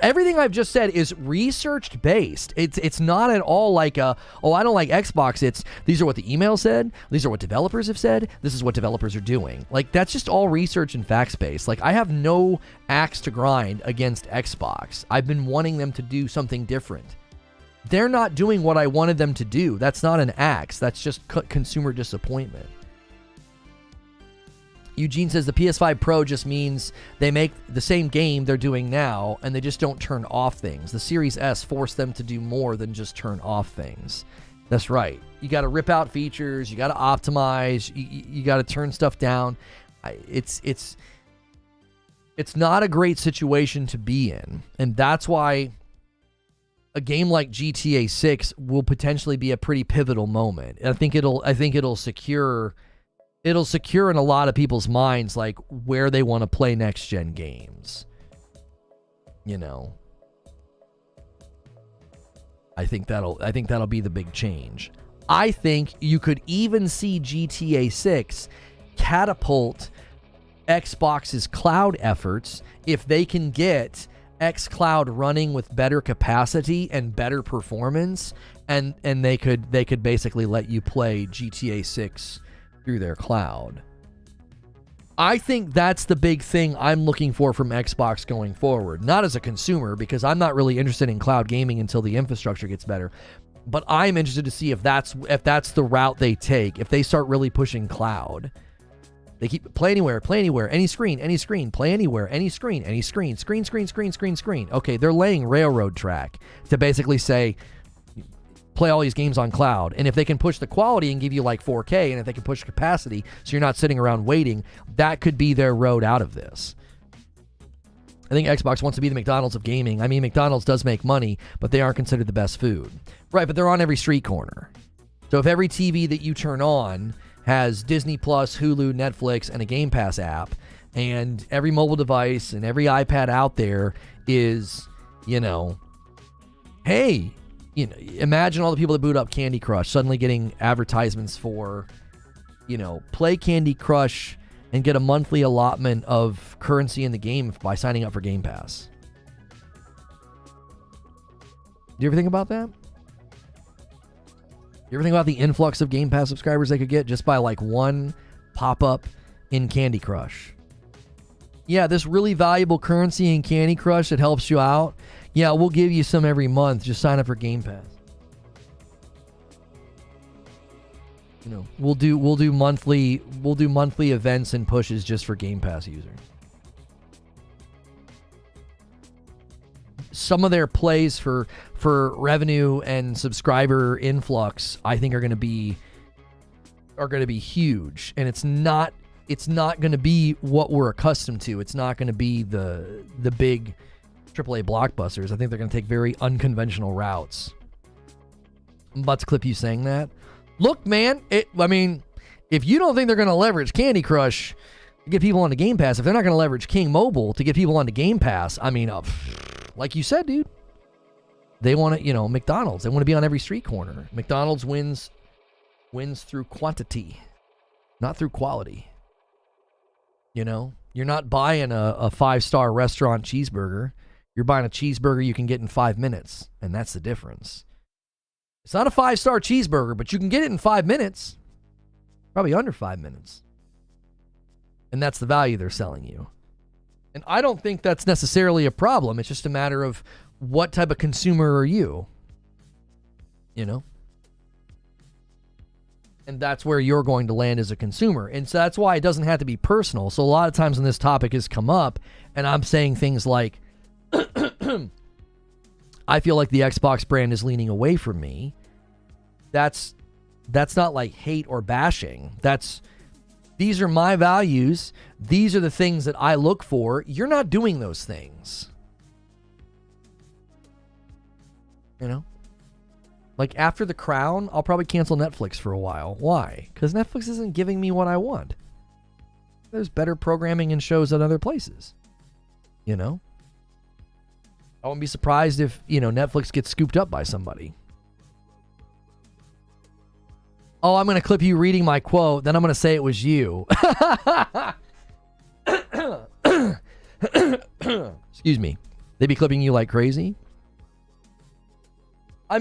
everything I've just said is research based. It's not at all like I don't like Xbox. These are what the email said. These are what developers have said. This is what developers are doing. Like, that's just all research and facts based. Like, I have no axe to grind against Xbox. I've been wanting them to do something different. They're not doing what I wanted them to do. That's not an axe. That's just consumer disappointment. Eugene says the PS5 Pro just means they make the same game they're doing now, and they just don't turn off things. The Series S forced them to do more than just turn off things. That's right. You got to rip out features. You got to optimize. You got to turn stuff down. It's not a great situation to be in, and that's why a game like GTA 6 will potentially be a pretty pivotal moment. I think it'll secure. It'll secure in a lot of people's minds, like, where they want to play next-gen games. You know, I think that'll be the big change. I think you could even see GTA 6 catapult Xbox's cloud efforts if they can get xCloud running with better capacity and better performance, and they could basically let you play GTA 6 through their cloud. I think that's the big thing I'm looking for from Xbox going forward. Not as a consumer, because I'm not really interested in cloud gaming until the infrastructure gets better. But I'm interested to see if that's the route they take, if they start really pushing cloud. They keep play anywhere, any screen, play anywhere, any screen, screen. Okay, they're laying railroad track to basically say, play all these games on cloud. And if they can push the quality and give you like 4K, and if they can push capacity so you're not sitting around waiting, that could be their road out of this. I think Xbox wants to be the McDonald's of gaming. I mean, McDonald's does make money, but they aren't considered the best food. Right, but they're on every street corner. So if every TV that you turn on has Disney Plus, Hulu, Netflix, and a Game Pass app, and every mobile device and every iPad out there is, hey, imagine all the people that boot up Candy Crush suddenly getting advertisements for, play Candy Crush and get a monthly allotment of currency in the game by signing up for Game Pass. Do you ever think about that? You ever think about the influx of Game Pass subscribers they could get just by like one pop-up in Candy Crush? Yeah, this really valuable currency in Candy Crush that helps you out Yeah, we'll give you some every month. Just sign up for Game Pass. You know, we'll do monthly events and pushes just for Game Pass users. Some of their plays for revenue and subscriber influx, I think, are going to be huge, and it's not going to be what we're accustomed to. It's not going to be the big AAA blockbusters. I think they're going to take very unconventional routes. I'm about to clip you saying that. Look, man, if you don't think they're going to leverage Candy Crush to get people onto Game Pass, if they're not going to leverage King Mobile to get people onto Game Pass, like you said, dude, they want to, McDonald's. They want to be on every street corner. McDonald's wins through quantity, not through quality. You're not buying a 5-star restaurant cheeseburger. You're buying a cheeseburger you can get in 5 minutes, and that's the difference. It's not a 5-star cheeseburger, but you can get it in 5 minutes. Probably under 5 minutes. And that's the value they're selling you. And I don't think that's necessarily a problem. It's just a matter of what type of consumer are you? And that's where you're going to land as a consumer. And so that's why it doesn't have to be personal. So a lot of times when this topic has come up and I'm saying things like, I feel like the Xbox brand is leaning away from me. That's not like hate or bashing. These are my values. These are the things that I look for. You're not doing those things. Like after The Crown, I'll probably cancel Netflix for a while. Why? Because Netflix isn't giving me what I want. There's better programming and shows at other places. I wouldn't be surprised if, Netflix gets scooped up by somebody. Oh, I'm going to clip you reading my quote, then I'm going to say it was you. Excuse me. They be clipping you like crazy? I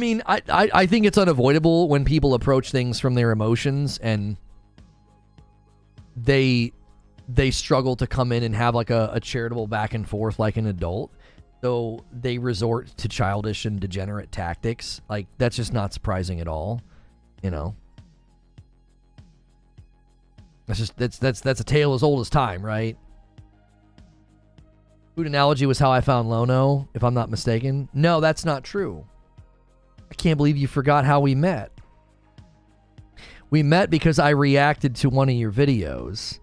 think it's unavoidable when people approach things from their emotions and they struggle to come in and have like a charitable back and forth like an adult. So they resort to childish and degenerate tactics. Like, that's just not surprising at all. That's a tale as old as time, right? Food analogy was how I found Lono, if I'm not mistaken. No, that's not true. I can't believe you forgot how we met. We met because I reacted to one of your videos.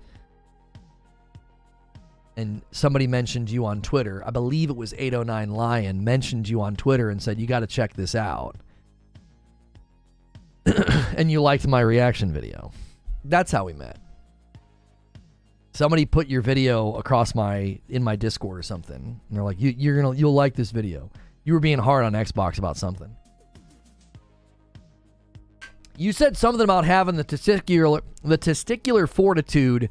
And somebody mentioned you on Twitter. I believe it was 809 Lion mentioned you on Twitter and said, you got to check this out. And you liked my reaction video. That's how we met. Somebody put your video across in my Discord or something. And they're like, you'll like this video. You were being hard on Xbox about something. You said something about having the testicular fortitude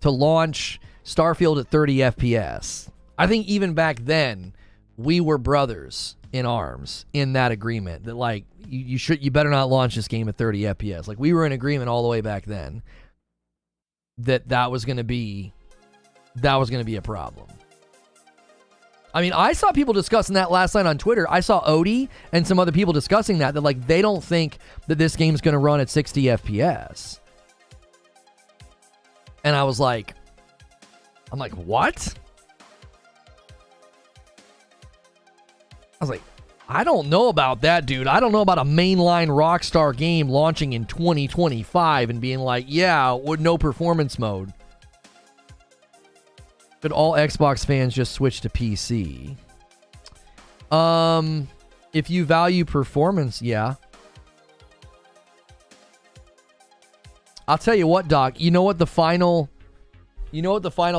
to launch Starfield at 30 FPS. I think even back then, we were brothers in arms in that agreement that like you better not launch this game at 30 FPS. Like we were in agreement all the way back then that was going to be a problem. I saw people discussing that last night on Twitter. I saw Odie and some other people discussing that like they don't think that this game's going to run at 60 FPS. And I'm like, what? I was like, I don't know about that, dude. I don't know about a mainline Rockstar game launching in 2025 and being like, yeah, with no performance mode. Should all Xbox fans just switch to PC? If you value performance, yeah. I'll tell you what, Doc. You know what the final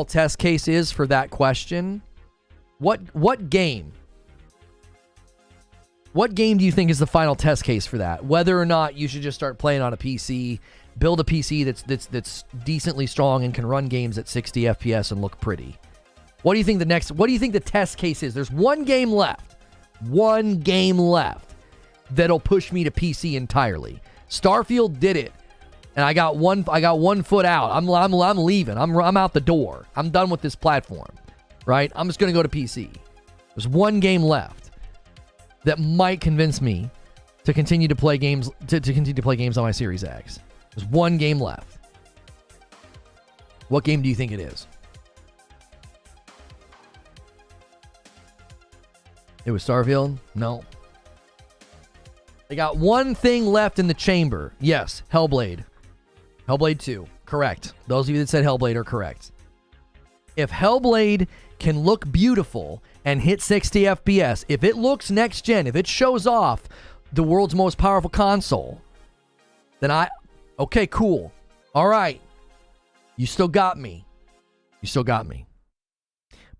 test case is for that question? What game? What game do you think is the final test case for that? Whether or not you should just start playing on a PC, build a PC that's decently strong and can run games at 60 FPS and look pretty. What do you think the test case is? There's one game left. One game left that'll push me to PC entirely. Starfield did it. And I got one foot out. I'm leaving. I'm out the door. I'm done with this platform. Right? I'm just going to go to PC. There's one game left. that might convince me to continue to play games to continue to play games on my Series X. There's one game left. What game do you think it is? It was Starfield? No. They got one thing left in the chamber. Yes, Hellblade. Hellblade 2. Correct. Those of you that said Hellblade are correct. If Hellblade can look beautiful and hit 60 FPS, if it looks next gen, if it shows off the world's most powerful console, then okay, cool. All right. You still got me. You still got me.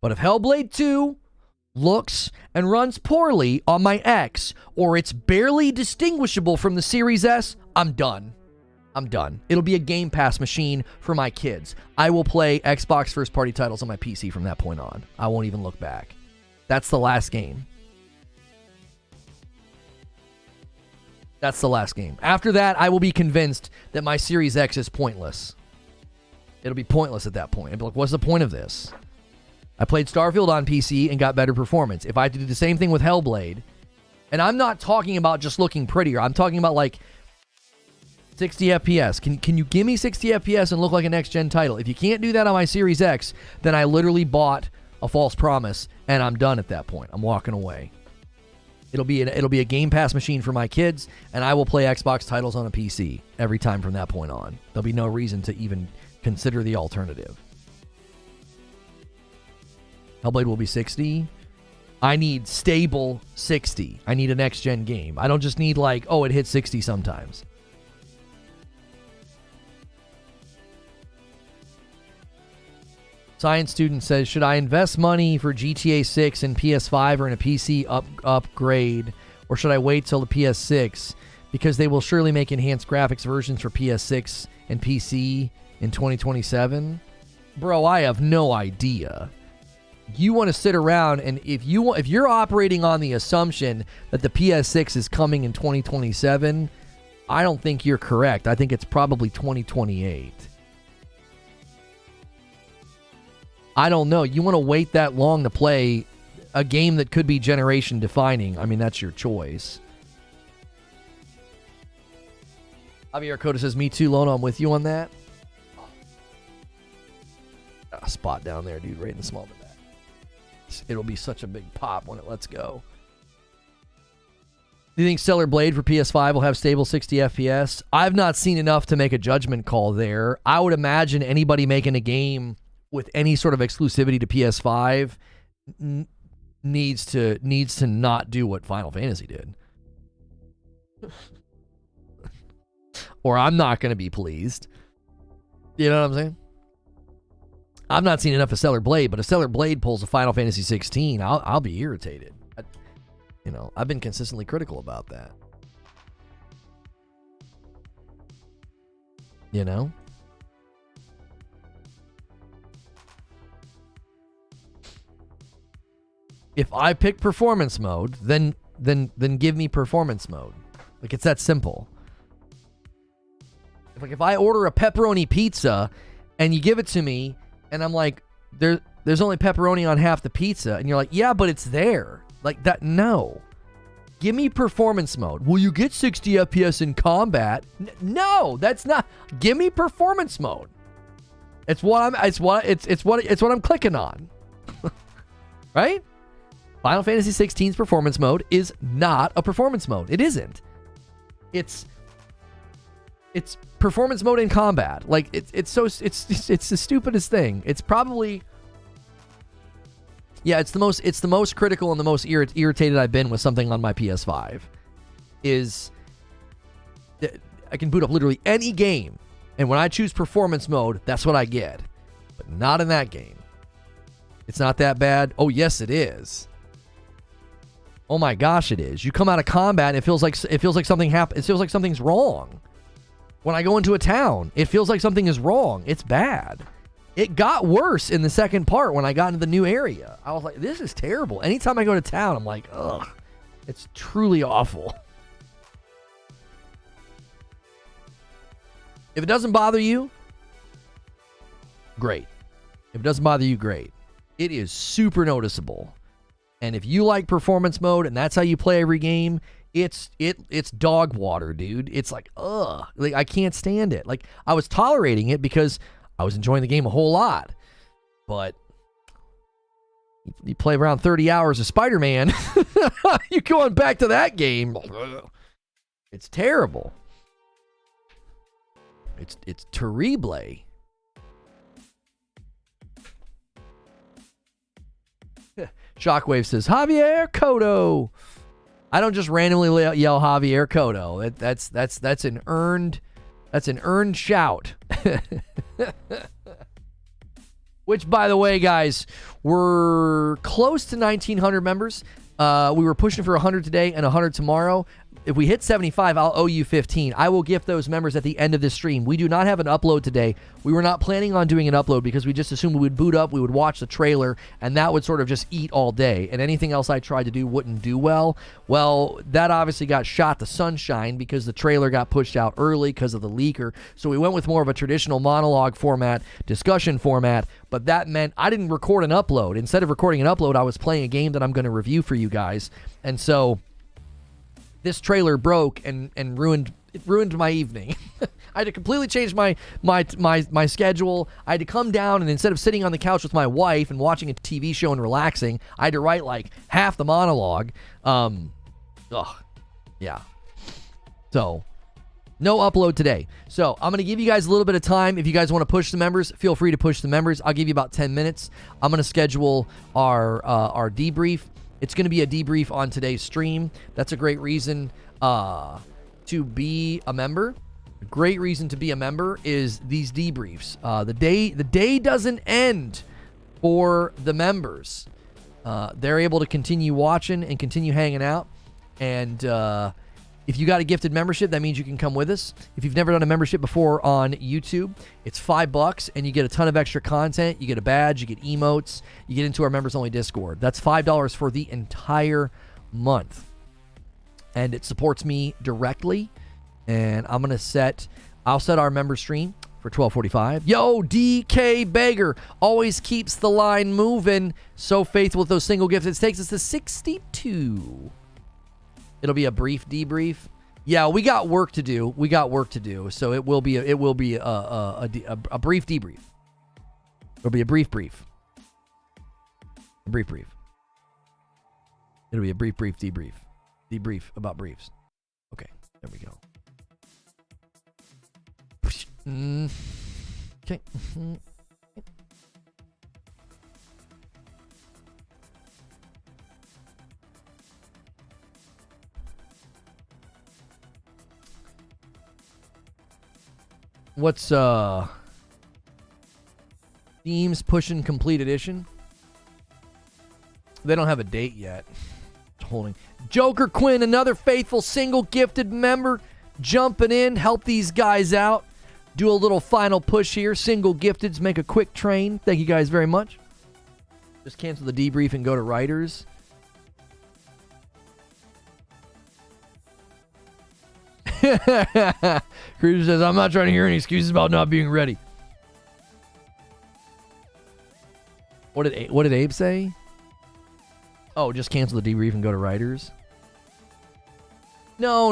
But if Hellblade 2 looks and runs poorly on my X, or it's barely distinguishable from the Series S, I'm done. I'm done. It'll be a Game Pass machine for my kids. I will play Xbox first-party titles on my PC from that point on. I won't even look back. That's the last game. That's the last game. After that, I will be convinced that my Series X is pointless. It'll be pointless at that point. I'll be like, what's the point of this? I played Starfield on PC and got better performance. If I had to do the same thing with Hellblade, and I'm not talking about just looking prettier. I'm talking about like 60 FPS. Can you give me 60 FPS and look like a next-gen title? If you can't do that on my Series X, then I literally bought a false promise, and I'm done at that point. I'm walking away. It'll be a Game Pass machine for my kids, and I will play Xbox titles on a PC every time from that point on. There'll be no reason to even consider the alternative. Hellblade will be 60. I need stable 60. I need a next-gen game. I don't just need like, oh, it hits 60 sometimes. Science student says, should I invest money for GTA 6 and PS5 or in a PC upgrade, or should I wait till the PS6? Because they will surely make enhanced graphics versions for PS6 and PC in 2027. Bro, I have no idea. You want to sit around, and if you're operating on the assumption that the PS6 is coming in 2027, I don't think you're correct. I think it's probably 2028. I don't know. You want to wait that long to play a game that could be generation defining? I mean, that's your choice. Javier Coda says, me too, Lono. I'm with you on that. A spot down there, dude, right in the small of the back. It'll be such a big pop when it lets go. Do you think Stellar Blade for PS5 will have stable 60 FPS? I've not seen enough to make a judgment call there. I would imagine anybody making a game with any sort of exclusivity to PS5 needs to not do what Final Fantasy did. Or I'm not going to be pleased. You know what I'm saying? I've not seen enough of Stellar Blade, but if Stellar Blade pulls a Final Fantasy 16, I'll be irritated. I've been consistently critical about that. You know? If I pick performance mode, then give me performance mode. Like, it's that simple. If I order a pepperoni pizza and you give it to me and I'm like, there's only pepperoni on half the pizza, and you're like, yeah, but it's there. Like that, no. Give me performance mode. Will you get 60 FPS in combat? No, that's not. Give me performance mode. It's what I'm clicking on. Right? Final Fantasy 16's performance mode is not a performance mode. It isn't. It's performance mode in combat. Like it's the stupidest thing. It's probably, yeah, it's the most critical and the most irritated I've been with something on my PS5. Is I can boot up literally any game, and when I choose performance mode, that's what I get. But not in that game. It's not that bad. Oh yes, it is. Oh my gosh, it is. You come out of combat and it feels like something happened. It feels like something's wrong. When I go into a town, it feels like something is wrong. It's bad. It got worse in the second part when I got into the new area. I was like, this is terrible. Anytime I go to town, I'm like, ugh. It's truly awful. If it doesn't bother you, great. If it doesn't bother you, great. It is super noticeable. And if you like performance mode and that's how you play every game, it's dog water, dude. It's like, ugh. Like, I can't stand it. Like, I was tolerating it because I was enjoying the game a whole lot. But you play around 30 hours of Spider-Man, you're going back to that game. It's terrible. It's terrible. Shockwave says, Javier Cotto. I don't just randomly yell Javier Cotto. That's an earned shout. Which, by the way, guys, we're close to 1,900 members. We were pushing for 100 today and 100 tomorrow. If we hit 75, I'll owe you 15. I will gift those members at the end of this stream. We do not have an upload today. We were not planning on doing an upload because we just assumed we would boot up, we would watch the trailer, and that would sort of just eat all day. And anything else I tried to do wouldn't do well. Well, that obviously got shot to sunshine because the trailer got pushed out early because of the leaker. So we went with more of a traditional monologue format, discussion format, but that meant I didn't record an upload. Instead of recording an upload, I was playing a game that I'm going to review for you guys. And so this trailer broke and ruined my evening. I had to completely change my schedule. I had to come down, and instead of sitting on the couch with my wife and watching a TV show and relaxing, I had to write like half the monologue. Yeah. So no upload today. So I'm going to give you guys a little bit of time. If you guys want to push the members, feel free to push the members. I'll give you about 10 minutes. I'm going to schedule our debrief. It's going to be a debrief on today's stream. That's a great reason to be a member. A great reason to be a member is these debriefs. The day doesn't end for the members. They're able to continue watching and continue hanging out. And if you got a gifted membership, that means you can come with us. If you've never done a membership before on YouTube, it's $5 and you get a ton of extra content. You get a badge, you get emotes, you get into our members-only Discord. That's $5 for the entire month. And it supports me directly. And I'll set our member stream for 12:45. Yo, DK Beggar always keeps the line moving. So faithful with those single gifts. It takes us to 62. It'll be a brief debrief. Yeah, we got work to do. So it will be a brief debrief. It'll be a brief. It'll be a brief debrief. Debrief about briefs. Okay, there we go. Okay. What's Steam's pushing complete edition? They don't have a date yet. Holding Joker Quinn, another faithful single gifted member, jumping in, help these guys out. Do a little final push here. Single gifteds make a quick train. Thank you guys very much. Just cancel the debrief and go to writers. Cruiser says, I'm not trying to hear any excuses about not being ready. What did Abe say? Oh, just cancel the debrief and go to writers. No.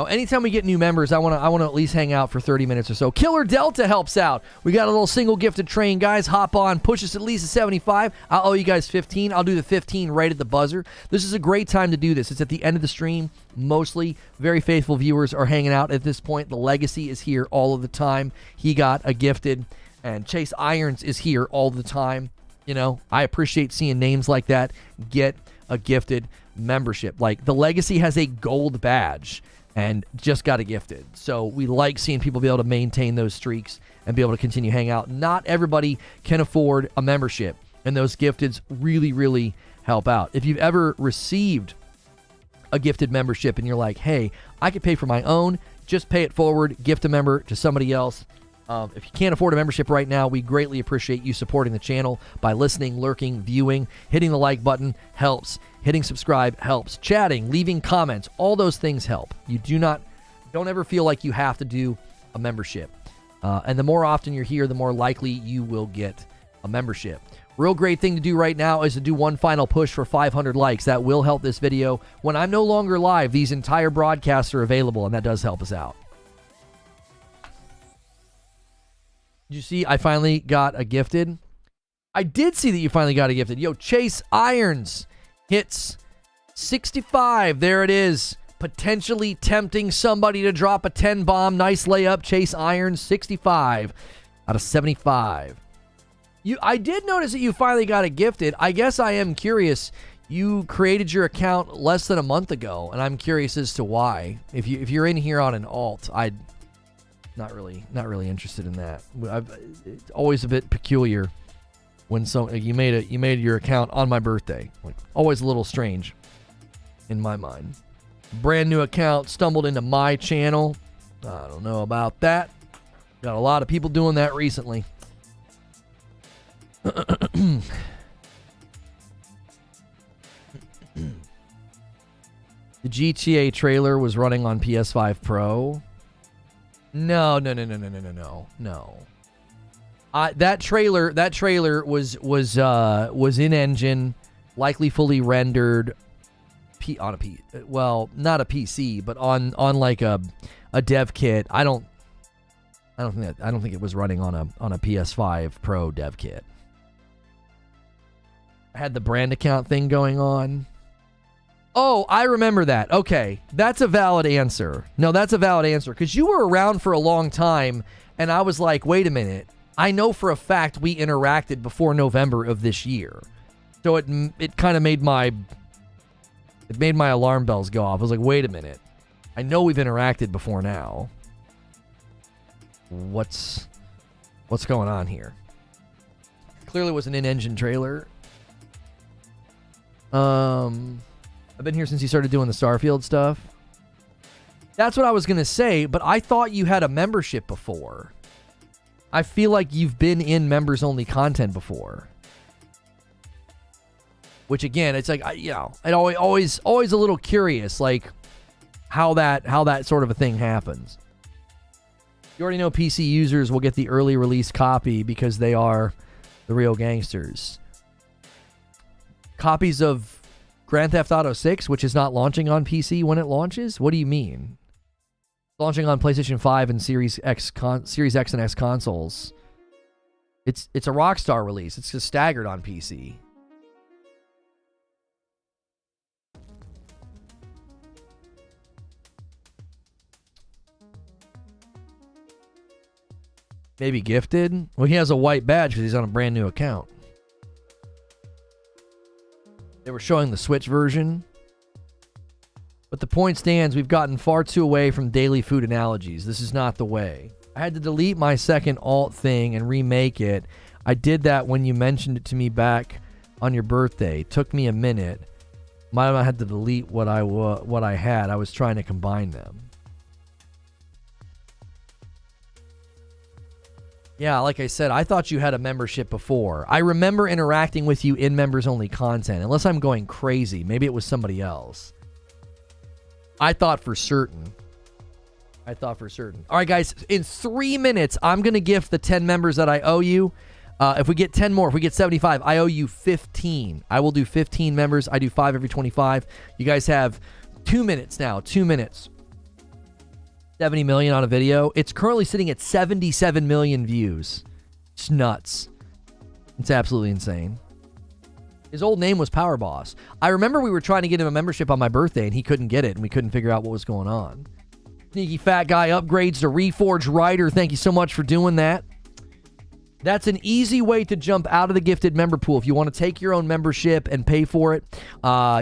Anytime we get new members, I want to at least hang out for 30 minutes or so. Killer Delta helps out. We got a little single gifted train, guys. Hop on, push us at least to 75. I'll owe you guys 15. I'll do the 15 right at the buzzer. This is a great time to do this. It's at the end of the stream. Mostly very faithful viewers are hanging out at this point. The Legacy is here all of the time. He got a gifted, and Chase Irons is here all the time. You know, I appreciate seeing names like that get a gifted membership. Like, the Legacy has a gold badge and just got a gifted. So we like seeing people be able to maintain those streaks and be able to continue hang out. Not everybody can afford a membership, and those gifteds really, really help out. If you've ever received a gifted membership and you're like, hey, I could pay for my own, just pay it forward, gift a member to somebody else. If you can't afford a membership right now, we greatly appreciate you supporting the channel by listening, lurking, viewing. Hitting the like button helps. Hitting subscribe helps. Chatting, leaving comments, all those things help. You don't ever feel like you have to do a membership. And the more often you're here, the more likely you will get a membership. Real great thing to do right now is to do one final push for 500 likes. That will help this video. When I'm no longer live, these entire broadcasts are available, and that does help us out. Did you see I finally got a gifted? I did see that you finally got a gifted. Yo, Chase Irons hits 65. There it is. Potentially tempting somebody to drop a 10 bomb. Nice layup. Chase Irons, 65 out of 75. I did notice that you finally got a gifted. I guess I am curious. You created your account less than a month ago, and I'm curious as to why. If you're in here on an alt, I'd not really interested in that. It's always a bit peculiar when you made your account on my birthday. Like, always a little strange in my mind. Brand new account, stumbled into my channel. I don't know about that. Got a lot of people doing that recently. The GTA trailer was running on PS5 Pro. No. That trailer was in engine, likely fully rendered on a not a PC, but on like a dev kit. I don't think it was running on a PS5 Pro dev kit. I had the brand account thing going on. Oh, I remember that. Okay, that's a valid answer. No, that's a valid answer because you were around for a long time, and I was like, wait a minute. I know for a fact we interacted before November of this year, so it kind of made my alarm bells go off. I was like, wait a minute. I know we've interacted before now. What's going on here? Clearly was an in-engine trailer. I've been here since you started doing the Starfield stuff. That's what I was going to say, but I thought you had a membership before. I feel like you've been in members-only content before. Which, again, it's like, it always a little curious, like, how that sort of a thing happens. You already know PC users will get the early release copy because they are the real gangsters. Copies of Grand Theft Auto 6, which is not launching on PC when it launches? What do you mean? Launching on PlayStation 5 and Series X and X consoles. It's a Rockstar release. It's just staggered on PC. Maybe gifted? Well, he has a white badge because he's on a brand new account. They were showing the Switch version. But the point stands, we've gotten far too away from daily food analogies. This is not the way. I had to delete my second alt thing and remake it. I did that when you mentioned it to me back on your birthday. It took me a minute. I had to delete what I had. I was trying to combine them. Yeah, like I said, I thought you had a membership before. I remember interacting with you in members-only content. Unless I'm going crazy. Maybe it was somebody else. I thought for certain. All right, guys. In 3 minutes, I'm going to gift the 10 members that I owe you. If we get 10 more, if we get 75, I owe you 15. I will do 15 members. I do 5 every 25. You guys have 2 minutes now. 2 minutes. 70 million on a video. It's currently sitting at 77 million views. It's nuts. It's absolutely insane. His old name was Power Boss. I remember we were trying to get him a membership on my birthday and he couldn't get it and we couldn't figure out what was going on. Sneaky Fat Guy upgrades to Reforge Rider. Thank you so much for doing that. That's an easy way to jump out of the gifted member pool. If you want to take your own membership and pay for it,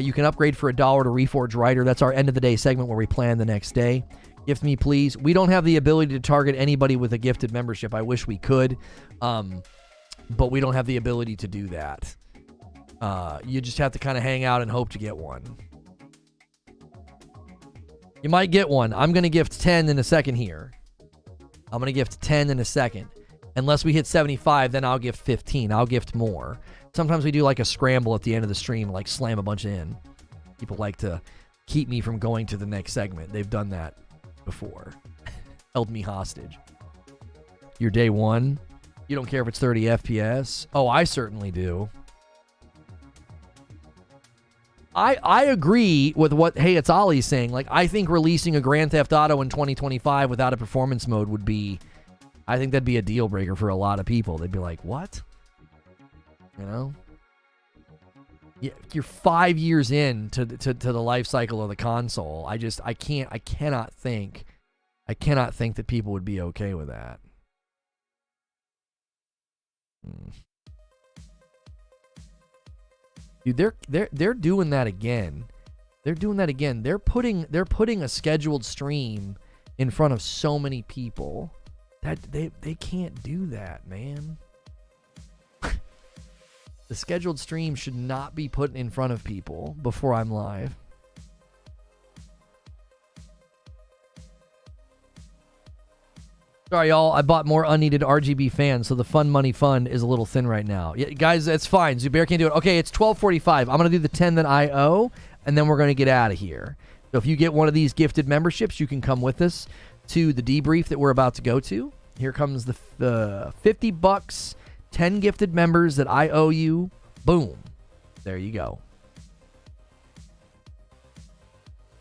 you can upgrade for $1 to Reforge Rider. That's our end of the day segment where we plan the next day. Gift me, please. We don't have the ability to target anybody with a gifted membership. I wish we could, but we don't have the ability to do that. You just have to kind of hang out and hope to get one. You might get one. I'm going to gift 10 in a second here. I'm going to gift 10 in a second. Unless we hit 75, then I'll gift 15. I'll gift more. Sometimes we do like a scramble at the end of the stream, like slam a bunch in. People like to keep me from going to the next segment. They've done that before. Held me hostage. Your day one. You don't care if it's 30 FPS? Oh, I certainly do. I agree with what Hey It's Ollie's saying. Like, I think releasing a Grand Theft Auto in 2025 without a performance mode would be, I think that'd be a deal breaker for a lot of people. They'd be like, what? You know? Yeah, you're 5 years in to the life cycle of the console. I cannot think that people would be okay with that. Dude, they're doing that again. They're doing that again. They're putting a scheduled stream in front of so many people that they can't do that, man. The scheduled stream should not be put in front of people before I'm live. Sorry, y'all. I bought more unneeded RGB fans, so the fun money fund is a little thin right now. Yeah, guys, that's fine. Zubair can't do it. Okay, it's 12:45. I'm going to do the 10 that I owe, and then we're going to get out of here. So if you get one of these gifted memberships, you can come with us to the debrief that we're about to go to. Here comes the $50, 10 gifted members that I owe you. Boom. There you go.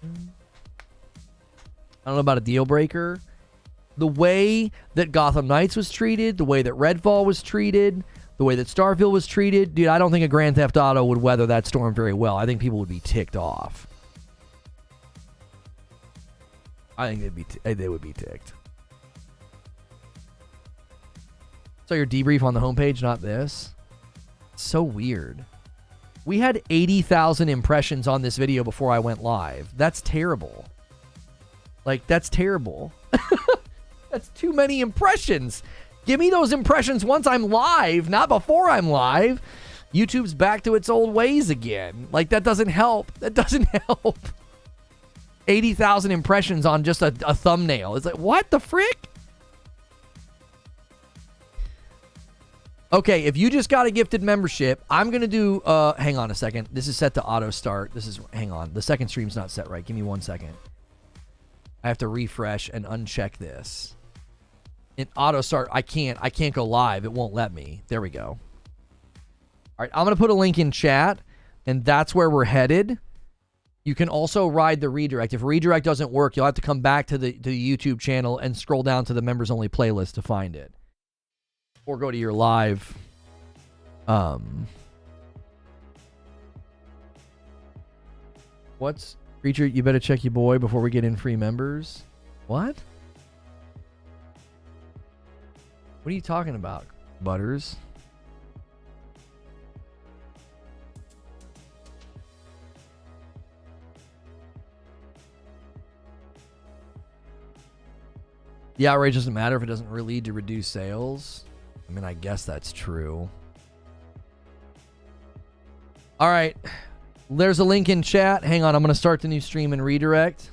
I don't know about a deal breaker. The way that Gotham Knights was treated, the way that Redfall was treated, the way that Starfield was treated, dude, I don't think a Grand Theft Auto would weather that storm very well. I think people would be ticked off. I think they would be ticked. So your debrief on the homepage, not this. It's so weird. We had 80,000 impressions on this video before I went live. That's terrible. Like, that's terrible. That's too many impressions. Give me those impressions once I'm live, not before I'm live. YouTube's back to its old ways again. Like, that doesn't help. That doesn't help. 80,000 impressions on just a thumbnail. It's like, what the frick? Okay, if you just got a gifted membership, I'm going to do, hang on a second. This is set to auto start. Hang on. The second stream's not set right. Give me 1 second. I have to refresh and uncheck this. In auto start, I can't go live. It won't let me. There we go. All right, I'm going to put a link in chat, and that's where we're headed. You can also ride the redirect. If redirect doesn't work, you'll have to come back to the YouTube channel and scroll down to the members only playlist to find it. Or go to your live. What's Creature? You better check your boy before we get in free members. What? What are you talking about, Butters? The outrage doesn't matter if it doesn't really lead to reduced sales. I mean, I guess that's true. All right. There's a link in chat. Hang on. I'm going to start the new stream and redirect.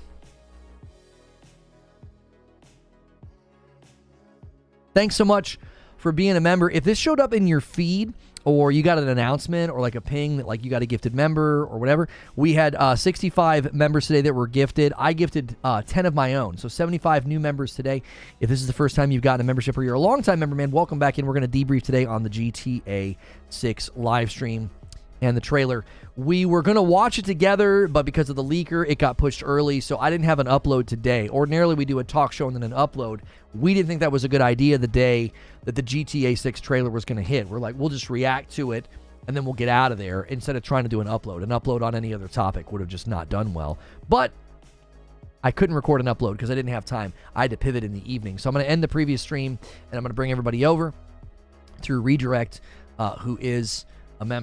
Thanks so much for being a member. If this showed up in your feed or you got an announcement or like a ping that like you got a gifted member or whatever, we had 65 members today that were gifted. I gifted 10 of my own. So 75 new members today. If this is the first time you've gotten a membership or you're a longtime member, man, welcome back in. We're going to debrief today on the GTA 6 live stream and the trailer. We were going to watch it together, but because of the leaker, it got pushed early, so I didn't have an upload today. Ordinarily, we do a talk show and then an upload. We didn't think that was a good idea the day that the GTA 6 trailer was going to hit. We're like, we'll just react to it, and then we'll get out of there instead of trying to do an upload. An upload on any other topic would have just not done well. But I couldn't record an upload because I didn't have time. I had to pivot in the evening. So I'm going to end the previous stream, and I'm going to bring everybody over through Redirect, who is